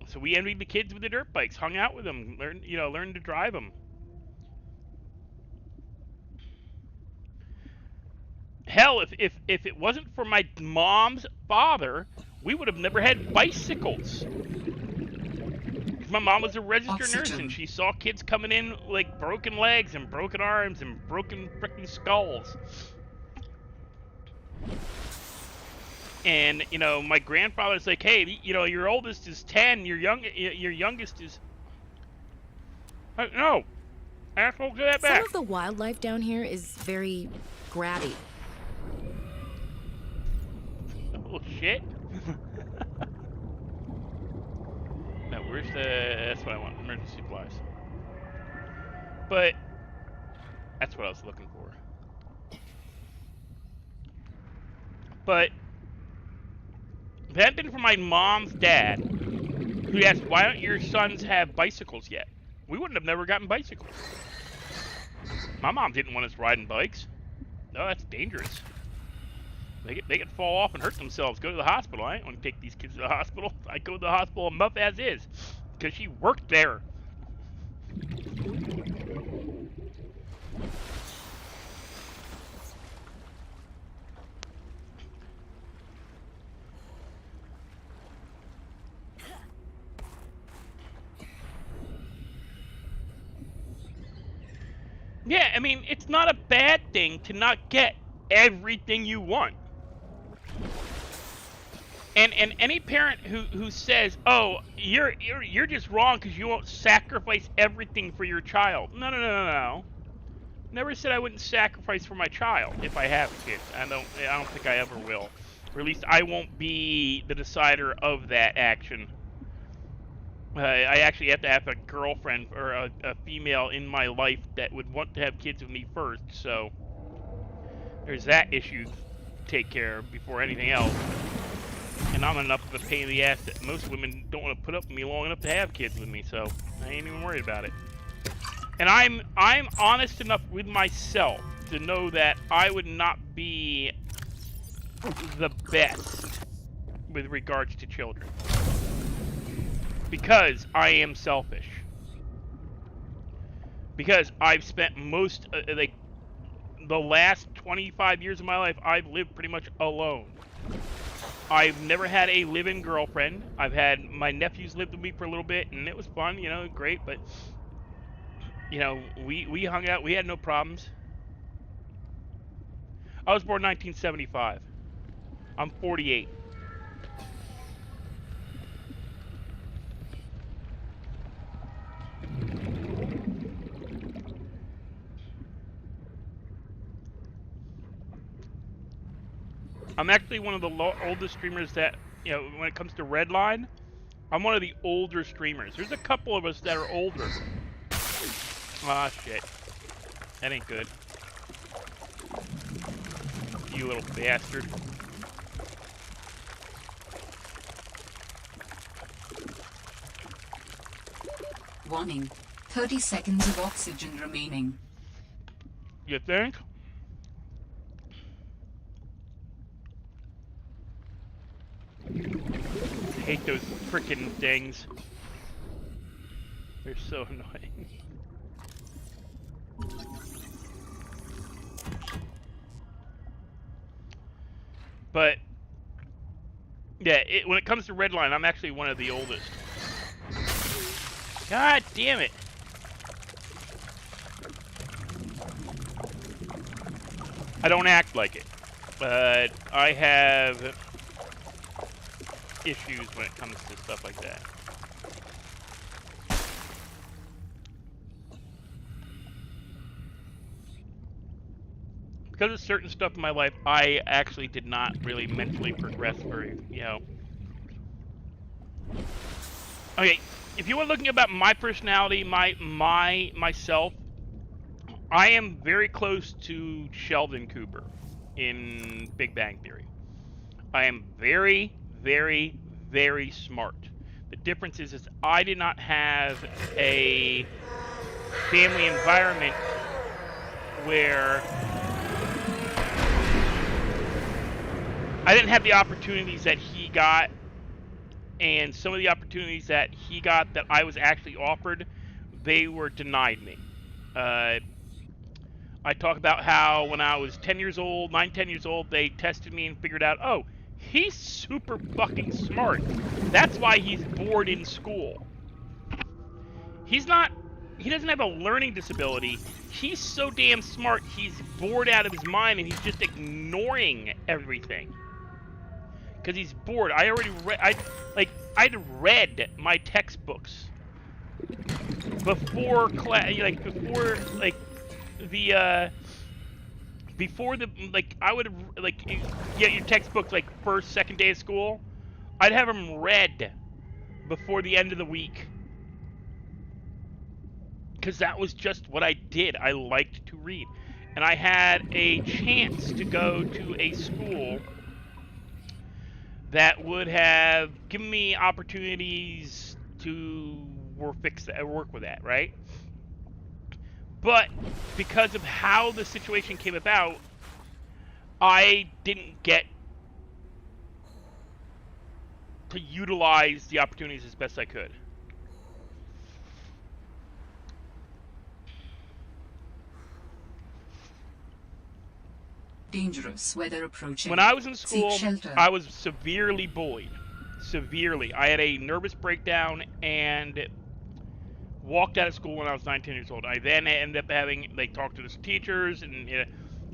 So we envied the kids with the dirt bikes, hung out with them, learned to drive them. Hell, if it wasn't for my mom's father, we would have never had bicycles. My mom was a registered nurse, and she saw kids coming in like broken legs and broken arms and broken freaking skulls. And, you know, my grandfather's like, hey, you know, your oldest is 10, your youngest is... No. Asshole, get that back. Some of the wildlife down here is very grabby. Oh, shit. No, where's the... That's what I want. Emergency supplies. But... That's what I was looking for. But... If it hadn't been for my mom's dad, who asked, why don't your sons have bicycles yet? We wouldn't have never gotten bicycles. My mom didn't want us riding bikes. No, that's dangerous. They could fall off and hurt themselves. Go to the hospital. I ain't want to take these kids to the hospital. I go to the hospital a month as is. Because she worked there. Yeah, I mean, it's not a bad thing to not get everything you want. And any parent who says, "Oh, you're just wrong because you won't sacrifice everything for your child." No. Never said I wouldn't sacrifice for my child if I have kids. I don't think I ever will. Or at least I won't be the decider of that action. I actually have to have a girlfriend or a female in my life that would want to have kids with me first, so there's that issue to take care of before anything else. And I'm enough of a pain in the ass that most women don't want to put up with me long enough to have kids with me, so I ain't even worried about it. And I'm honest enough with myself to know that I would not be the best with regards to children. Because I am selfish. Because I've spent most, the last 25 years of my life, I've lived pretty much alone. I've never had a live-in girlfriend. I've had my nephews live with me for a little bit, and it was fun, you know, great, but, you know, we hung out, we had no problems. I was born in 1975. I'm 48. I'm actually one of the oldest streamers that, you know, when it comes to Redline, I'm one of the older streamers. There's a couple of us that are older. Ah, shit. That ain't good. You little bastard. Warning. 30 seconds of oxygen remaining. You think? I hate those frickin' things. They're so annoying. But yeah, when it comes to Redline, I'm actually one of the oldest. God damn it! I don't act like it, but I have issues when it comes to stuff like that. Because of certain stuff in my life, I actually did not really mentally progress very, Okay, if you were looking about my personality, myself, I am very close to Sheldon Cooper in Big Bang Theory. I am very, very, very smart. The difference is I did not have a family environment where I didn't have the opportunities that he got, and some of the opportunities that he got that I was actually offered, they were denied me. I talk about how when I was 10 years old, 9, 10 years old, they tested me and figured out, oh, he's super fucking smart. That's why he's bored in school. He doesn't have a learning disability. He's so damn smart, he's bored out of his mind and he's just ignoring everything. Because he's bored. I already read, I'd read my textbooks before class, I would have, get your textbooks, first, second day of school. I'd have them read before the end of the week. Because that was just what I did. I liked to read. And I had a chance to go to a school that would have given me opportunities to work with that, right? But because of how the situation came about, I didn't get to utilize the opportunities as best I could. Dangerous weather approaching. When I was in school, Seek shelter. I was severely bullied. Severely. I had a nervous breakdown and walked out of school when I was 19 years old. I then ended up having, talk to the teachers and,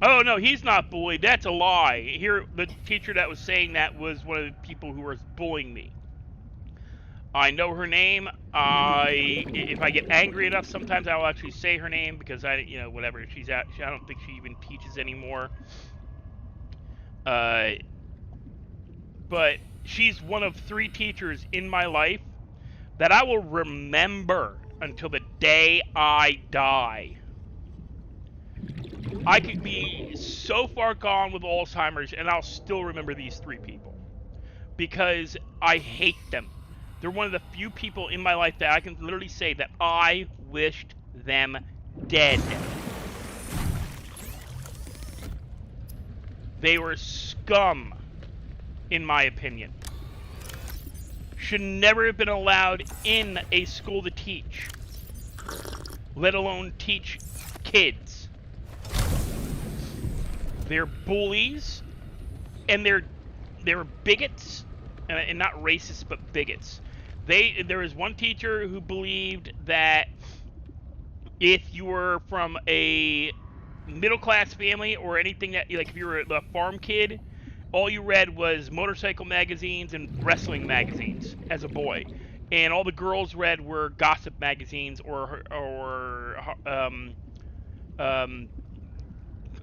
oh no, he's not bullied. That's a lie. Here, the teacher that was saying that was one of the people who was bullying me. I know her name. If I get angry enough, sometimes I will actually say her name because whatever. She's out. I don't think she even teaches anymore. But she's one of 3 teachers in my life that I will remember until the day I die. I could be so far gone with Alzheimer's and I'll still remember these 3 people because I hate them. They're one of the few people in my life that I can literally say that I wished them dead. They were scum, in my opinion. Should never have been allowed in a school to teach, let alone teach kids. They're bullies, and they're bigots, and not racists, but bigots. There was one teacher who believed that if you were from a middle-class family or anything that, if you were a farm kid, all you read was motorcycle magazines and wrestling magazines as a boy. And all the girls read were gossip magazines or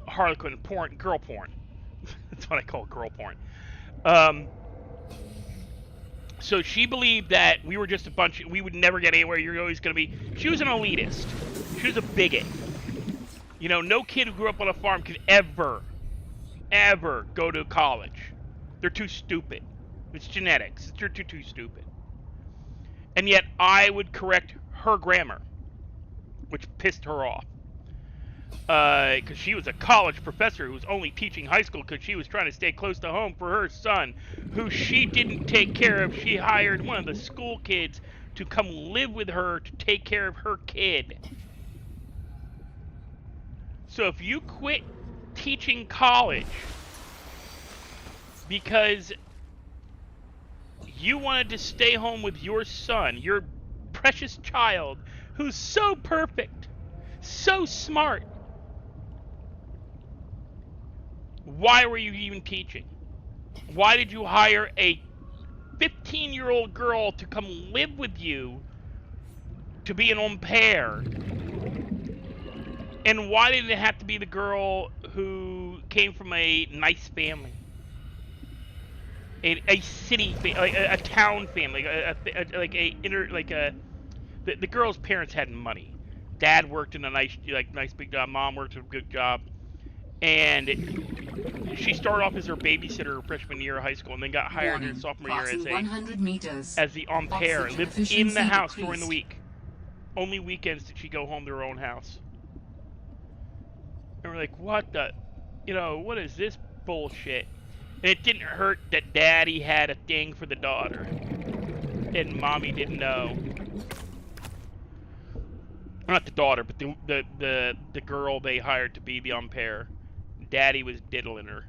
Harlequin porn, girl porn. That's what I call girl porn. So she believed that we were just we would never get anywhere. You're always going to be. She was an elitist. She was a bigot. No kid who grew up on a farm could ever go to college. They're too stupid. It's genetics. They're too stupid. And yet I would correct her grammar, which pissed her off. Because she was a college professor who was only teaching high school because she was trying to stay close to home for her son, who she didn't take care of. She hired one of the school kids to come live with her to take care of her kid. So if you quit teaching college because you wanted to stay home with your son, your precious child, who's so perfect, so smart, Why were you even teaching? Why did you hire a 15-year-old girl to come live with you to be an au pair? And why did it have to be the girl who came from a nice family? A city, a town family, the girl's parents had money. Dad worked in a nice big job. Mom worked a good job, and she started off as her babysitter her freshman year of high school, and then got hired in her sophomore year Passing 100 meters. as the au pair. Oxygen Lived in efficiency the house decreased. during the week. Only weekends did she go home to her own house. And we're like, what the, what is this bullshit? And it didn't hurt that Daddy had a thing for the daughter, and Mommy didn't know. Not the daughter, but the girl they hired to be the au pair. Daddy was diddling her.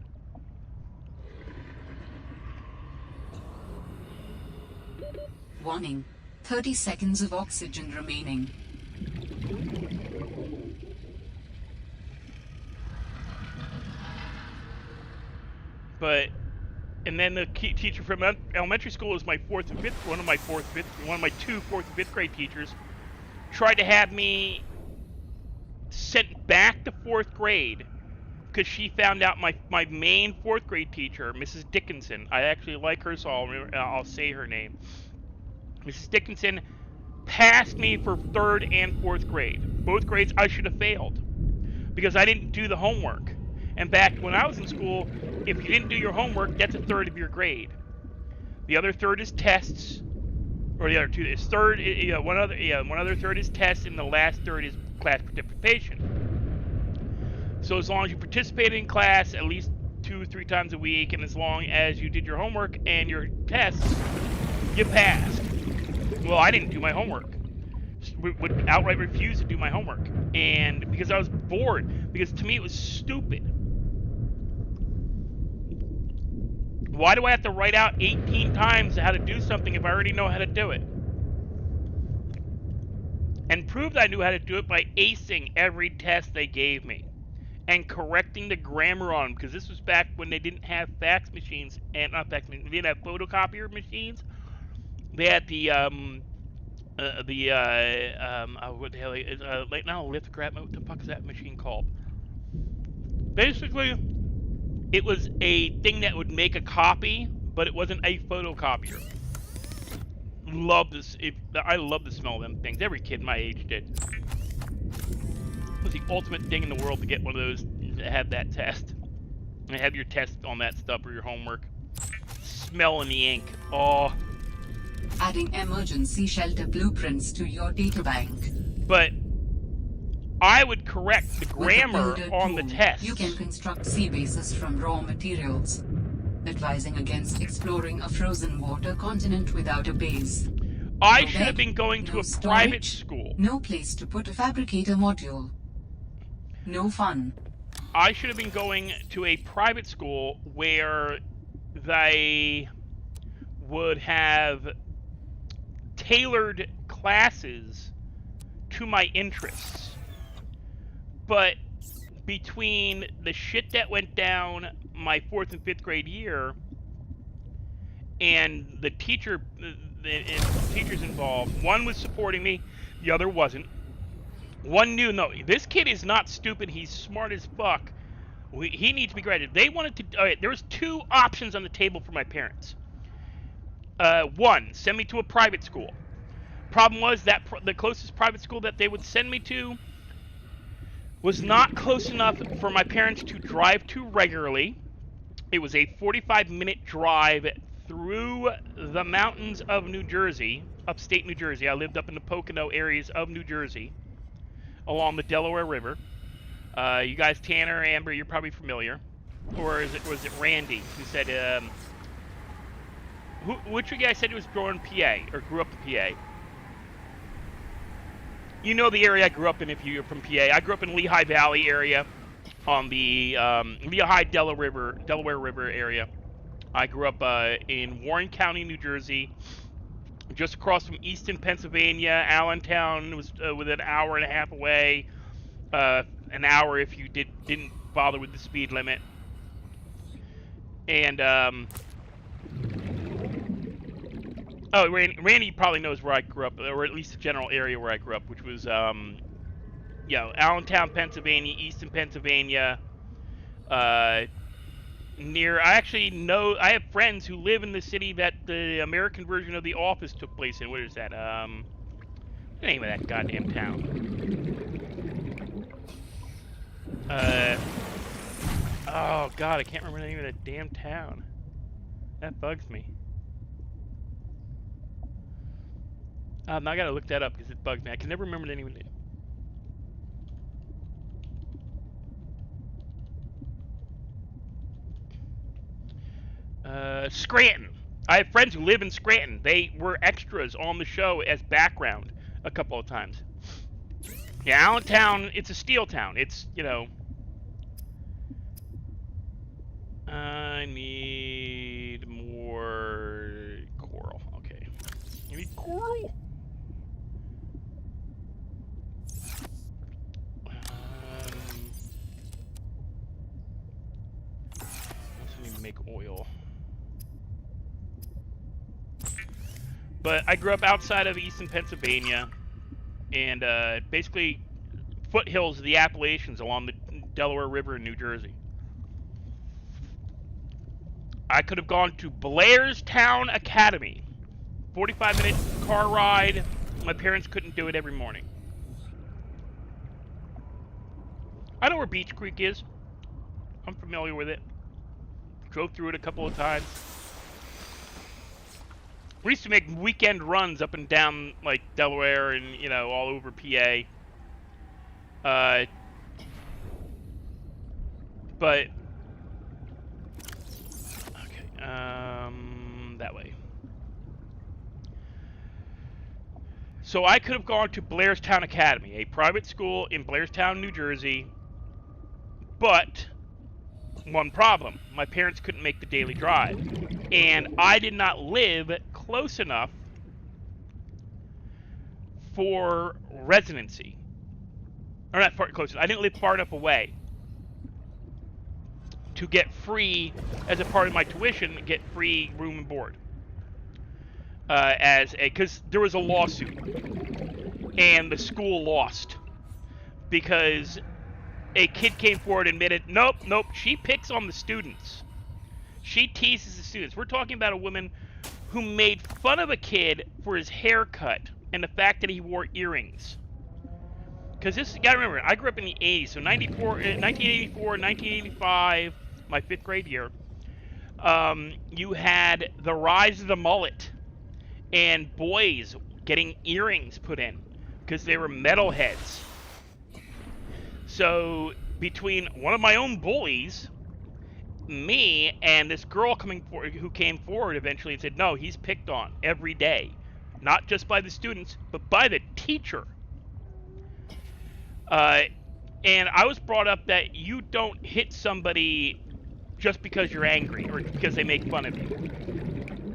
Warning. 30 seconds of oxygen remaining. And then the teacher from elementary school was my one of my two fourth and fifth grade teachers, tried to have me sent back to fourth grade because she found out my main fourth grade teacher, Mrs. Dickinson. I actually like her, so I'll say her name. Mrs. Dickinson passed me for third and fourth grade. Both grades I should have failed because I didn't do the homework. And back when I was in school, if you didn't do your homework, that's a third of your grade. The other third is tests, or the other two is third. One other third is tests, and the last third is class participation. So as long as you participated in class at least 2 or 3 times a week, and as long as you did your homework and your tests, you passed. Well, I didn't do my homework. Would outright refuse to do my homework, and because I was bored, because to me it was stupid. Why do I have to write out 18 times how to do something if I already know how to do it? And proved I knew how to do it by acing every test they gave me and correcting the grammar on them, because this was back when they didn't have fax machines, and not fax machines, they didn't have photocopier machines. They had what the hell is like now lithograph, what the fuck is that machine called? Basically, it was a thing that would make a copy, but it wasn't a photocopier. I love the smell of them things. Every kid my age did. It was the ultimate thing in the world to get one of those, to have that test. And have your test on that stuff or your homework. Smelling the ink. Oh. Adding emergency shelter blueprints to your databank. But I would correct the grammar on the test. You can construct sea bases from raw materials, advising against exploring a frozen water continent without a base. I should have been going to a private school. No place to put a fabricator module. No fun. I should have been going to a private school where they would have tailored classes to my interests. But between the shit that went down my 4th and 5th grade year and the teachers involved, one was supporting me, the other wasn't. One knew, no, this kid is not stupid, he's smart as fuck. He needs to be graded. They wanted to, all right, there was 2 options on the table for my parents. One, send me to a private school. Problem was that the closest private school that they would send me to was not close enough for my parents to drive to regularly. It was a 45-minute drive through the mountains of New Jersey, upstate New Jersey. I lived up in the Pocono areas of New Jersey, along the Delaware River. You guys, Tanner, Amber, you're probably familiar. Or was it Randy who said, which of you guys said he was born in PA, or grew up in PA? You know the area I grew up in if you're from PA. I grew up in Lehigh Valley area, on the Lehigh Delaware River area. I grew up in Warren County, New Jersey, just across from Easton, Pennsylvania. Allentown was within an hour and a half away. An hour if you didn't bother with the speed limit. And oh, Randy probably knows where I grew up, or at least the general area where I grew up, which was you know, Allentown, Pennsylvania, Easton, Pennsylvania. Near, I actually know, I have friends who live in the city that the American version of The Office took place in. What is that? The name of that goddamn town. Oh god, I can't remember the name of that damn town. That bugs me. I gotta look that up because it bugs me. I can never remember the name of it. Scranton. I have friends who live in Scranton. They were extras on the show as background a couple of times. Yeah, Allentown, it's a steel town. It's, you know... I need more coral. Okay. You need coral? Also need to make oil. But I grew up outside of Easton, Pennsylvania, and basically foothills of the Appalachians along the Delaware River in New Jersey. I could have gone to Blairstown Academy. 45-minute car ride. My parents couldn't do it every morning. I know where Beach Creek is. I'm familiar with it. Drove through it a couple of times. We used to make weekend runs up and down, like, Delaware and, you know, all over PA. But... okay, that way. So I could have gone to Blairstown Academy, a private school in Blairstown, New Jersey, but one problem. My parents couldn't make the daily drive, and I did not live close enough for residency. Or not far close enough. I didn't live far enough away to get free, as a part of my tuition, get free room and board. Because there was a lawsuit, and the school lost because a kid came forward and admitted, nope, she picks on the students. She teases the students. We're talking about a woman who made fun of a kid for his haircut and the fact that he wore earrings. Because this, you gotta remember, I grew up in the 80s, so 1984, 1985, my 5th grade year, you had the rise of the mullet and boys getting earrings put in because they were metalheads. So between one of my own bullies, me, and this girl who came forward eventually and said, no, he's picked on every day. Not just by the students, but by the teacher. And I was brought up that you don't hit somebody just because you're angry or because they make fun of you.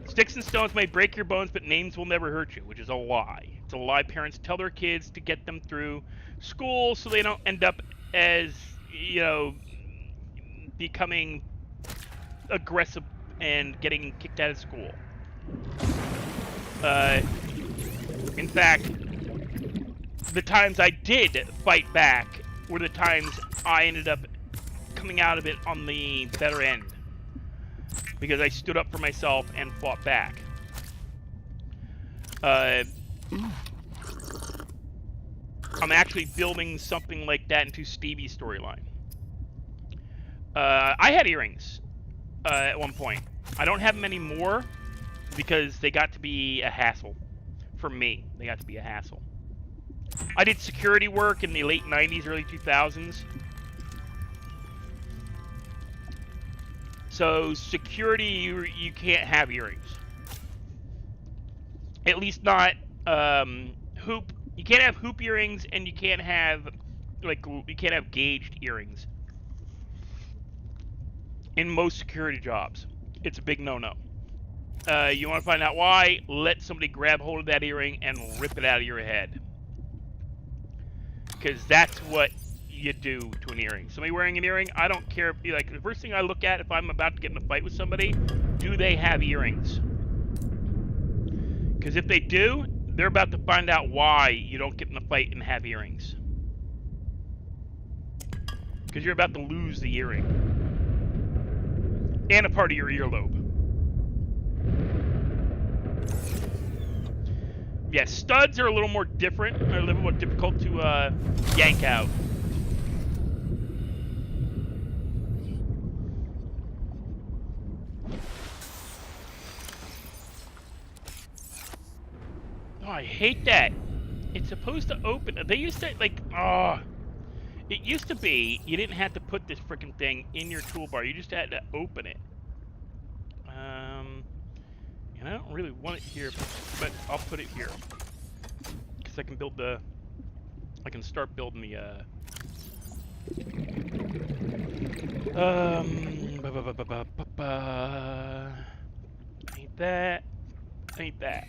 Sticks and stones may break your bones, but names will never hurt you, which is a lie. It's a lie parents tell their kids to get them through school so they don't end up as, you know, becoming aggressive and getting kicked out of school. In fact, the times I did fight back were the times I ended up coming out of it on the better end. Because I stood up for myself and fought back. I'm actually building something like that into Stevie's storyline. I had earrings at one point. I don't have them anymore because they got to be a hassle. For me, they got to be a hassle. I did security work in the late 90s, early 2000s. So security, you can't have earrings. At least not hoop. You can't have hoop earrings, and you can't have gauged earrings. In most security jobs, it's a big no-no. You want to find out why? Let somebody grab hold of that earring and rip it out of your head. Because that's what you do to an earring. Somebody wearing an earring, I don't care. Like, the first thing I look at if I'm about to get in a fight with somebody, do they have earrings? Because if they do, they're about to find out why you don't get in a fight and have earrings. Because you're about to lose the earring. And a part of your earlobe. Yeah, studs are a little more different. They're a little more difficult to yank out. Oh, I hate that. It's supposed to open. They used to, like, oh. It used to be you didn't have to put this freaking thing in your toolbar. You just had to open it. And I don't really want it here, but I'll put it here. Because I can build the... I can start building the, Ain't that. Ain't that.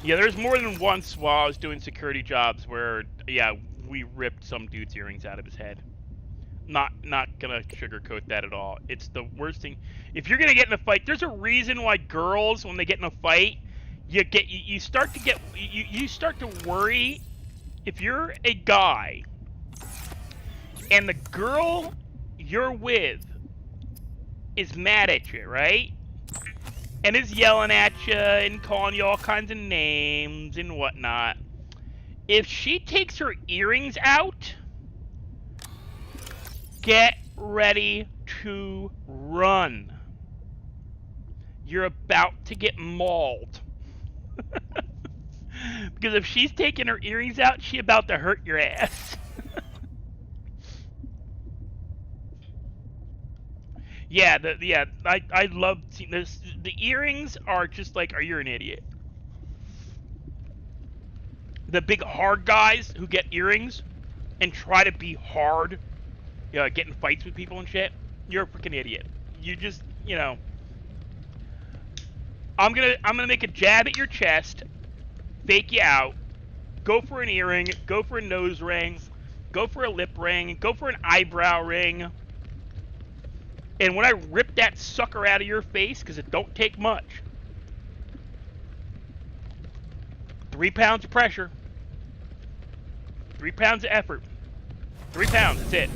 Yeah, there's more than once while I was doing security jobs where, yeah, we ripped some dude's earrings out of his head. Not gonna sugarcoat that at all. It's the worst thing. If you're gonna get in a fight, there's a reason why girls, when they get in a fight, you start to get you start to worry. If you're a guy and the girl you're with is mad at you, right? And is yelling at you and calling you all kinds of names and whatnot. If she takes her earrings out, get ready to run. You're about to get mauled. Because if she's taking her earrings out, she's about to hurt your ass. Yeah, I love seeing this. The earrings are just like, you're an idiot. The big hard guys who get earrings and try to be hard, get in fights with people and shit, you're a freaking idiot. You just, I'm gonna make a jab at your chest, fake you out, go for an earring, go for a nose ring, go for a lip ring, go for an eyebrow ring. And when I rip that sucker out of your face, because it don't take much, 3 pounds of pressure, 3 pounds of effort, 3 pounds, that's it.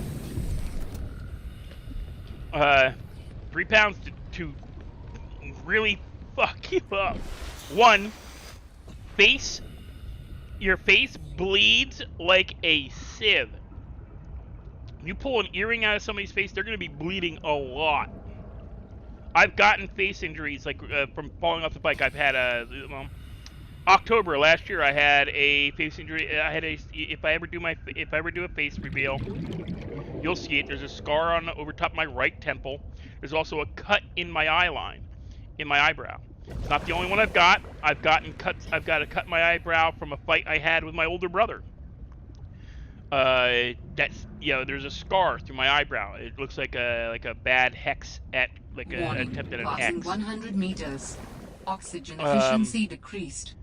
3 pounds to really fuck you up. 1, your face bleeds like a sieve. You pull an earring out of somebody's face, they're going to be bleeding a lot. I've gotten face injuries, like from falling off the bike. I've had October last year, I had a face injury. If I ever do a face reveal, you'll see it. There's a scar over top of my right temple. There's also a cut in my eye line, in my eyebrow. It's not the only one I've got. I've gotten cuts. I've got a cut in my eyebrow from a fight I had with my older brother. There's a scar through my eyebrow. It looks like a bad hex at an attempt at an Passing X. 100 meters. Oxygen efficiency decreased.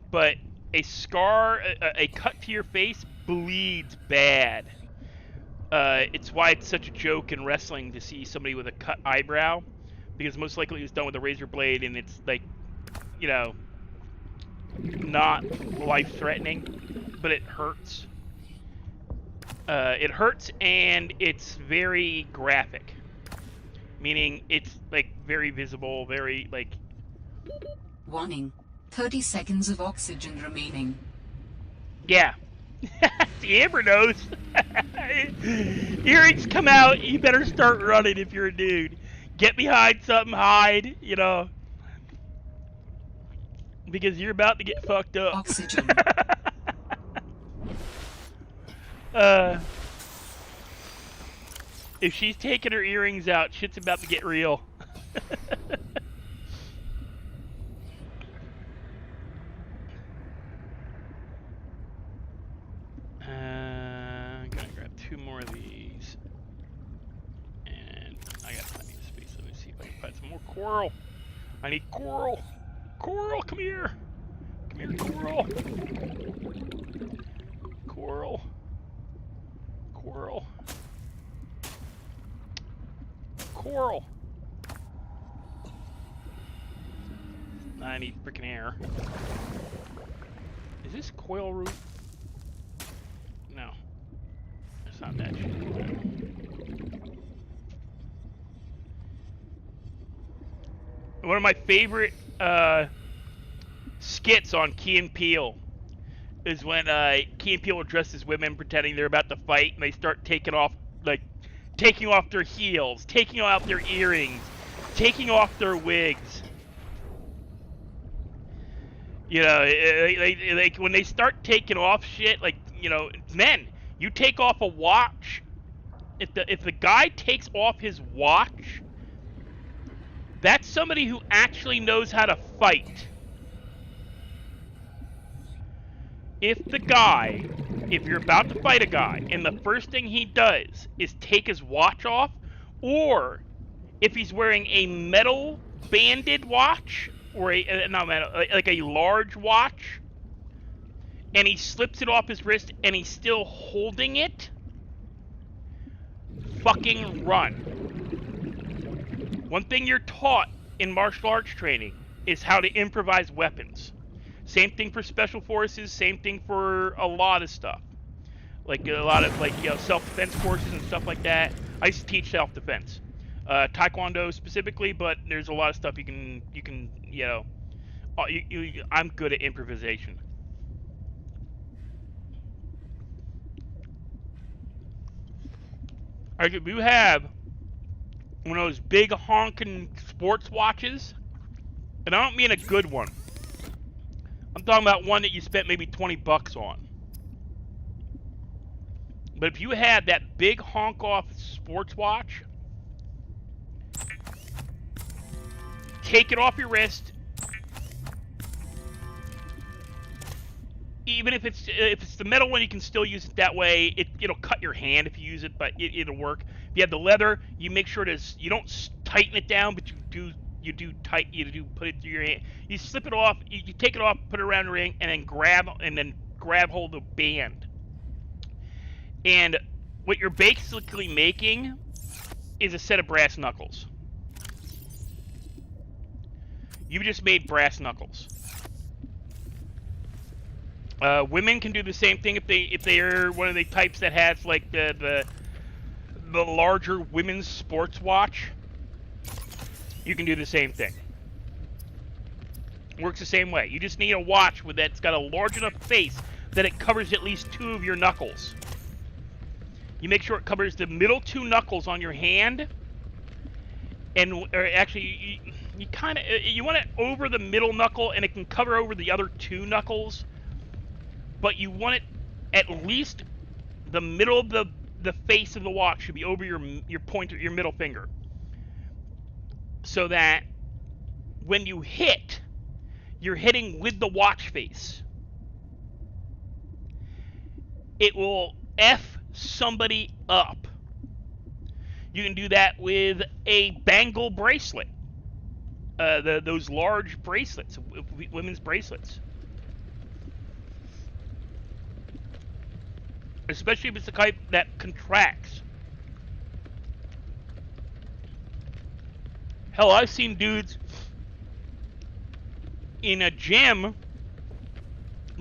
But a scar, a cut to your face bleeds bad. It's why it's such a joke in wrestling to see somebody with a cut eyebrow, because most likely it was done with a razor blade, and it's like, not life-threatening, but it hurts. It hurts, and it's very graphic. Meaning, it's, like, very visible, very, like... Warning. 30 seconds of oxygen remaining. Yeah. The Amber knows. Earrings come out, you better start running if you're a dude. Get behind something, hide, because you're about to get fucked up. Oxygen. If she's taking her earrings out, shit's about to get real. I'm gonna grab 2 more of these. And I got plenty of space. Let me see if I can find some more coral. I need coral. Coral, come here. Come here, Coral. Coral. Coral. Coral. I need freaking air. Is this coil root? No. It's not that shit. One of my favorite skits on Key and Peele is when Key and Peele addresses women pretending they're about to fight, and they start taking off their heels, taking off their earrings, taking off their wigs. You know, like when they start taking off shit, like, you know, men, you take off a watch. If the guy takes off his watch, that's somebody who actually knows how to fight. If you're about to fight a guy, and the first thing he does is take his watch off, or if he's wearing a metal banded watch, or not metal, like a large watch, and he slips it off his wrist and he's still holding it, fucking run. One thing you're taught in martial arts training is how to improvise weapons. Same thing for special forces, same thing for a lot of stuff. Like a lot of, like, you know, self-defense courses and stuff like that. I used to teach self-defense. Taekwondo specifically, but there's a lot of stuff you can you know, I'm good at improvisation. Like, if you have one of those big honking sports watches, and I don't mean a good one. I'm talking about one that you spent maybe $20 on. But if you had that big honk-off sports watch, take it off your wrist. Even if it's the metal one, you can still use it that way. It'll cut your hand if you use it, but it'll work. If you have the leather, you make sure you don't tighten it down, but you do put it through your hand. You slip it off, you take it off, put it around the ring, and then grab hold of the band. And what you're basically making is a set of brass knuckles. You just made brass knuckles. Women can do the same thing if they are one of the types that has like the larger women's sports watch. You can do the same thing. Works the same way. You just need a watch that's got a large enough face that it covers at least 2 of your knuckles. You make sure it covers the middle 2 knuckles on your hand, or actually you want it over the middle knuckle, and it can cover over the other 2 knuckles. But you want it at least the middle of the face of the watch should be over your pointer, your middle finger, so that when you hit, you're hitting with the watch face. It will F somebody up. You can do that with a bangle bracelet. Those large bracelets, women's bracelets. Especially if it's the type that contracts. Hell, I've seen dudes in a gym.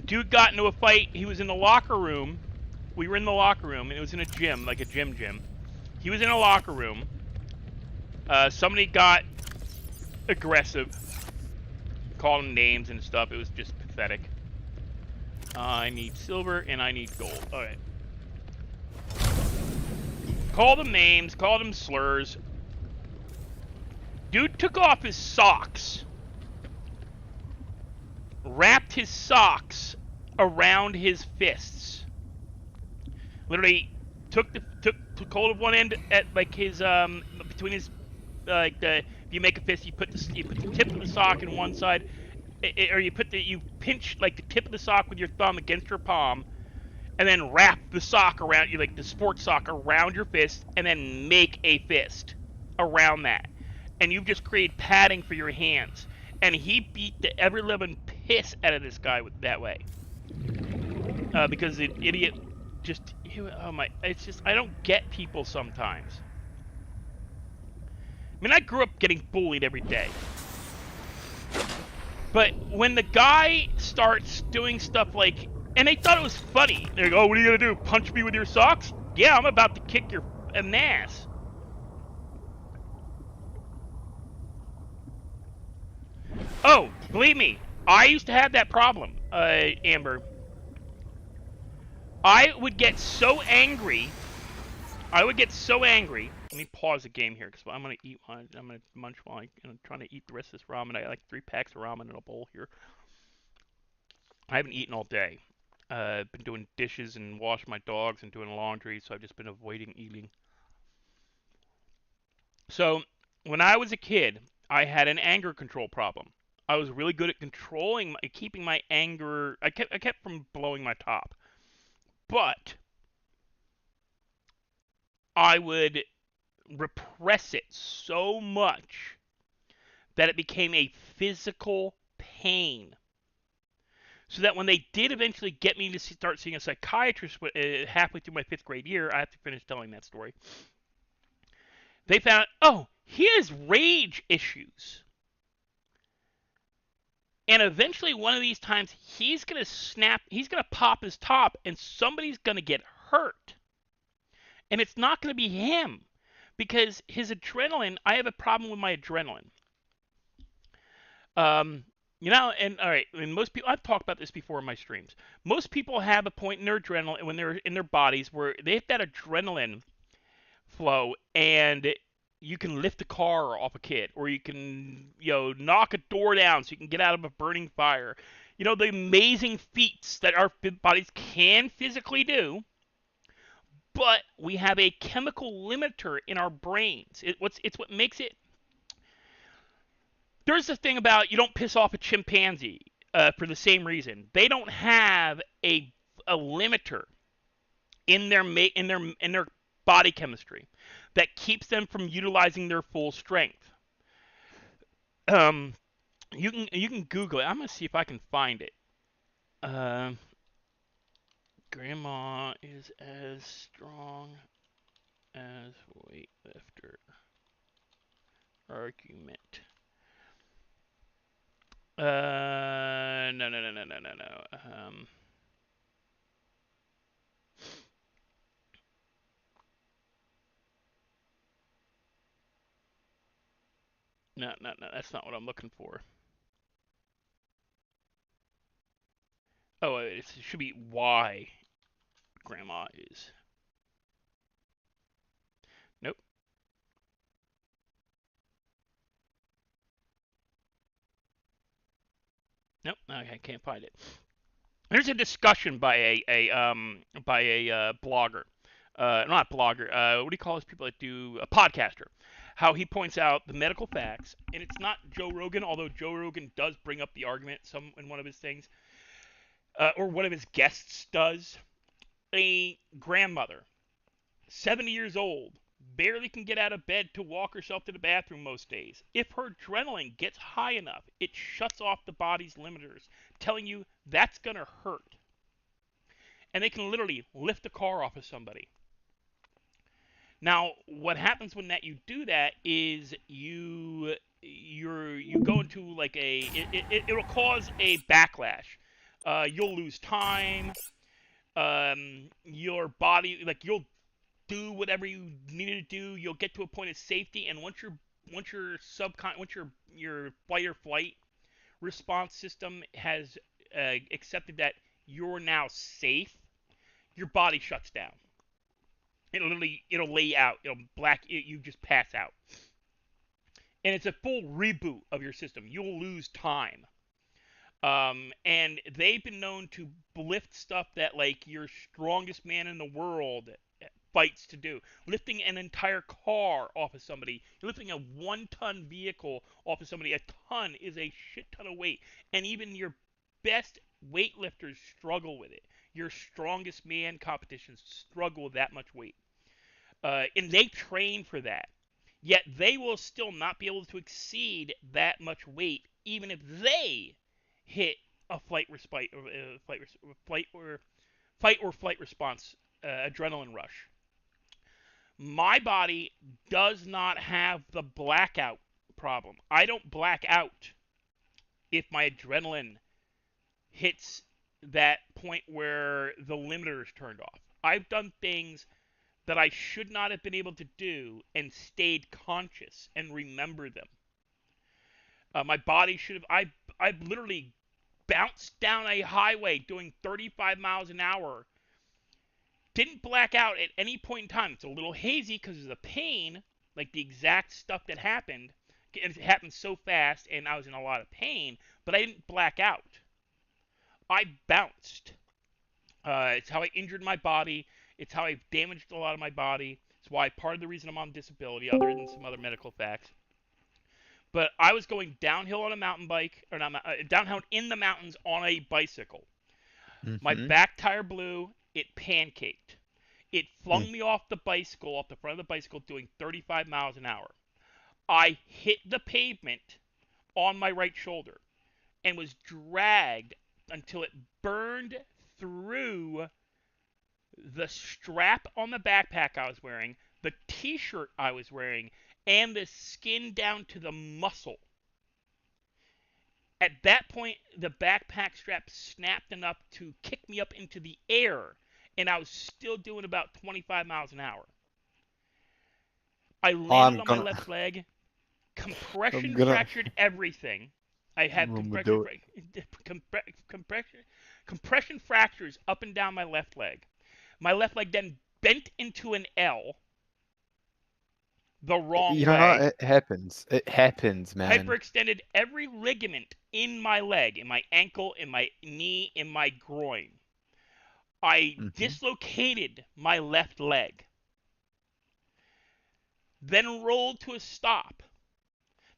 Dude got into a fight. He was in the locker room. We were in the locker room, and it was in a gym, like a gym. He was in a locker room. Somebody got aggressive. Called him names and stuff. It was just pathetic. I need silver, and I need gold. Alright. Called them names, called them slurs. Dude took off his socks. Wrapped his socks around his fists. Literally took hold of one end at like his between his if you make a fist, you put the tip of the sock in one side, or you pinch like the tip of the sock with your thumb against your palm, and then wrap the sock around you, like the sports sock, around your fist, and then make a fist around that. And you've just created padding for your hands. And he beat the ever-living piss out of this guy that way. Because the idiot just, oh my, it's just, I don't get people sometimes. I mean, I grew up getting bullied every day. But when the guy starts doing stuff like, and they thought it was funny. They're like, oh, what are you going to do? Punch me with your socks? Yeah, I'm about to kick your ass. Oh, believe me, I used to have that problem, Amber. I would get so angry. Let me pause the game here because I'm gonna eat. I'm gonna munch while I'm trying to eat the rest of this ramen. I got like 3 packs of ramen in a bowl here. I haven't eaten all day. I've been doing dishes and washing my dogs and doing laundry, so I've just been avoiding eating. So when I was a kid, I had an anger control problem. I was really good at keeping my anger. I kept from blowing my top, but I would repress it so much that it became a physical pain. So that when they did eventually get me to start seeing a psychiatrist halfway through my 5th grade year, I have to finish telling that story. They found, oh, he has rage issues. And eventually one of these times he's going to snap, he's going to pop his top and somebody's going to get hurt. And it's not going to be him because his adrenaline, I have a problem with my adrenaline. You know, and all right, and most people, I've talked about this before in my streams. Most people have a point in their adrenaline when they're in their bodies where they have that adrenaline flow, and you can lift a car off a kid, or you can, knock a door down so you can get out of a burning fire. You know, the amazing feats that our bodies can physically do, but we have a chemical limiter in our brains. It's what makes it. There's the thing about you don't piss off a chimpanzee for the same reason. They don't have a limiter in their body chemistry that keeps them from utilizing their full strength. You can Google it. I'm gonna see if I can find it. Grandma is as strong as weightlifter. Argument. No. No, that's not what I'm looking for. Oh, it should be why Grandma is. Nope. Nope, I can't find it. There's a discussion by a blogger, not blogger. What do you call those people that do a podcaster? How he points out the medical facts, and it's not Joe Rogan, although Joe Rogan does bring up the argument in one of his things, or one of his guests does. A grandmother, 70 years old, barely can get out of bed to walk herself to the bathroom most days. If her adrenaline gets high enough, it shuts off the body's limiters, telling you that's going to hurt. And they can literally lift a car off of somebody. Now, what happens when you do that is you go into like it'll cause a backlash. You'll lose time. Your body, like, you'll do whatever you need to do. You'll get to a point of safety, and once your fight or flight response system has accepted that you're now safe, your body shuts down. It'll lay out. You just pass out, and it's a full reboot of your system. You'll lose time. And they've been known to lift stuff that, like, your strongest man in the world fights to do. Lifting an entire car off of somebody. You're lifting a 1-ton vehicle off of somebody. A ton is a shit ton of weight. And even your best weightlifters struggle with it. Your strongest man competitions struggle with that much weight. And they train for that. Yet they will still not be able to exceed that much weight, even if they hit a flight respite, fight or flight response, adrenaline rush. My body does not have the blackout problem. I don't black out if my adrenaline hits that point where the limiter is turned off. I've done things that I should not have been able to do and stayed conscious and remember them. My body should have. I literally bounced down a highway doing 35 miles an hour. Didn't black out at any point in time. It's a little hazy because of the pain, like the exact stuff that happened. It happened so fast, and I was in a lot of pain, but I didn't black out. I bounced. It's how I injured my body. It's how I damaged a lot of my body. It's why part of the reason I'm on disability, other than some other medical facts. But I was going downhill on a mountain bike, or not, downhill in the mountains on a bicycle. My back tire blew. It pancaked. It flung me off the bicycle, off the front of the bicycle, doing 35 miles an hour. I hit the pavement on my right shoulder and was dragged until it burned through the strap on the backpack I was wearing, the t-shirt I was wearing, and the skin down to the muscle. At that point, the backpack strap snapped enough to kick me up into the air, and I was still doing about 25 miles an hour. I landed on my left leg, compression fractured everything. I had compression fractures up and down my left leg. My left leg then bent into an L the wrong way. It happens. It happens, man. Hyperextended every ligament in my leg, in my ankle, in my knee, in my groin. I dislocated my left leg. Then rolled to a stop.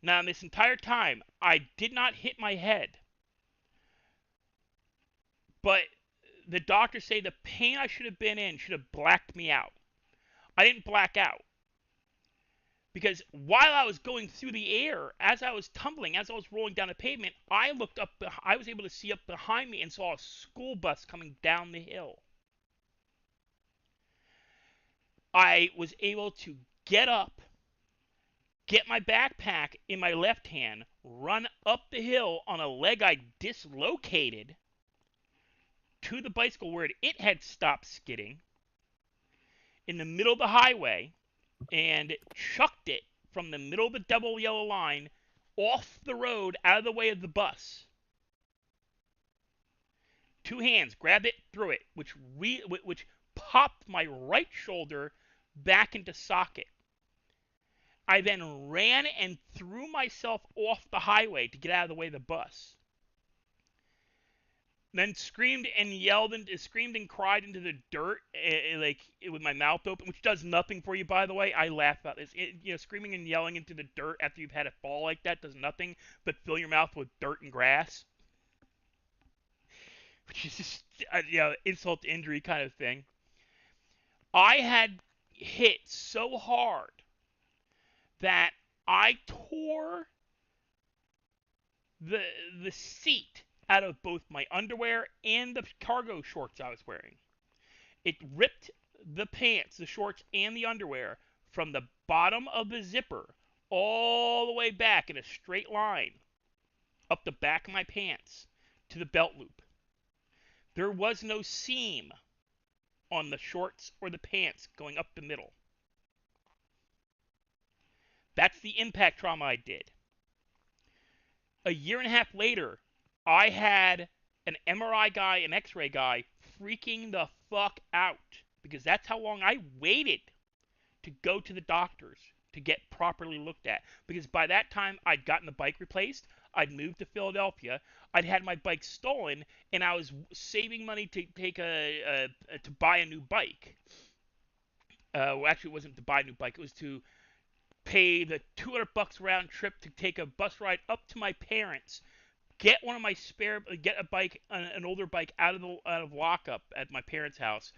Now, in this entire time, I did not hit my head. But the doctors say the pain I should have been in should have blacked me out. I didn't black out. Because while I was going through the air, as I was tumbling, as I was rolling down the pavement, I looked up, I was able to see up behind me and saw a school bus coming down the hill. I was able to get up, get my backpack in my left hand, run up the hill on a leg I dislocated to the bicycle where it had stopped skidding in the middle of the highway, and chucked it from the middle of the double yellow line off the road out of the way of the bus. Two hands grabbed it, threw it, which popped my right shoulder back into socket. I then ran and threw myself off the highway to get out of the way of the bus. Then screamed and cried into the dirt, with my mouth open, which does nothing for you, by the way. I laugh about this. Screaming and yelling into the dirt after you've had a fall like that does nothing but fill your mouth with dirt and grass, which is just insult to injury kind of thing. I had hit so hard that I tore the seat out of both my underwear and the cargo shorts I was wearing. It ripped the pants, the shorts, and the underwear from the bottom of the zipper all the way back in a straight line up the back of my pants to the belt loop. There was no seam on the shorts or the pants going up the middle. That's the impact trauma I did. A year and a half later, I had an MRI guy, an X-ray guy, freaking the fuck out because that's how long I waited to go to the doctors to get properly looked at. Because by that time, I'd gotten the bike replaced, I'd moved to Philadelphia, I'd had my bike stolen, and I was saving money to buy a new bike. Actually, it wasn't to buy a new bike; it was to pay the $200 round trip to take a bus ride up to my parents. Get a bike, an older bike out of lockup at my parents' house,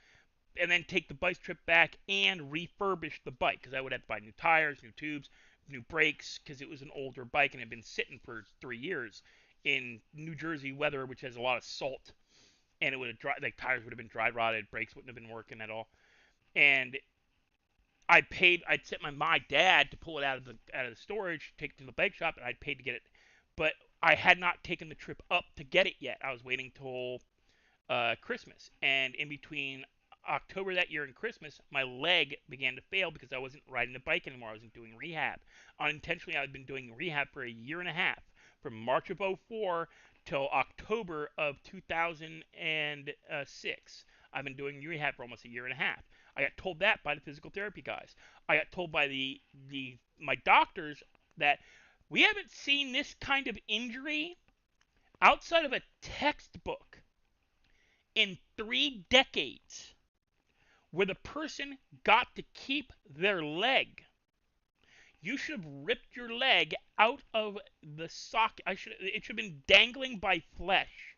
and then take the bike trip back and refurbish the bike because I would have to buy new tires, new tubes, new brakes because it was an older bike and had been sitting for 3 years. in New Jersey weather, which has a lot of salt, and it would have like tires would have been dry rotted, brakes wouldn't have been working at all. And I'd sent my dad to pull it out of the storage, take it to the bike shop, and I'd paid to get it, but I had not taken the trip up to get it yet. I was waiting till Christmas, and in between October that year and Christmas, my leg began to fail because I wasn't riding the bike anymore. I wasn't doing rehab. Unintentionally, I had been doing rehab for a year and a half, from March of '04 till October of 2006. I've been doing rehab for almost a year and a half. I got told that by the physical therapy guys. I got told by my doctors that we haven't seen this kind of injury outside of a textbook in 3 decades, where the person got to keep their leg. You should have ripped your leg out of the socket. It should have been dangling by flesh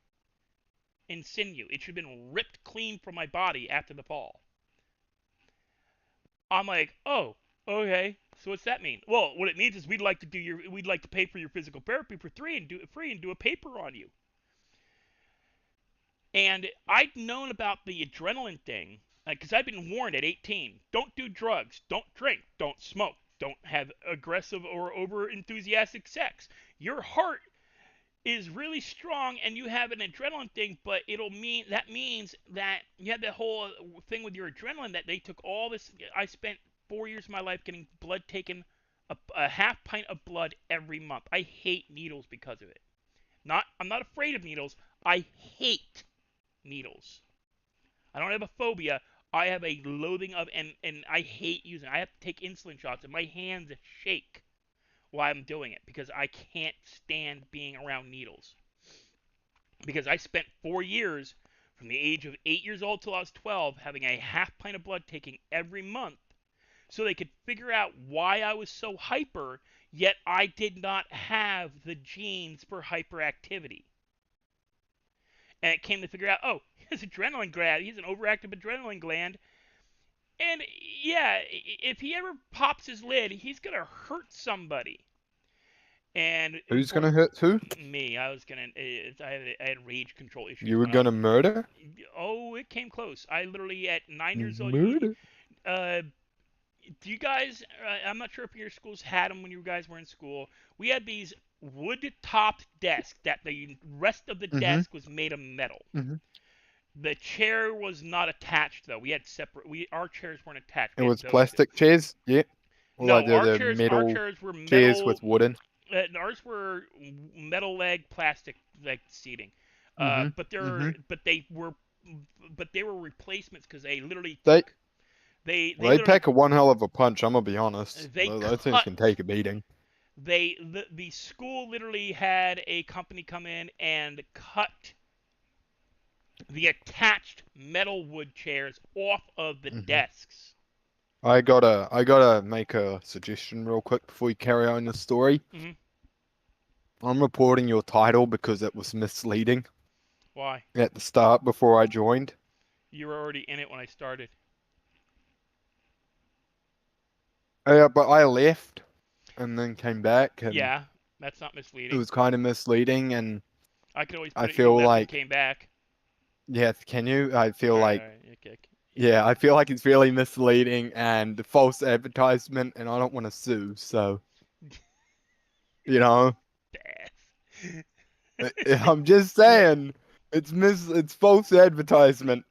and sinew. It should have been ripped clean from my body after the fall. I'm like, oh, okay. So what's that mean? Well, what it means is we'd like to pay for your physical therapy for free and do a paper on you. And I'd known about the adrenaline thing because I'd been warned at 18. Don't do drugs. Don't drink. Don't smoke. Don't have aggressive or over enthusiastic sex. Your heart is really strong and you have an adrenaline thing, but that means that you have that whole thing with your adrenaline that they took all this. I spent 4 years of my life getting blood taken, a half pint of blood every month. I hate needles because of it. I'm not afraid of needles. I hate needles. I don't have a phobia. I have a loathing of, and I hate using it. I have to take insulin shots and my hands shake while I'm doing it because I can't stand being around needles. Because I spent 4 years, from the age of 8 years old till I was 12, having a half pint of blood taken every month so they could figure out why I was so hyper, yet I did not have the genes for hyperactivity. And it came to figure out, oh, his adrenaline gland, he's an overactive adrenaline gland. And yeah, if he ever pops his lid, he's going to hurt somebody. And Who's gonna hurt who? me, I had rage control issues. You were gonna murder? Oh, it came close. I literally, at 9 years old, Murder? do you guys, I'm not sure if your schools had them when you guys were in school. We had these wood-topped desks that the rest of the desk was made of metal. The chair was not attached, though. We had separate. Our chairs weren't attached. It was plastic chairs? Yeah. Or No, like the our metal chairs were metal. chairs with wooden? Ours were metal leg plastic leg seating. But they were replacements because they literally they pack a one hell of a punch. I'm gonna be honest. They Those things can take a beating. The school literally had a company come in and cut the attached metal wood chairs off of the desks. I gotta make a suggestion real quick before you carry on the story. I'm reporting your title because it was misleading. Why? At the start before I joined. You were already in it when I started. Yeah, but I left and then came back. And yeah, that's not misleading. It was kind of misleading, and I could always. I feel like came back. Yeah, can you? I feel like. Okay. Yeah, I feel like it's really misleading and false advertisement, and I don't want to sue. So, you know. I'm just saying, it's false advertisement.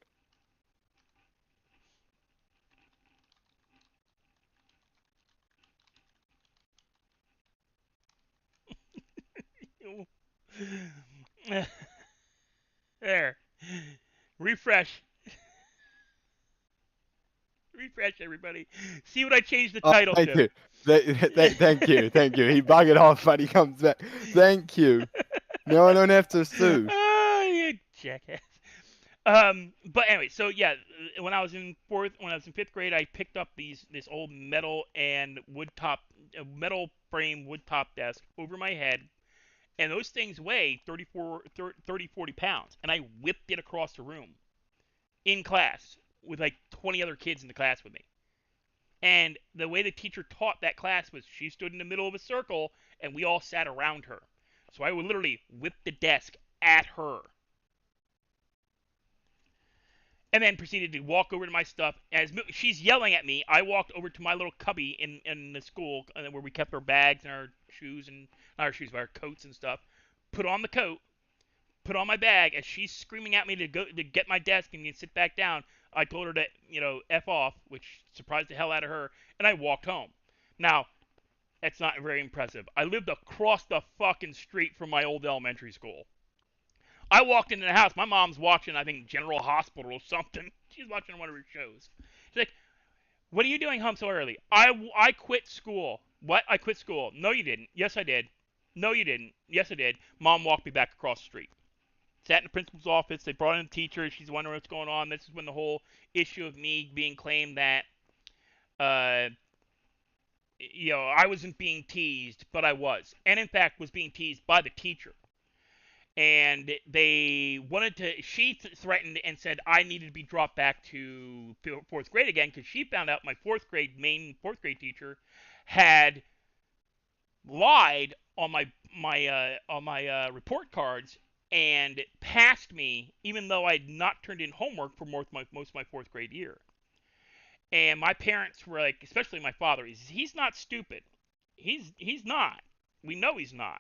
There. Refresh. Refresh, everybody. See what I changed the title thank to. You. Thank you. Thank you. He bug it off, but he comes back. Thank you. No, I don't have to sue. Oh, you jackass. But anyway, so yeah, when I was in fifth grade, I picked up this old metal and metal frame wood top desk over my head, and those things weigh 30, 40 pounds, and I whipped it across the room in class with like 20 other kids in the class with me. And the way the teacher taught that class was she stood in the middle of a circle, and we all sat around her. So I would literally whip the desk at her. And then proceeded to walk over to my stuff. As she's yelling at me, I walked over to my little cubby in the school where we kept our bags and our shoes and not our shoes, but our coats and stuff. Put on the coat, put on my bag. As she's screaming at me to go to get my desk and sit back down, I told her to f off, which surprised the hell out of her, and I walked home. Now, that's not very impressive. I lived across the fucking street from my old elementary school. I walked into the house. My mom's watching, I think, General Hospital or something. She's watching one of her shows. She's like, "What are you doing home so early?" I quit school. What? I quit school. No, you didn't. Yes, I did. No, you didn't. Yes, I did. Mom walked me back across the street. Sat in the principal's office. They brought in a teacher. She's wondering what's going on. This is when the whole issue of me being claimed that, I wasn't being teased, but I was. And in fact, was being teased by the teacher. And they wanted to, she threatened and said I needed to be dropped back to fourth grade again because she found out my main fourth grade teacher had lied on my report cards and passed me even though I had not turned in homework for most of my fourth grade year. And my parents were like, especially my father, he's not stupid. He's not. We know he's not.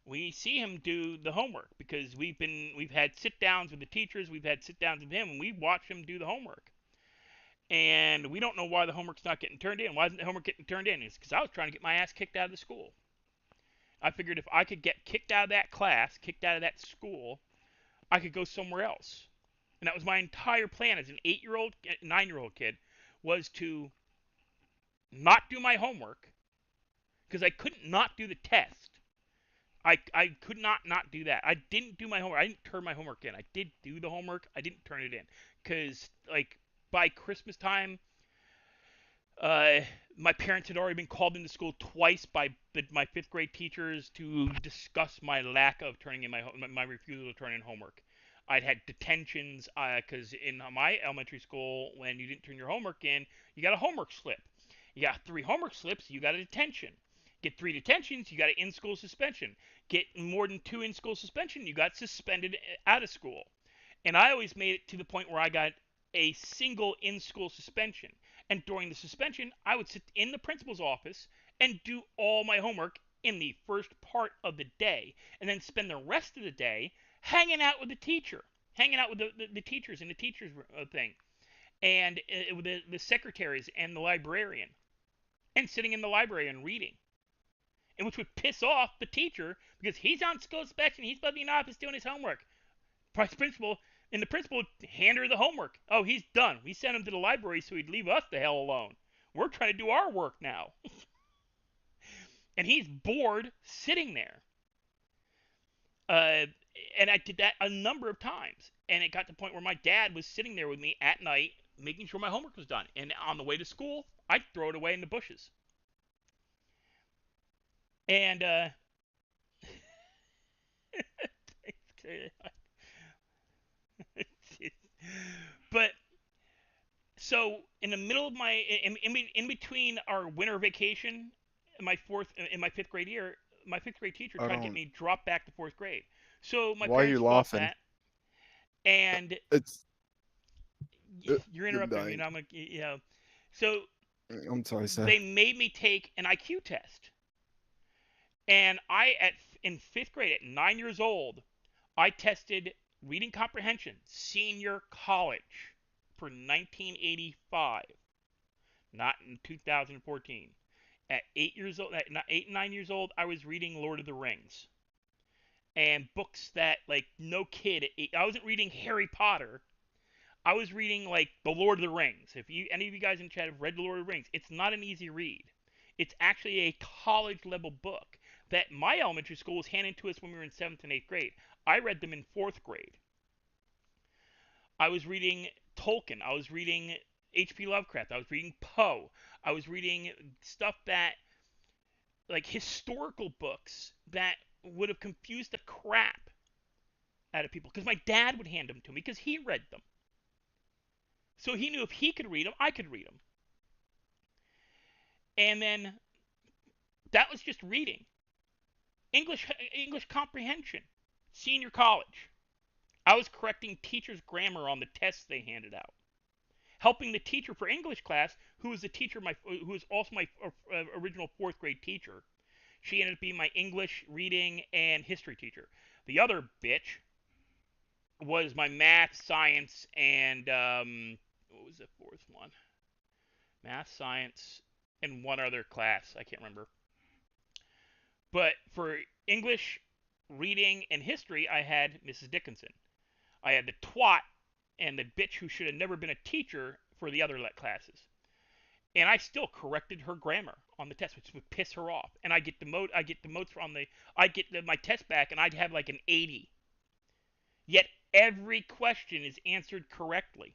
We see him do the homework because we've had sit downs with the teachers, we've had sit downs with him, and we watch him do the homework. And we don't know why the homework's not getting turned in. Why isn't the homework getting turned in? It's because I was trying to get my ass kicked out of the school. I figured if I could get kicked out of that class, kicked out of that school, I could go somewhere else. And that was my entire plan as an 8-year-old, 9-year-old kid, was to not do my homework because I couldn't not do the test. I could not do that. I didn't do my homework. I didn't turn my homework in. I did do the homework. I didn't turn it in. Because, by Christmas time, my parents had already been called into school twice by my 5th grade teachers to discuss my lack of turning in my refusal to turn in homework. I'd had detentions because in my elementary school, when you didn't turn your homework in, you got a homework slip. You got 3 homework slips, you got a detention. Get 3 detentions, you got an in-school suspension. Get more than 2 in-school suspension, you got suspended out of school. And I always made it to the point where I got a single in-school suspension. And during the suspension, I would sit in the principal's office and do all my homework in the first part of the day. And then spend the rest of the day hanging out with the teacher. Hanging out with the teachers in the teacher's thing. And with the secretaries and the librarian. And sitting in the library and reading. And which would piss off the teacher because he's on school inspection, he's supposed to be in the office doing his homework. Vice principal and the principal would hand her the homework. Oh, he's done. We sent him to the library so he'd leave us the hell alone. We're trying to do our work now. And he's bored sitting there. And I did that a number of times. And it got to the point where my dad was sitting there with me at night making sure my homework was done. And on the way to school, I'd throw it away in the bushes. And but so in the middle of my in between our winter vacation in my 5th grade year, my 5th grade teacher tried to get me dropped back to 4th grade. So my Why are parents you fought laughing? that, and It's. you're interrupting me. And I'm like, So I'm sorry, sir. they made me take an IQ test, and in 5th grade at 9 years old, I tested reading comprehension, senior college, for 1985, not in 2014. At 8 years old, at 8 and 9 years old, I was reading Lord of the Rings, and books that no kid at 8. I wasn't reading Harry Potter. I was reading the Lord of the Rings. If any of you guys in chat have read the Lord of the Rings, it's not an easy read. It's actually a college level book that my elementary school was handing to us when we were in 7th and 8th grade. I read them in 4th grade. I was reading Tolkien. I was reading H.P. Lovecraft. I was reading Poe. I was reading stuff that, historical books that would have confused the crap out of people. Because my dad would hand them to me because he read them. So he knew if he could read them, I could read them. And then that was just reading. English comprehension, senior college. I was correcting teachers' grammar on the tests they handed out, helping the teacher for English class, who was who was also my original 4th grade teacher. She ended up being my English, reading, and history teacher. The other bitch was my math, science, and what was the 4th one? Math, science, and one other class. I can't remember. But for English, reading, and history, I had Mrs. Dickinson. I had the twat and the bitch who should have never been a teacher for the other classes. And I still corrected her grammar on the test, which would piss her off. And I get the my test back, and I'd have like an 80. Yet every question is answered correctly.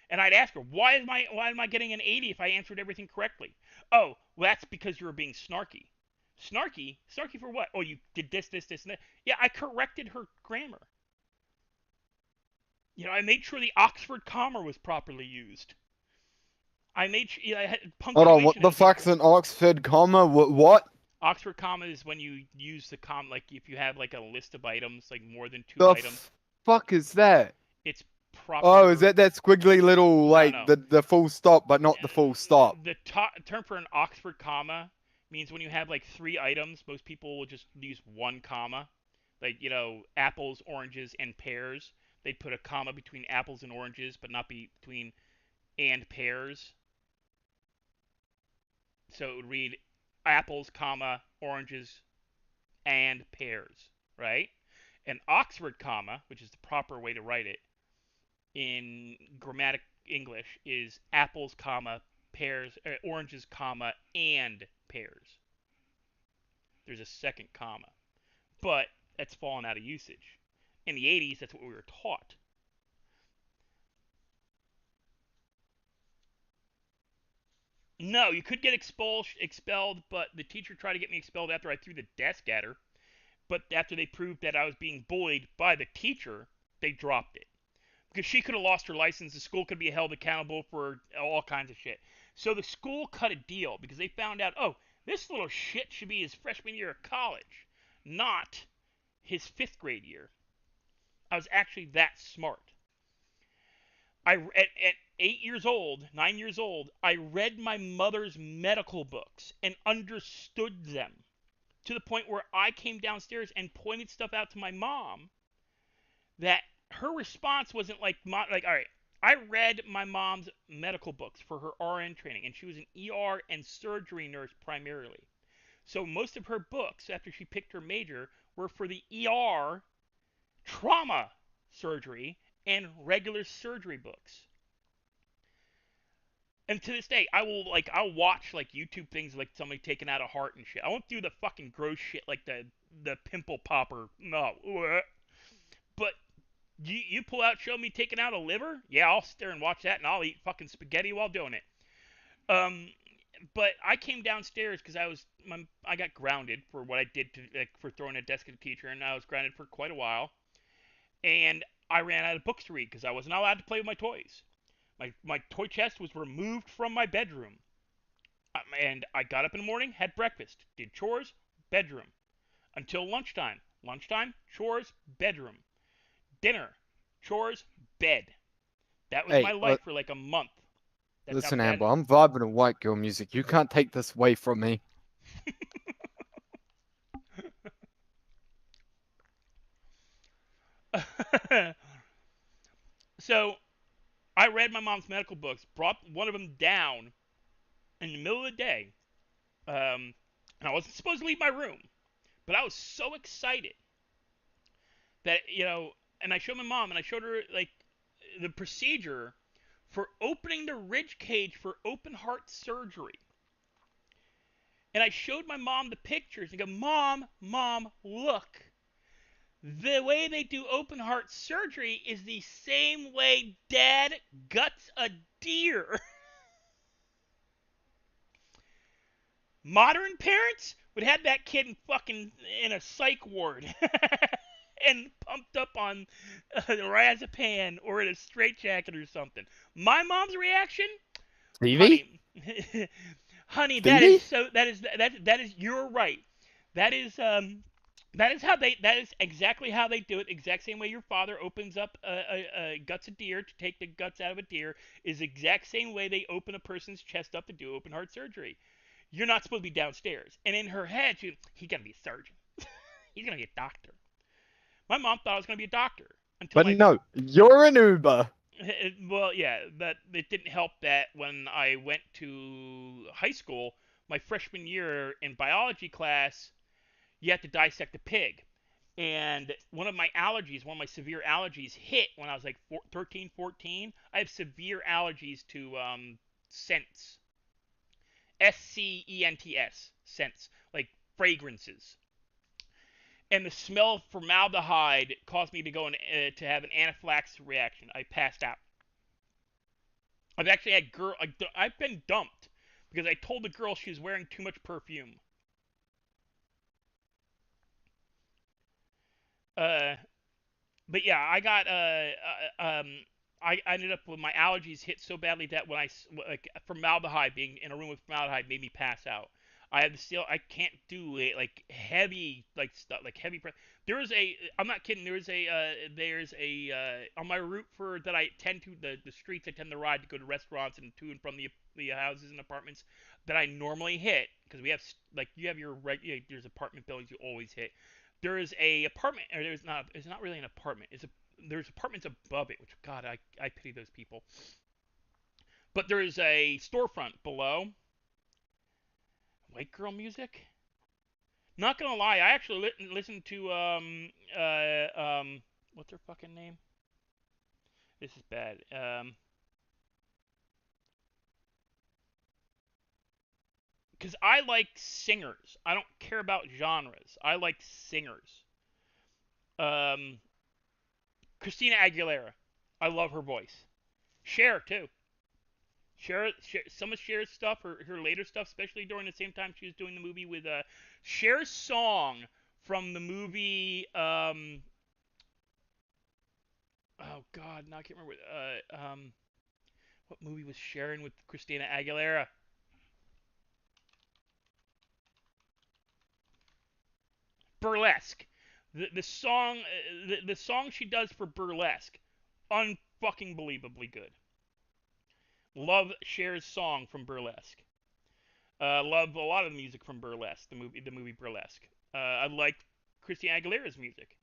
And I'd ask her, why am I getting an 80 if I answered everything correctly? Oh, well, that's because you were being snarky. Snarky? Snarky for what? Oh, you did this, and that. Yeah, I corrected her grammar. I made sure the Oxford comma was properly used. I made sure I had punctuation. Hold on, what the fuck's an Oxford comma? What? Oxford comma is when you use the comma, like if you have like a list of items, like more than 2 The items. Fuck is that? It's proper. Oh, is that squiggly little, like, no. the full stop, but not the full stop? The term for an Oxford comma means when you have like 3 items, most people will just use 1 comma. Like, apples, oranges, and pears. They'd put a comma between apples and oranges, but not between and pears. So it would read apples, comma, oranges, and pears, right? An Oxford comma, which is the proper way to write it in grammatic English, is apples, comma, pears, oranges, comma, and pears. There's a second comma. But that's fallen out of usage. In the 80s, that's what we were taught. No, you could get expelled, but the teacher tried to get me expelled after I threw the desk at her. But after they proved that I was being bullied by the teacher, they dropped it. Because she could have lost her license, the school could be held accountable for all kinds of shit. So the school cut a deal because they found out, oh, this little shit should be his freshman year of college, not his 5th grade year. I was actually that smart. At 8 years old, 9 years old, I read my mother's medical books and understood them to the point where I came downstairs and pointed stuff out to my mom that her response wasn't like, all right, I read my mom's medical books for her RN training, and she was an ER and surgery nurse primarily. So most of her books, after she picked her major, were for the ER, trauma surgery, and regular surgery books. And to this day, I'll watch like YouTube things like somebody taking out a heart and shit. I won't do the fucking gross shit like the pimple popper. No. But you pull out, show me taking out a liver? Yeah, I'll sit there and watch that, and I'll eat fucking spaghetti while doing it. But I came downstairs because I got grounded for what I did for throwing a desk at a teacher, and I was grounded for quite a while. And I ran out of books to read because I wasn't allowed to play with my toys. My toy chest was removed from my bedroom. And I got up in the morning, had breakfast, did chores, bedroom. Until lunchtime. Lunchtime, chores, bedroom. Dinner, chores, bed. That was my life for like a month. Listen, Amber, I'm vibing to white girl music. You can't take this away from me. So, I read my mom's medical books, brought one of them down in the middle of the day, and I wasn't supposed to leave my room, but I was so excited that, and I showed my mom, and I showed her, like, the procedure for opening the ridge cage for open heart surgery. And I showed my mom the pictures and go, Mom, look. The way they do open heart surgery is the same way Dad guts a deer. Modern parents would have that kid in a psych ward and pumped up on Razapam or in a straitjacket or something. My mom's reaction, Stevie? honey, that is you're right. That is how they. That is exactly how they do it. Exact same way your father opens up guts of deer to take the guts out of a deer is the exact same way they open a person's chest up to do open heart surgery. You're not supposed to be downstairs. And in her head, he's gonna be a surgeon. He's gonna be a doctor. My mom thought I was gonna be a doctor until But my. no, you're an Uber. Well, yeah, but it didn't help that when I went to high school, my freshman year in biology class, you have to dissect a pig. And one of my severe allergies hit when I was like 13, 14. I have severe allergies to scents. SCENTS, scents, like fragrances. And the smell of formaldehyde caused me to to have an anaphylaxis reaction. I passed out. I've actually had I've been dumped because I told the girl she was wearing too much perfume. Uh, but yeah, I ended up with my allergies hit so badly that when like formaldehyde being in a room with formaldehyde made me pass out. I can't do like heavy like stuff like heavy. I'm not kidding. There's a on my route for that I tend to the streets I tend to ride to go to restaurants and to and from the houses and apartments that I normally hit because we have like you have your there's apartment buildings you always hit. There is a apartment, or there's not. It's not really an apartment. There's apartments above it, which God, I pity those people. But there is a storefront below. White girl music. Not gonna lie, I actually listened to what's her fucking name? This is bad. Because I like singers. I don't care about genres. I like singers. Um, Christina Aguilera. I love her voice. Cher too. Some of Cher's stuff, her later stuff, especially during the same time she was doing the movie with Cher's song from the movie. Oh God, no, I can't remember. What movie was Cher in with Christina Aguilera? Burlesque. The song she does for Burlesque, unfucking believably good. Love Cher's song from Burlesque. Love a lot of the music from Burlesque, the movie Burlesque. I like Christina Aguilera's music,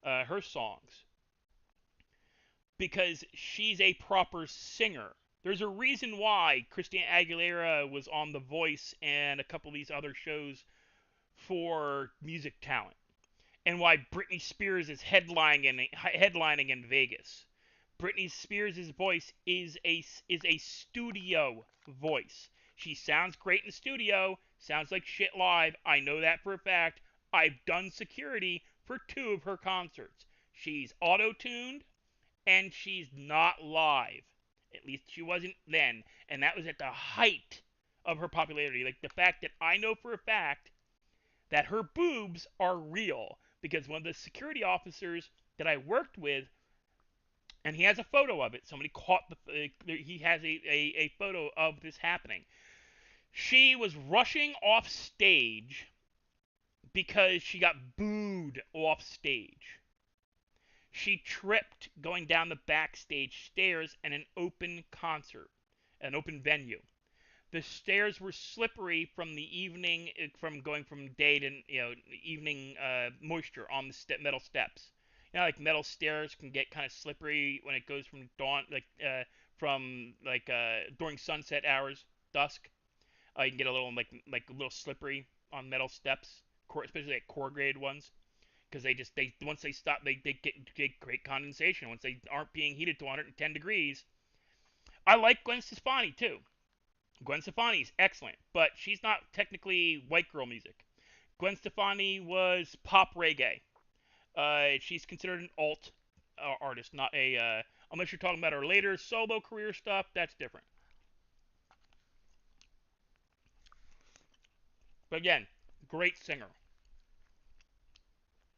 her songs, because she's a proper singer. There's a reason why Christina Aguilera was on The Voice and a couple of these other shows for music talent, and why Britney Spears is headlining in Vegas. Britney Spears' voice is a studio voice. She sounds great in the studio, sounds like shit live. I know that for a fact. I've done security for 2 of her concerts. She's auto-tuned and she's not live. At least she wasn't then, and that was at the height of her popularity. Like the fact that I know for a fact that her boobs are real because one of the security officers that I worked with, and he has a photo of it. Somebody caught he has a photo of this happening. She was rushing off stage because she got booed off stage. She tripped going down the backstage stairs in an open concert, an open venue. The stairs were slippery from the evening, from going from day to evening moisture on the metal steps. Like metal stairs can get kind of slippery when it goes from dawn, from during sunset hours, dusk. You can get a little like a little slippery on metal steps, especially like core grade ones, because they once they stop they get great condensation once they aren't being heated to 110 degrees. I like Gwen Stefani too. Gwen Stefani's excellent, but she's not technically white girl music. Gwen Stefani was pop reggae. She's considered an alt artist, not a. Unless you're talking about her later solo career stuff, that's different. But again, great singer.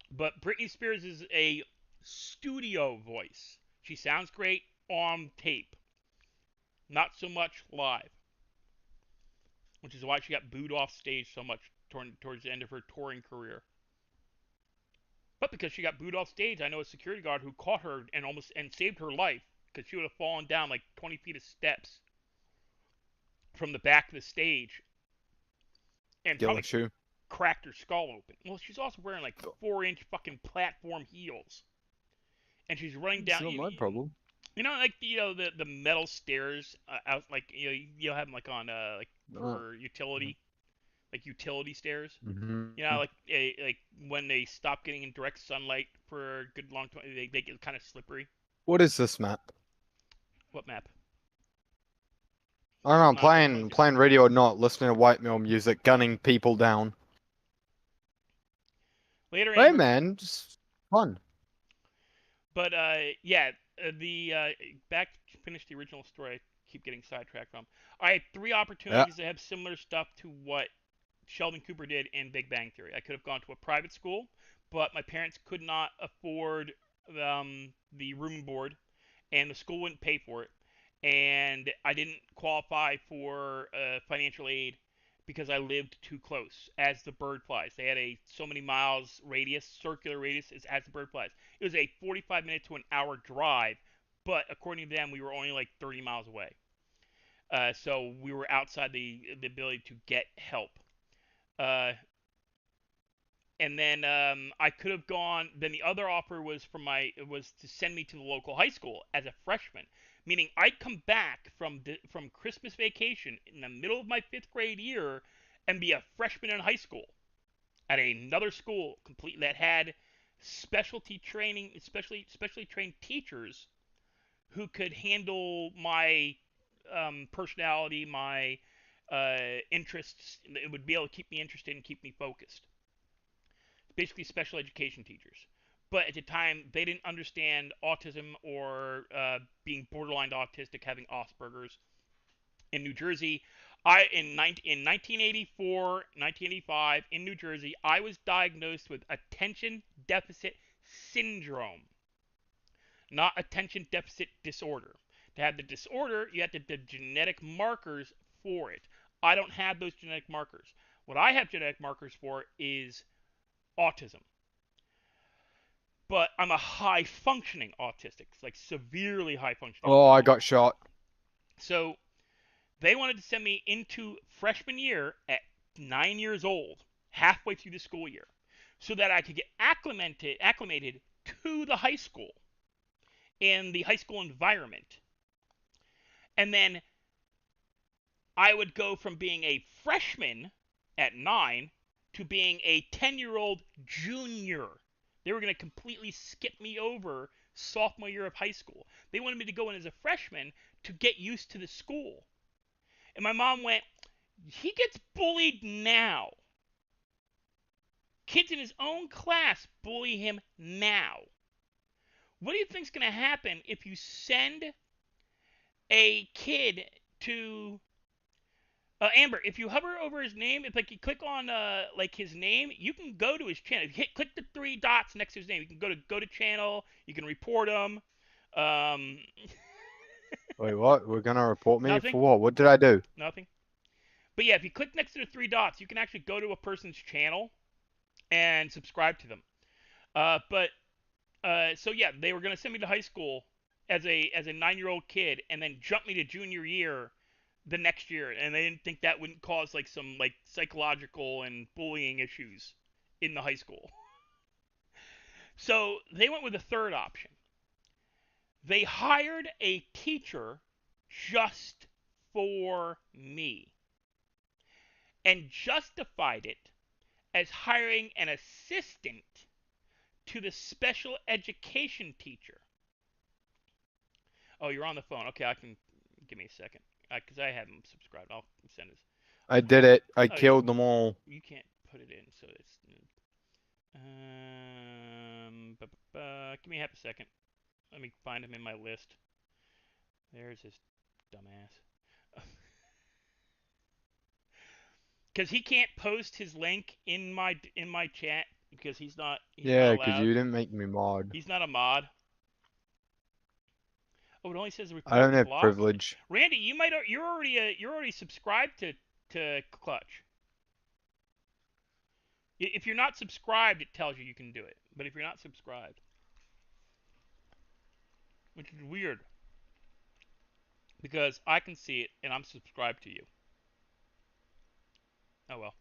But Britney Spears is a studio voice. She sounds great on tape, not so much live, which is why she got booed off stage so much towards the end of her touring career. But because she got booed off stage, I know a security guard who caught her and saved her life because she would have fallen down like 20 feet of steps from the back of the stage and Yellow probably shoe. cracked her skull open. Well, she's also wearing like 4-inch fucking platform heels, and she's running It's down. not my problem. You know, like the metal stairs out, like you'll have them like on like for utility, like utility stairs. Mm-hmm. You know, like when they stop getting in direct sunlight for a good long time, they get kind of slippery. What is this map? What map? I don't know. I'm Not the playing radio or not, listening to white male music, gunning people down. Later, Hey Amber. man, just fun. But yeah, back to finish the original story. I keep getting sidetracked from. I had 3 opportunities to have similar stuff to what Sheldon Cooper did in Big Bang Theory. I could have gone to a private school, but my parents could not afford the room and board, and the school wouldn't pay for it, and I didn't qualify for financial aid because I lived too close as the bird flies. They had a so many miles radius, circular radius as the bird flies. It was a 45-minute to an hour drive, but according to them, we were only like 30 miles away. So we were outside the ability to get help. And then I could have gone. Then the other offer was was to send me to the local high school as a freshman, meaning I'd come back from Christmas vacation in the middle of my 5th grade year and be a freshman in high school at another school complete that had specialty training, specially trained teachers who could handle my personality, my interests. It would be able to keep me interested and keep me focused. Basically special education teachers. But at the time, they didn't understand autism or being borderline autistic, having Asperger's. In New Jersey, in 1984, 1985, in New Jersey, I was diagnosed with attention deficit syndrome, not attention deficit disorder. To have the disorder, you have the genetic markers for it. I don't have those genetic markers. What I have genetic markers for is autism. But I'm a high-functioning autistic, like severely high-functioning. Oh, I got shot. So they wanted to send me into freshman year at 9 years old, halfway through the school year, so that I could get acclimated to the high school and the high school environment. And then I would go from being a freshman at 9 to being a 10-year-old junior. They were going to completely skip me over sophomore year of high school. They wanted me to go in as a freshman to get used to the school. And my mom went, he gets bullied now. Kids in his own class bully him now. What do you think's going to happen if you send a kid to Amber, if you hover over his name, if like you click on like his name, you can go to his channel. If you click the 3 dots next to his name, you can go to channel. You can report him. Wait, what? We're gonna report me Nothing. for what? What did I do? Nothing. But yeah, if you click next to the 3 dots, you can actually go to a person's channel and subscribe to them. So yeah, they were gonna send me to high school as a 9-year-old kid, and then jump me to junior year the next year, and they didn't think that wouldn't cause like some like psychological and bullying issues in the high school. So they went with a third option. They hired a teacher just for me and justified it as hiring an assistant to the special education teacher. Oh, you're on the phone. Okay, give me a second. Because I haven't subscribed. I'll send this. I did it. I killed them all. You can't put it in, so it's. Give me half a second. Let me find him in my list. There's his dumbass. Because he can't post his link in my chat because he's not. Yeah, because you didn't make me mod. He's not a mod. Oh, it only says I don't have blocked. privilege. Randy, you're already subscribed to Clutch. If you're not subscribed, it tells you can do it. But if you're not subscribed, which is weird, because I can see it and I'm subscribed to you. Oh well.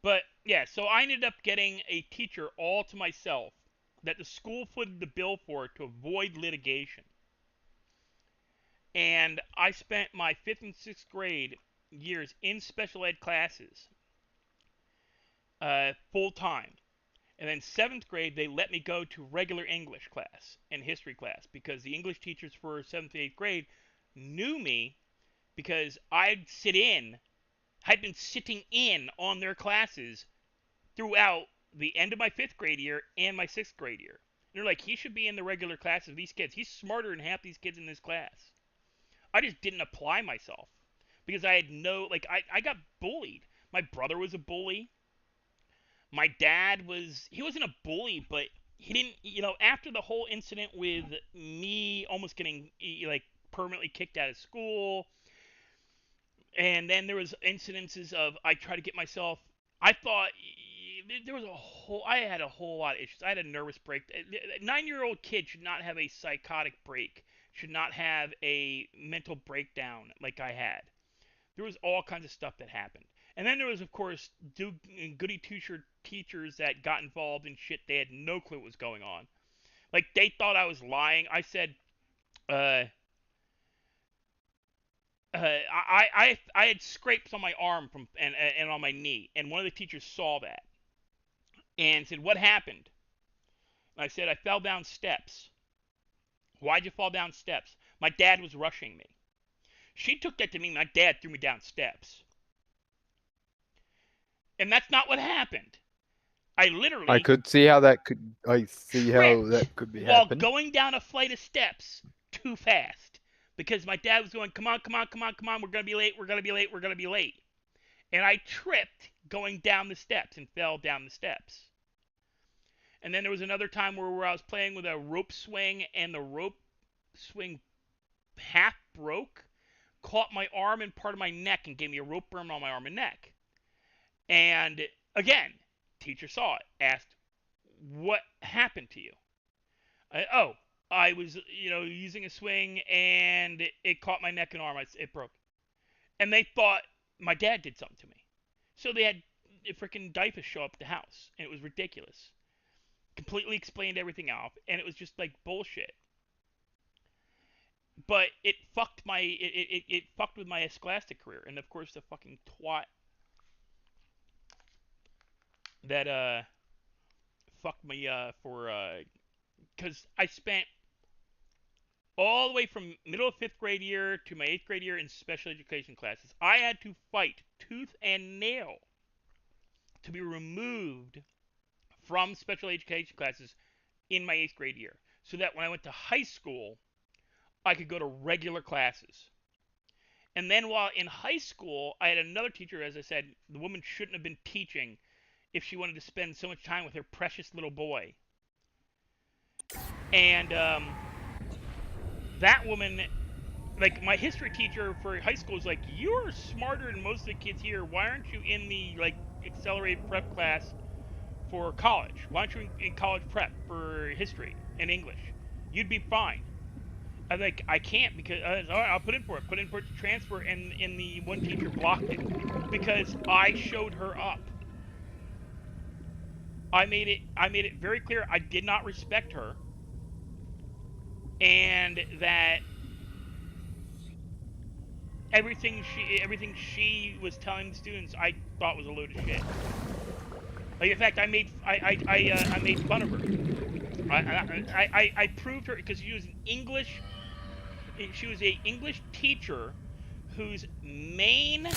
But yeah, so I ended up getting a teacher all to myself that the school footed the bill for to avoid litigation. And I spent my 5th and 6th grade years in special ed classes full time. And then 7th grade, they let me go to regular English class and history class because the English teachers for 7th and 8th grade knew me because I'd been sitting in on their classes throughout the end of my 5th grade year and my 6th grade year. And they're like, he should be in the regular classes of these kids. He's smarter than half these kids in this class. I just didn't apply myself because I had I got bullied. My brother was a bully. My dad he wasn't a bully, but he didn't, after the whole incident with me almost getting permanently kicked out of school, and then there was incidences of I tried to get myself, I thought I had a whole lot of issues. I had a nervous break. A 9-year-old kid should not have a psychotic break, should not have a mental breakdown like I had. There was all kinds of stuff that happened. And then there was, of course, goody teachers that got involved in shit they had no clue what was going on. Like, they thought I was lying. I said, I had scrapes on my arm and on my knee, and one of the teachers saw that and said, "What happened?" And I said, "I fell down steps." "Why'd you fall down steps?" "My dad was rushing me." She took that to mean my dad threw me down steps. And that's not what happened. I literally I could see how that could. I see how that could be while happening. going down a flight of steps too fast because my dad was going, "Come on, come on, come on, come on! We're gonna be late. We're gonna be late. We're gonna be late." And I tripped going down the steps and fell down the steps. And then there was another time where I was playing with a rope swing and the rope swing half broke, caught my arm and part of my neck and gave me a rope burn on my arm and neck. And again, teacher saw it, asked, "What happened to you?" I was, using a swing and it caught my neck and arm. It broke. And they thought my dad did something to me. So they had freaking DIFA show up at the house. And it was ridiculous. Completely explained everything out. And it was just like bullshit. But it fucked it fucked with my scholastic career. And of course the fucking twat that fucked me because I spent all the way from middle of 5th grade year to my 8th grade year in special education classes. I had to fight tooth and nail to be removed from special education classes in my 8th grade year, so that when I went to high school, I could go to regular classes. And then while in high school, I had another teacher, as I said, the woman shouldn't have been teaching if she wanted to spend so much time with her precious little boy. And that woman, like, my history teacher for high school is like, "You're smarter than most of the kids here. Why aren't you in the, accelerated prep class for college? Why aren't you in college prep for history and English? You'd be fine." I'm like, "I can't because all right, I'll put in for it. Put in for it to transfer," and the one teacher blocked it because I showed her up. I made it very clear I did not respect her, and that everything she was telling the students I thought was a load of shit. Like, in fact, I made fun of her. I proved her because she was an English teacher whose main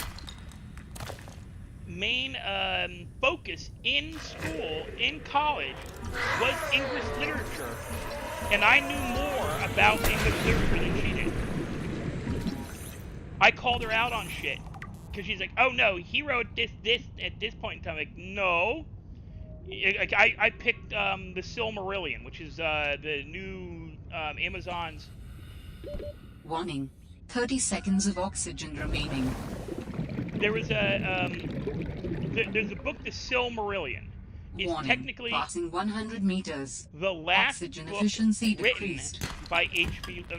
focus in school, in college, was English literature, and I knew more about English literature than she did. I called her out on shit because she's like, "Oh no, he wrote this at this point in time." Like, no, I picked the Silmarillion, which is the new Amazon's. Warning. 30 seconds of oxygen remaining. There was there's a book, The Silmarillion. Is Warning. technically Passing 100 meters. the last Oxygen book efficiency written decreased. by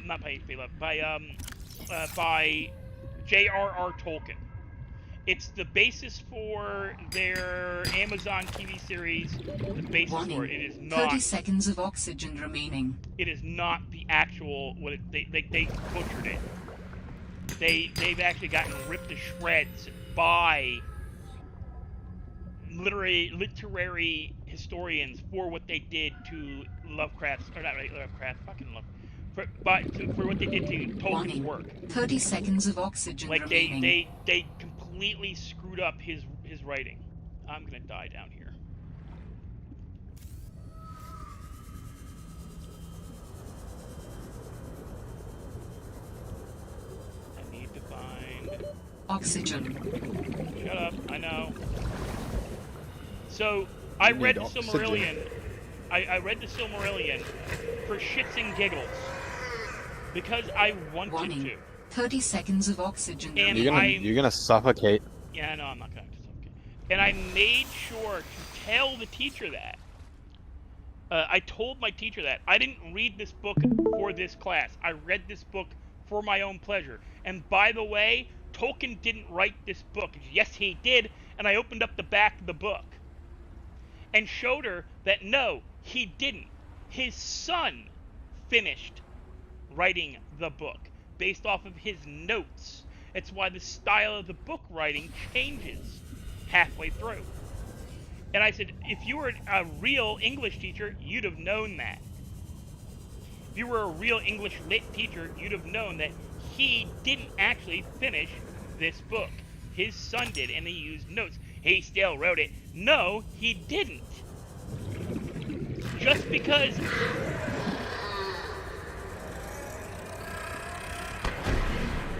not by H.P. Lovecraft, by J.R.R. Tolkien. It's the basis for their Amazon TV series. The basis Warning. for it. It is 30 not. seconds of oxygen remaining. It is not the actual. They butchered it. They've actually gotten ripped to shreds by literary historians for what they did to Lovecraft's, or not Lovecraft, fucking Love, for what they did to Tolkien's Warning. work. 30 seconds of oxygen Like remaining. they completely screwed up his writing. I'm gonna die down here. I need to find. Oxygen. Shut up. I know. So I read the oxygen. Silmarillion. I read the Silmarillion for shits and giggles because I wanted Warning. to. 30 seconds of oxygen And remaining. You're gonna suffocate. Yeah, no, I'm not going to suffocate. And I made sure to tell the teacher that. I told my teacher that. I didn't read this book for this class. I read this book for my own pleasure. And by the way, Tolkien didn't write this book. Yes, he did. And I opened up the back of the book and showed her that no, he didn't. His son finished writing the book based off of his notes. It's why the style of the book writing changes halfway through. And I said, if you were a real English teacher, you'd have known that. If you were a real English lit teacher, you'd have known that he didn't actually finish this book. His son did, and he used notes. He still wrote it. No, he didn't. Just because...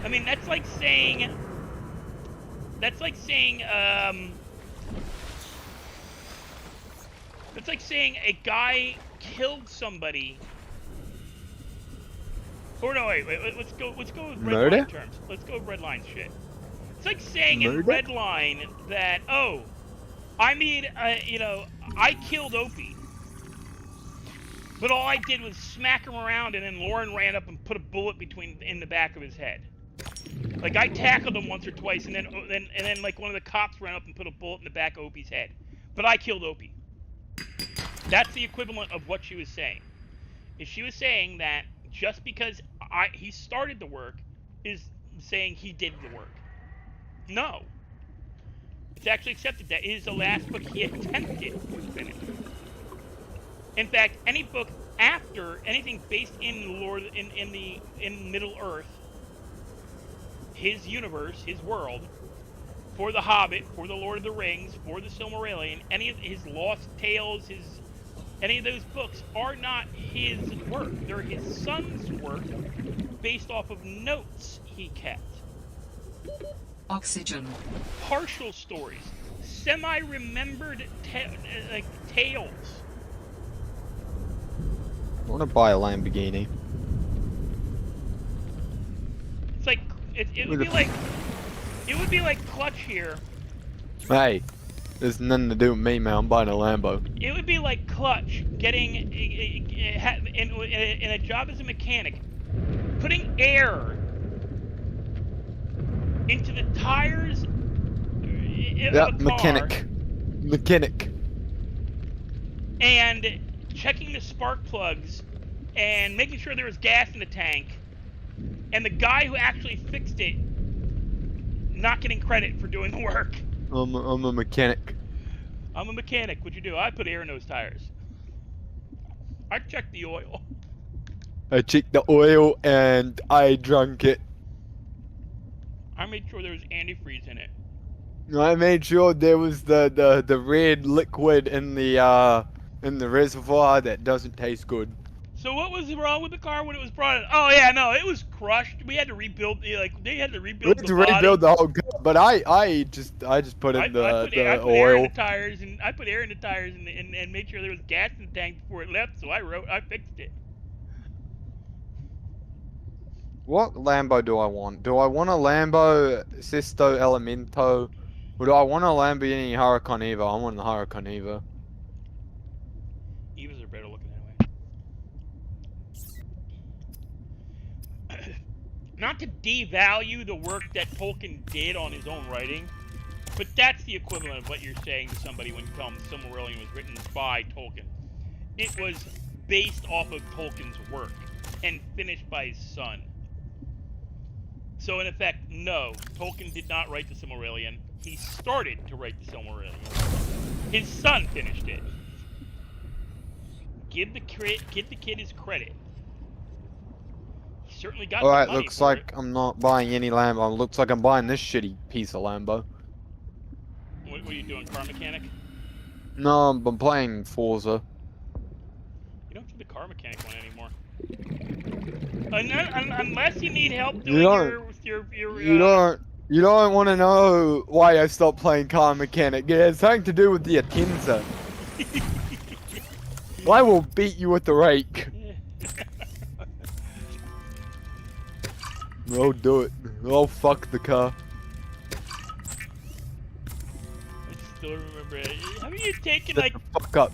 I mean, that's like saying... That's like saying a guy killed somebody. Or no, wait, let's go with Murder? Redline terms. Let's go with Redline shit. It's like saying in Murder? Redline that, oh, I made, I killed Opie. But all I did was smack him around, and then Lauren ran up and put a bullet in the back of his head. Like, I tackled him once or twice, and then like one of the cops ran up and put a bullet in the back of Opie's head. But I killed Opie. That's the equivalent of what she was saying. Is she was saying that just because he started the work is saying he did the work. No. It's actually accepted that it is the last book he attempted to finish. In fact, any book after anything based in Lord in Middle Earth, his universe, his world, for The Hobbit, for The Lord of the Rings, for The Silmarillion, any of his Lost Tales, any of those books are not his work. They're his son's work based off of notes he kept. Oxygen. Partial stories. Semi-remembered tales. I want to buy a Lamborghini. It's like it would be like Clutch here. Hey, there's nothing to do with me, man. I'm buying a Lambo. It would be like Clutch getting in a job as a mechanic, putting air into the tires of a car, mechanic. and checking the spark plugs and making sure there was gas in the tank, and the guy who actually fixed it not getting credit for doing the work. I'm a mechanic. I'm a mechanic. What'd you do? I put air in those tires. I checked the oil. I checked the oil and I drank it. I made sure there was antifreeze in it. I made sure there was the red liquid in the reservoir that doesn't taste good. So what was wrong with the car when it was brought in? Oh yeah, no, it was crushed. We had to rebuild. They had to We rebuild had the to body. rebuild the whole car, but I just put in I the put air in oil. the tires, and I put air in the tires, and made sure there was gas in the tank before it left. So I fixed it. What Lambo do I want? Do I want a Lambo Sesto Elemento Would I want a Lamborghini Huracan Evo? I want the Huracan Evo. Evas are better looking anyway. Not to devalue the work that Tolkien did on his own writing, but that's the equivalent of what you're saying to somebody when you tell them Silmarillion was written by Tolkien. It was based off of Tolkien's work and finished by his son. So in effect, no, Tolkien did not write the Silmarillion. He started to write the Silmarillion. His son finished it. Give the kid his credit. He certainly got the Alright, money looks for like it. I'm not buying any Lambo. Looks like I'm buying this shitty piece of Lambo. What are you doing, car mechanic? No, I'm playing Forza. You don't do the car mechanic one anymore. Unless you need help You doing don't want to know why I stopped playing car mechanic. It has something to do with the Atenza. I will beat you with the rake. I'll do it. I'll fuck the car. I still remember it. Haven't you taken Shut like the fuck up.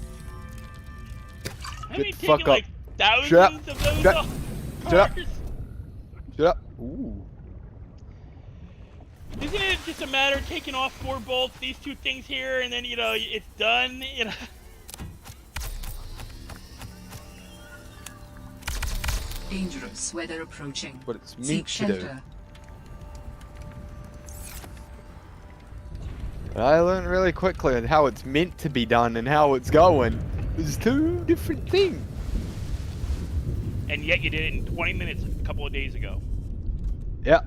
haven't you Get the fuck taken like up. thousands Shut up. of those Shut- off shut up. cars? Shut up. Ooh. Isn't it just a matter of taking off 4 bolts, these 2 things here, and then it's done? Dangerous weather approaching. What it's Seek meant to do. shelter. But I learned really quickly on how it's meant to be done and how it's going. There's 2 different things. And yet you did it in 20 minutes a couple of days ago. Yeah.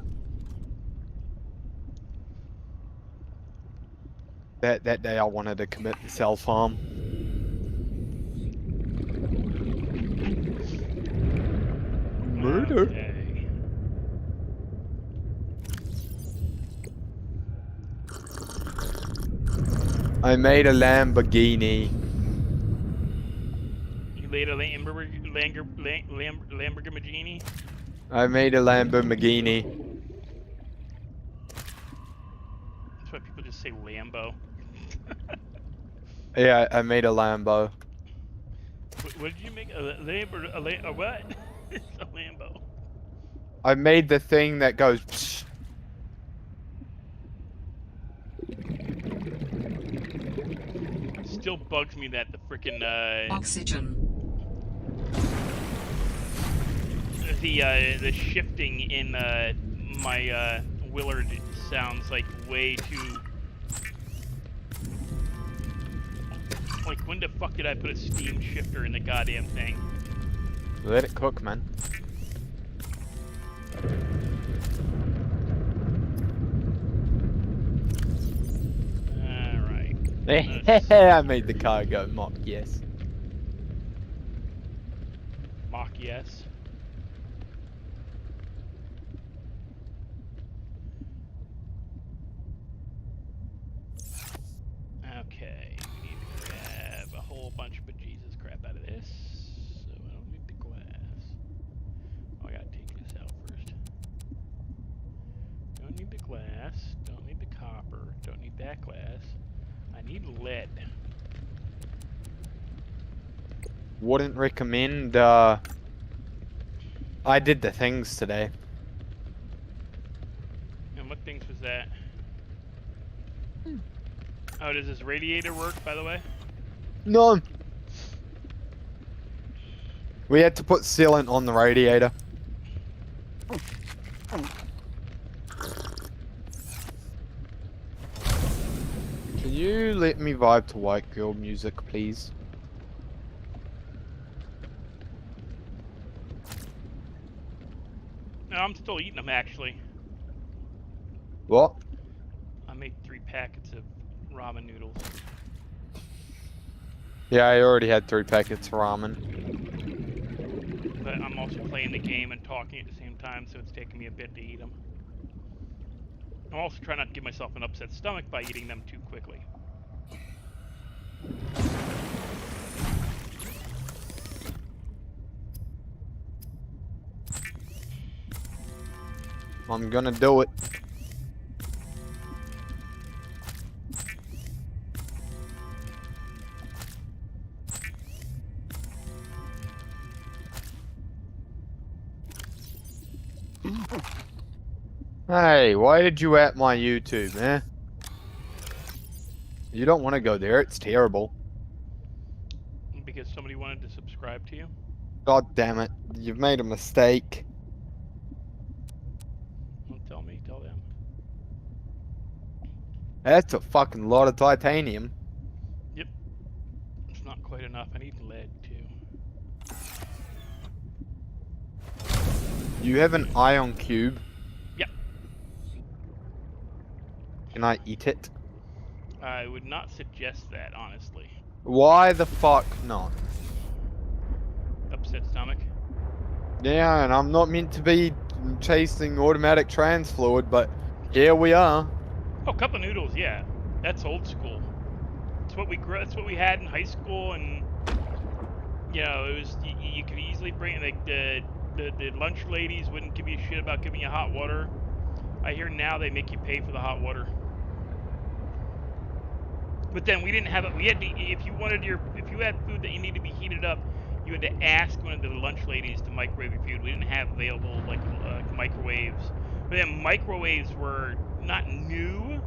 That day I wanted to commit the self-harm. Murder. Okay. I made a Lamborghini. You laid a Lamborghini? I made a Lamborghini. That's why people just say Lambo. Yeah, I made a Lambo. What did you make? A what? It's a Lambo. I made the thing that goes psh. Still bugs me that the frickin' Oxygen. the shifting in my Willard sounds like way too. Like, when the fuck did I put a steam shifter in the goddamn thing? Let it cook, man. Alright. I made the car go mock, yes. Mock yes. Okay, we need to grab a whole bunch of bejesus crap out of this. So I don't need the glass. Oh, I gotta take this out first. Don't need the glass. Don't need the copper. Don't need that glass. I need lead. Wouldn't recommend, I did the things today. And what things was that? Oh, does this radiator work, by the way? No. We had to put sealant on the radiator. Can you let me vibe to white girl music, please? No, I'm still eating them, actually. What? I made 3 packets of ramen noodles. Yeah, I already had 3 packets of ramen. But I'm also playing the game and talking at the same time, so it's taking me a bit to eat them. I'm also trying not to give myself an upset stomach by eating them too quickly. I'm gonna do it. Hey, why did you at my YouTube, man? You don't want to go there. It's terrible. Because somebody wanted to subscribe to you. God damn it. You've made a mistake. Don't tell me, tell them. That's a fucking lot of titanium. Yep. It's not quite enough. I need lead too. You have an ion cube. Yep. Can I eat it? I would not suggest that, honestly. Why the fuck not? Upset stomach. Yeah, and I'm not meant to be chasing automatic trans fluid, but here we are. Oh, cup of noodles, yeah. That's old school. It's what we grew. That's what we had in high school, and you know, it was you could easily bring like the lunch ladies wouldn't give you shit about giving you hot water. I hear now they make you pay for the hot water. But then we didn't have it. We had to, if you had food that you needed to be heated up, you had to ask one of the lunch ladies to microwave your food. We didn't have available like microwaves. But then microwaves were not new,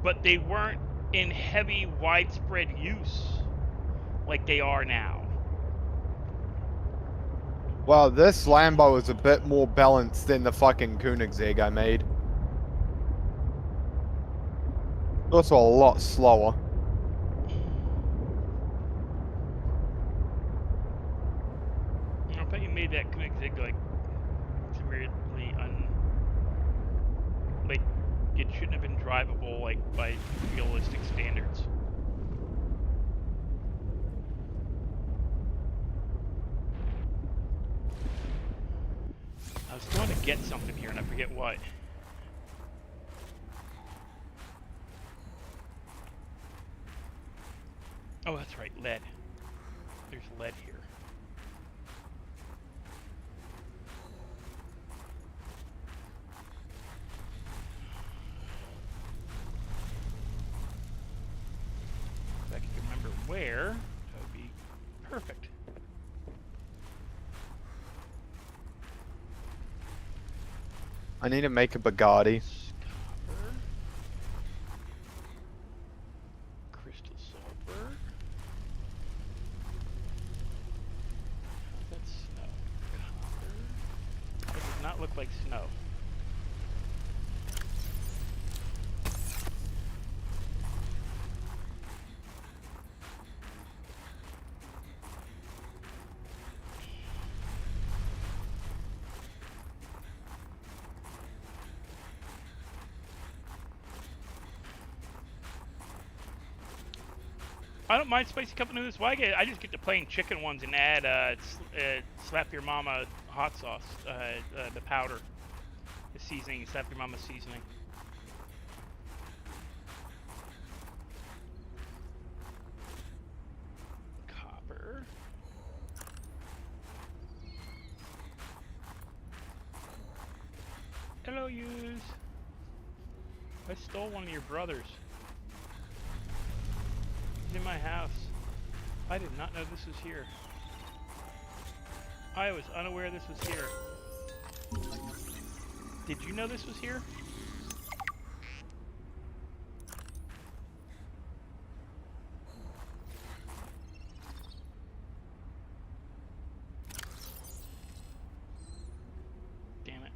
but they weren't in heavy, widespread use like they are now. Well, this Lambo is a bit more balanced than the fucking Koenigsegg I made. Also a lot slower. I bet you made that Koenigsegg like severely like it shouldn't have been drivable like by realistic standards. I was going to get something here and I forget what. Oh, that's right, lead. There's lead here. If I could remember where, that would be perfect. I need to make a Bugatti. Copper. Crystal silver. That's snow. Copper. That does not look like snow. I don't mind spicy cup of noodles. Why I just get the plain chicken ones and add slap your mama hot sauce, the powder, the seasoning, slap your mama seasoning. Copper. Hello, yous. I stole one of your brothers. In my house. I did not know this was here. I was unaware this was here. Did you know this was here? Damn it.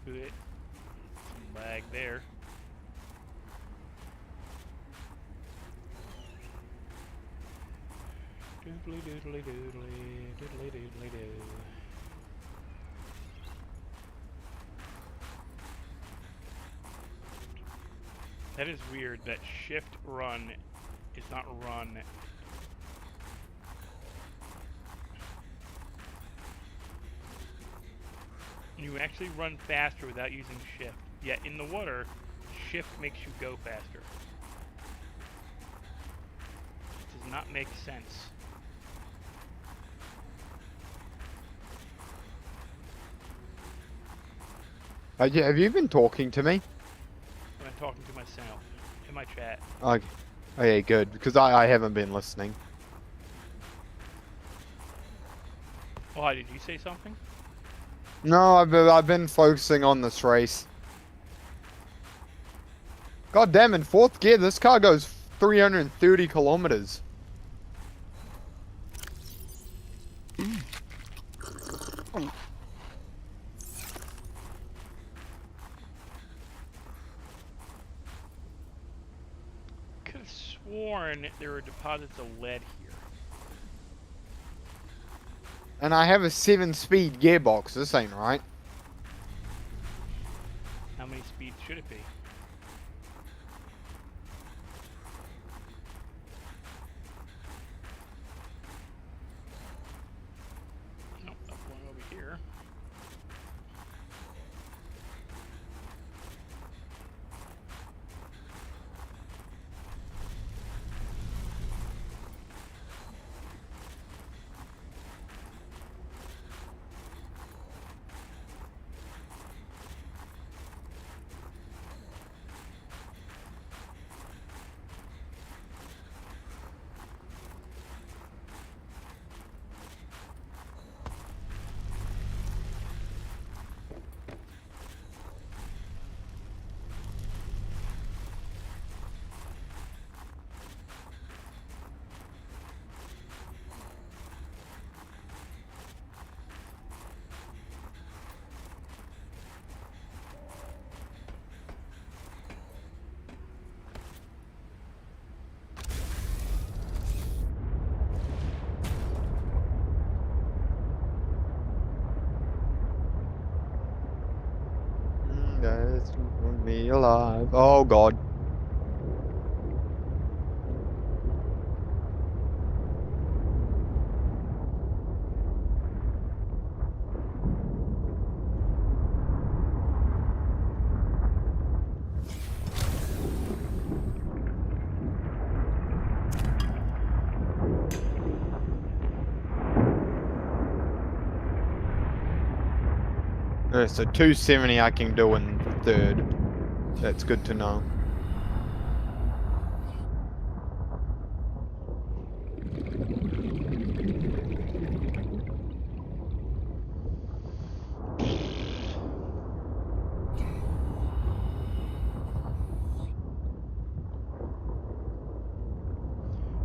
Good. Some lag there. Doodly doodly doodly doodly doodly doo. That is weird that shift run is not run. You actually run faster without using shift. Yet in the water, shift makes you go faster. It does not make sense. Have you been talking to me? talking to myself in my chat. Okay. Okay, good. Because I haven't been listening. Why, did you say something? No, I've been focusing on this race. God damn, in 4th gear, this car goes 330 kilometers. Could have sworn there were deposits of lead here. And I have a 7-speed gearbox. This ain't right. How many speeds should it be? Nope, I'm going over here. That's me alive. Oh god. So 270 I can do in 3rd. That's good to know.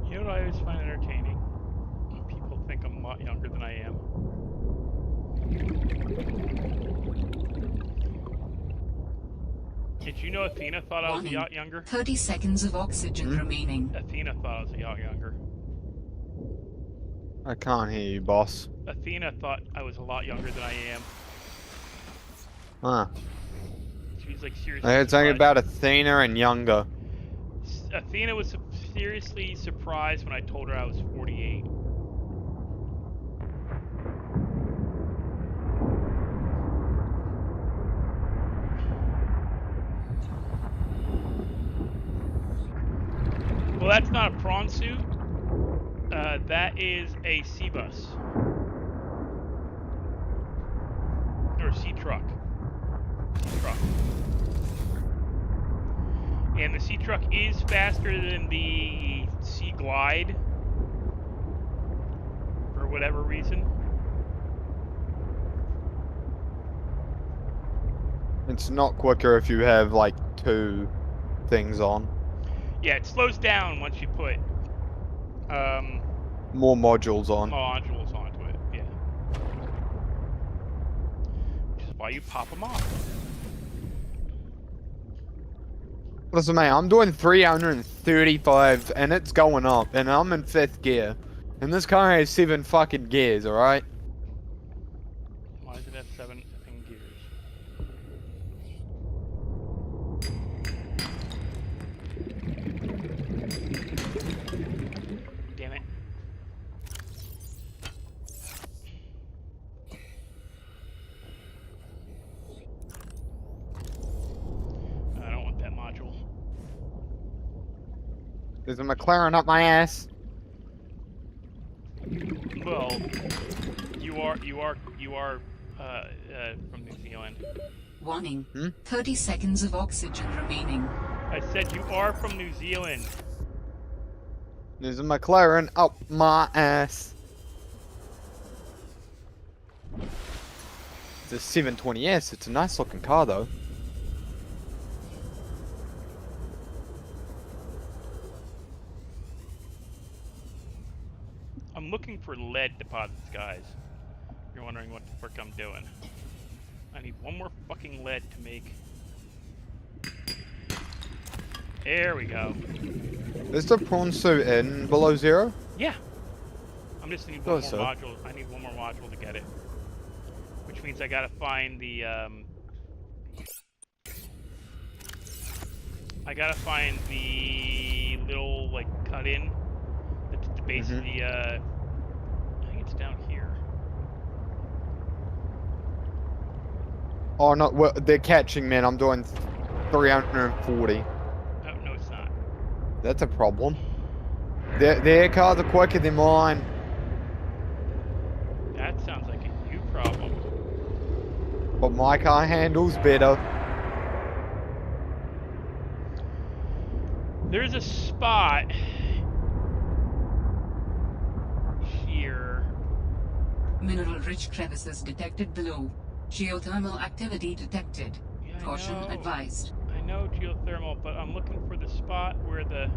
You know what I always find entertaining? When people think I'm a lot younger than I am. Did you know Athena thought I was a yacht younger? 30 seconds of oxygen remaining. Athena thought I was a yacht younger. I can't hear you, boss. Athena thought I was a lot younger than I am. Huh. She was like seriously. I heard something surprised. about Athena and younger. Athena was seriously surprised when I told her I was 48. Well, that's not a prawn suit. That is a sea bus. Or sea truck. Sea truck. And the sea truck is faster than the sea glide. For whatever reason. It's not quicker if you have like 2 things on. Yeah, it slows down once you put More modules on. modules onto it. Yeah. Which is why you pop them off. Listen, mate, I'm doing 335 and it's going up, and I'm in 5th gear. And this car has 7 fucking gears, alright? Why does it have 7 effing gears? Damn it. I don't want that module. There's a McLaren up my ass. Well, you are from New Zealand. Warning. Hmm? 30 seconds of oxygen remaining. I said you are from New Zealand. There's a McLaren up my ass. It's a 720S. It's a nice looking car though. I'm looking for lead deposits, guys. You're wondering what the frick I'm doing. I need one more fucking lead to make. There we go. Is the prawn suit in below zero? Yeah. I'm just need one more so. module. I need one more module to get it. Which means I gotta find the I gotta find the little like cut in that's at the base of the I think it's down here. Oh no, well, they're catching, man. I'm doing 340. Oh no, it's not. That's a problem. Their cars are quicker than mine. That sounds like a you problem. But my car handles better. There's a spot here. Mineral-rich crevices detected below. Geothermal activity detected. Yeah, Caution I know. advised. I know geothermal, but I'm looking for the spot where the...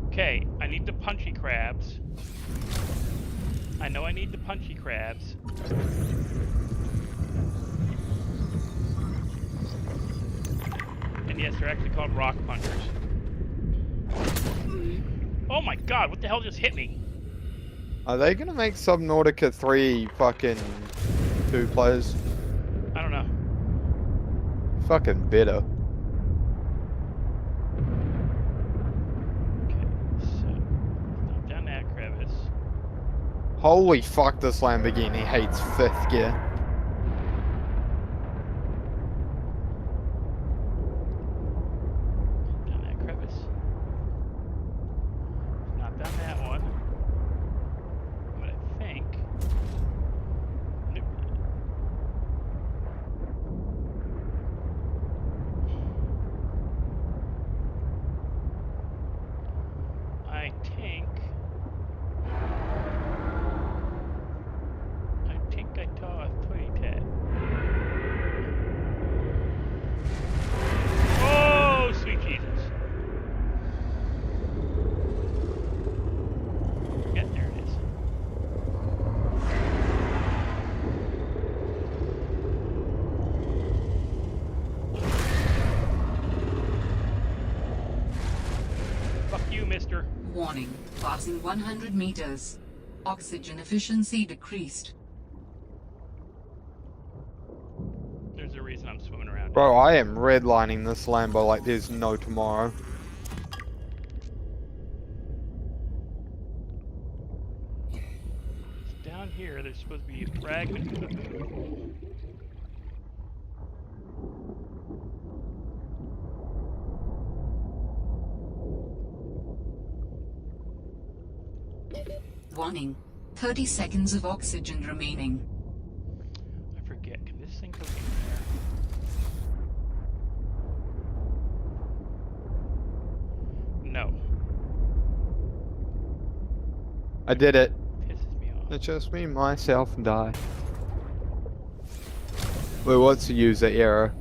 Okay, I need the punchy crabs. I know I need the punchy crabs. And yes, they're actually called rock punchers. Oh my god, what the hell just hit me? Are they gonna make Subnautica 3 fucking 2 players? I don't know. Fucking better. Okay, so... Stop down that crevice. Holy fuck, this Lamborghini hates 5th gear. Down that crevice. Not down that one. But I think... Nope. I saw a twitty tat. Oh, sweet Jesus. Yeah, there it is. Fuck you, mister. Warning. Passing 100 meters. Oxygen efficiency decreased. There's a reason I'm swimming around. Bro, I am redlining this Lambo like there's no tomorrow. It's down here. There's supposed to be a fragment. Warning. 30 seconds of oxygen remaining. I forget. Can this thing go in there? No. I did it. Pisses me off. It's just me, myself, and I. Wait, what's the user error?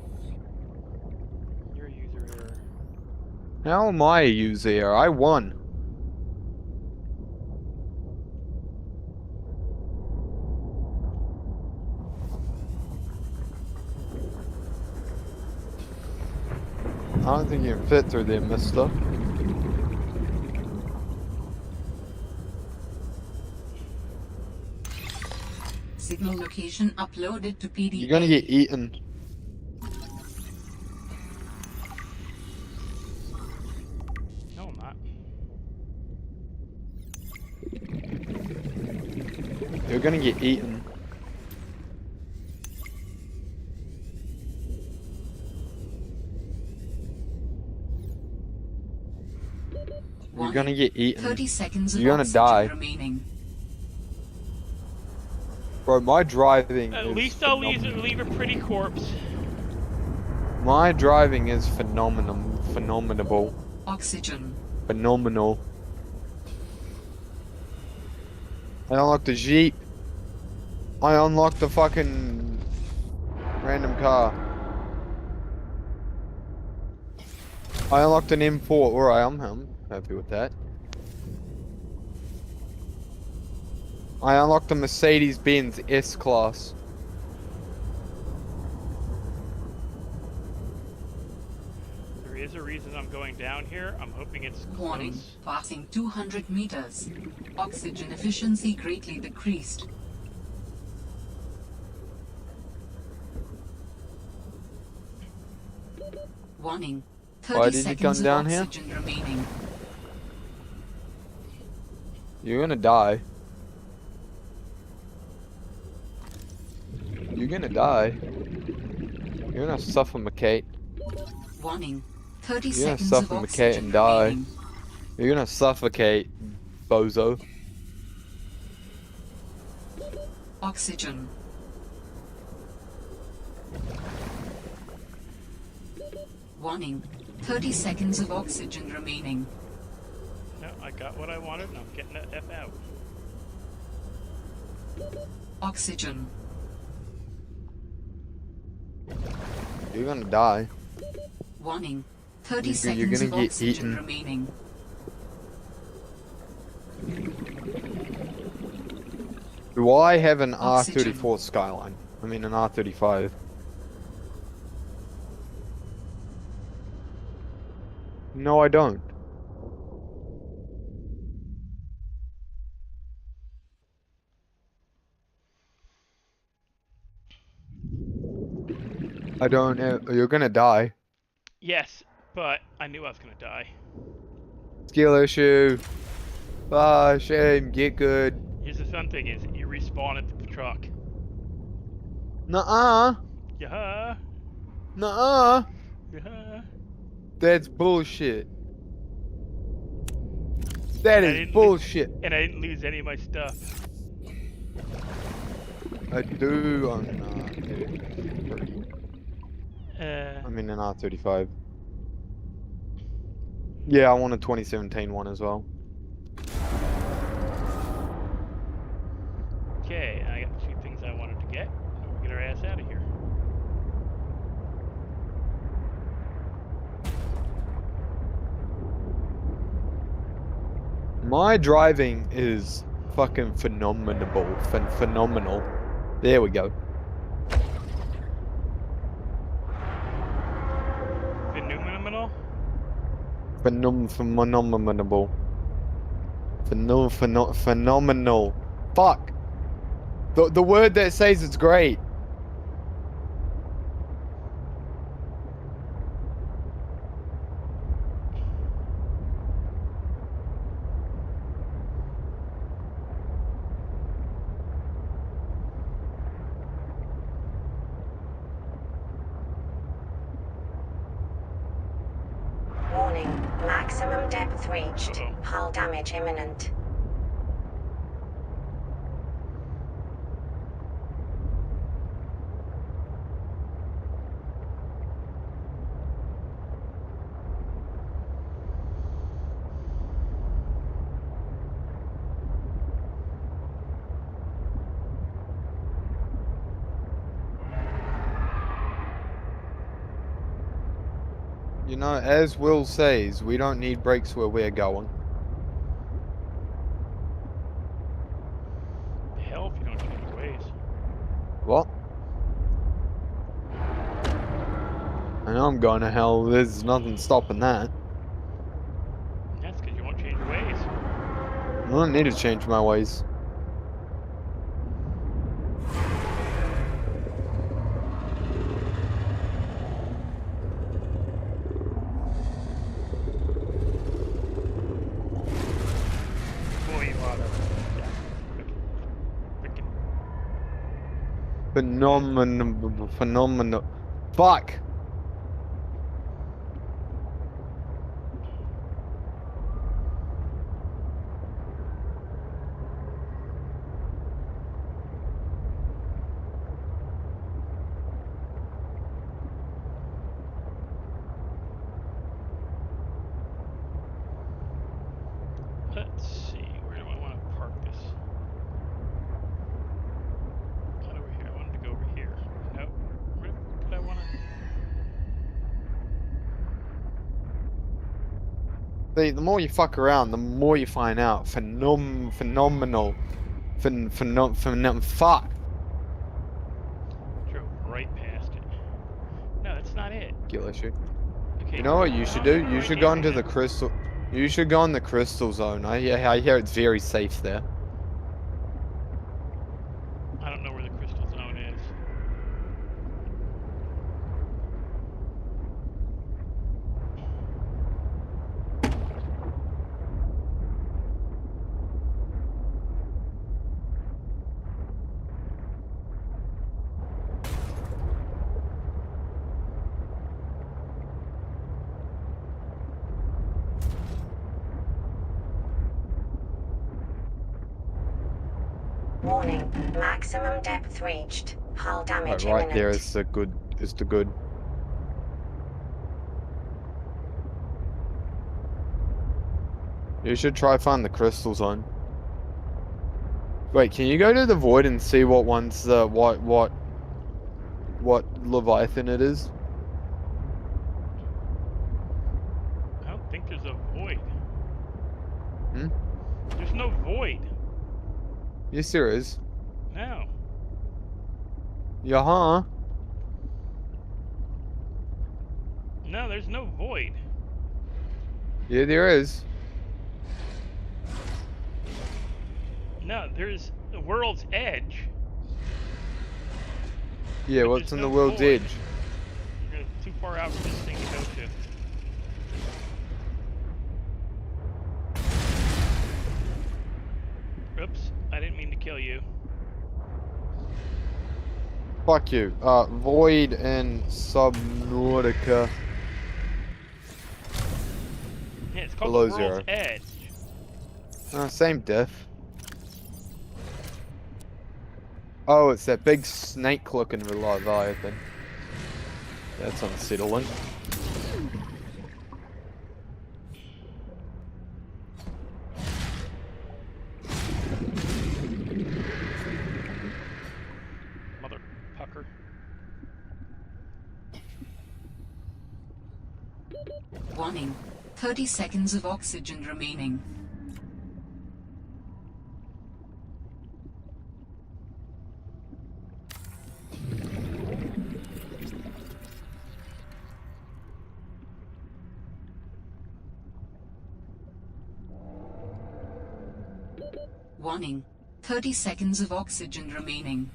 Your user error. How am I a user error? I won. I don't think you can fit through there, mister. Signal location uploaded to PDA. You're gonna get eaten. No, I'm not. You're gonna get eaten. You're Warning. gonna get eaten. 30 seconds of You're gonna oxygen die. remaining. Bro, my driving At is least I'll phenomenal. leave a pretty corpse. My driving is phenomenal. Oxygen. Phenomenal. I unlocked the Jeep. I unlocked the fucking random car. I unlocked an M4. Alright, I'm happy with that. I unlocked the Mercedes-Benz S-Class. There is a reason I'm going down here. I'm hoping it's Warning. close. Passing 200 meters. Oxygen efficiency greatly decreased. Warning. 30 Why did you seconds come down of here? oxygen remaining. You're gonna die. You're gonna die. You're gonna suffocate. Warning. 30 You're gonna seconds of suffocate oxygen and die. remaining. You're gonna suffocate, bozo. Oxygen. Warning. 30 seconds of oxygen remaining. No, I got what I wanted and I'm getting the F out. Oxygen. You're gonna die. Warning. 30 You're seconds gonna of get oxygen eaten. remaining. Do I have an Oxygen. R34 Skyline? I mean an R35. No, I don't. I don't. You're gonna die. Yes, but I knew I was gonna die. Skill issue. Ah, shame. Get good. Here's the fun thing is you respawn at the truck. Nuh-uh. Yeah. Nuh-uh. Yeah. That's bullshit. That I is didn't bullshit. And I didn't lose any of my stuff. I do on I mean an R35. Yeah, I want a 2017 one as well. Okay, I got 2 things I wanted to get. We'll get our ass out of here. My driving is fucking phenomenal. Phenomenal. There we go. Phenomenal? Phenomenal. Phenomenal. Fuck. The word that says it's great. Warning. Maximum depth reached. Uh-oh. Hull damage imminent. You know, as Will says, we don't need brakes where we're going. The hell if you don't change your ways. What? I know I'm going to hell. There's nothing stopping that. That's because you won't change your ways. I don't need to change my ways. Boy, you oughta. Yeah. Freaking. Phenomenal. Fuck. See, the more you fuck around, the more you find out. Phenomenal. Fuck. Drove right past it. No, that's not it. Kill issue. Okay. You know what you should no, do? no, You right should here, go right into the here. crystal. You should go in the crystal zone. I hear it's very safe there. I don't know where the crystal zone is. Warning, maximum depth reached. Hull damage Right there imminent. is the good. Is the good. You should try find the crystal zone. Wait, can you go to the void and see what one's the what Leviathan it is? I don't think there's a void. Hmm? There's no void. Yes, there is. No. Yeah, huh? No, there's no void. Yeah, there is. No, there's the world's edge. Yeah, But what's there's on no the world's void. edge? You're too far out for this thing to go to. Oops, I didn't mean to kill you. Fuck you. Void and Subnautica. Yeah, it's called Below the world's 0. edge. Same diff. Oh, it's that big snake-looking Leviathan. That's unsettling. Motherfucker. Warning. 30 seconds of oxygen remaining. Warning. 30 seconds of oxygen remaining.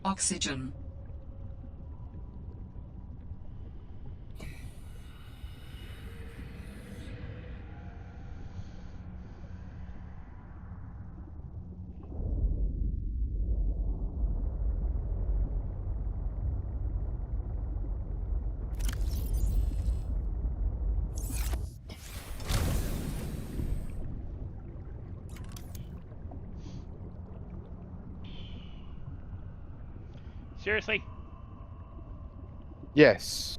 Oxygen. Seriously? Yes.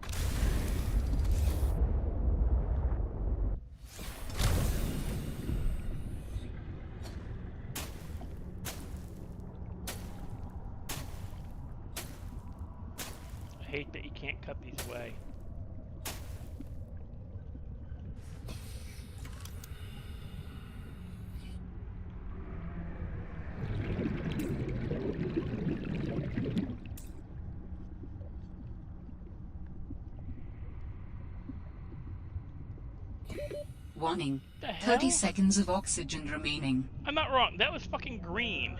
I hate that you can't cut these away. Warning. The hell? 30 seconds of oxygen remaining. I'm not wrong. That was fucking green.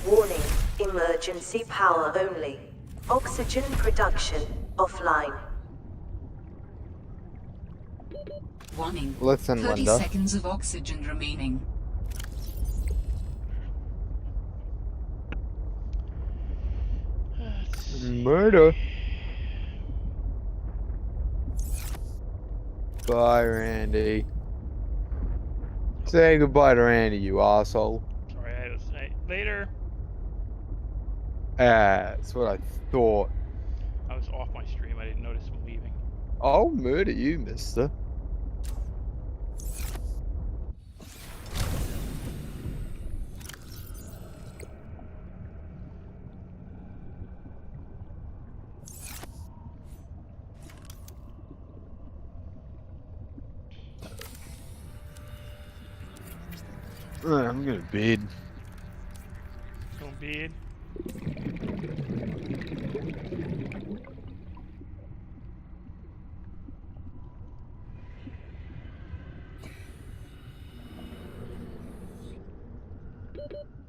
Warning, emergency power only. Oxygen production offline. Warning. Listen, 30 Linda. seconds of oxygen remaining. Murder. Bye, Randy. Say goodbye to Randy, you asshole. Sorry, I was later. That's what I thought. I was off my stream. I didn't notice him leaving. I'll murder you, mister. I'm gonna bed. Going bed.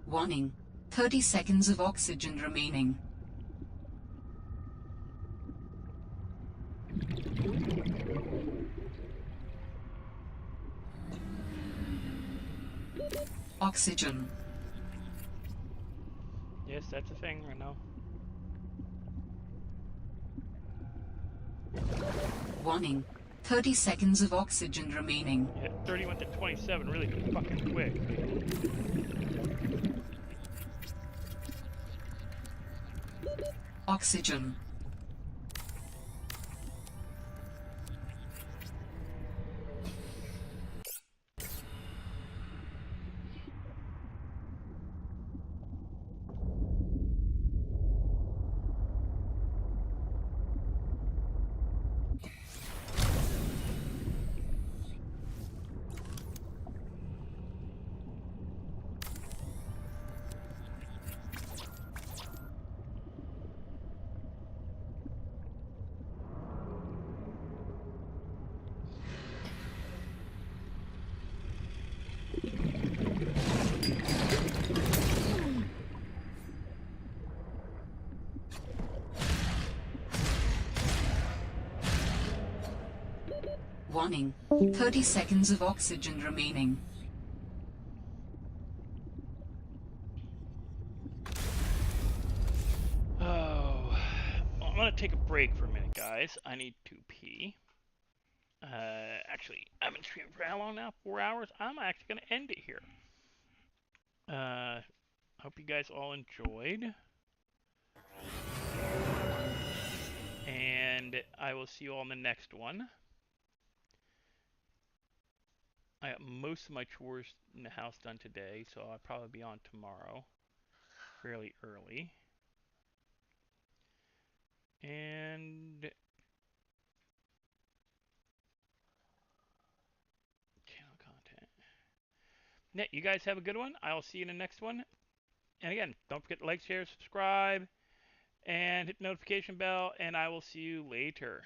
Warning. 30 seconds of oxygen remaining. Oxygen. Yes, that's a thing right now. Warning. 30 seconds of oxygen remaining. Yeah, 30 went to 27 really fucking quick. Oxygen. Warning. 30 seconds of oxygen remaining. Oh, I'm gonna take a break for a minute, guys. I need to pee. Actually, I've been streaming for how long now? 4 hours? I'm actually gonna end it here. Hope you guys all enjoyed. And I will see you all in the next one. I got most of my chores in the house done today, so I'll probably be on tomorrow. Fairly early. And channel content. Yeah, you guys have a good one. I'll see you in the next one. And again, don't forget to like, share, subscribe, and hit the notification bell, and I will see you later.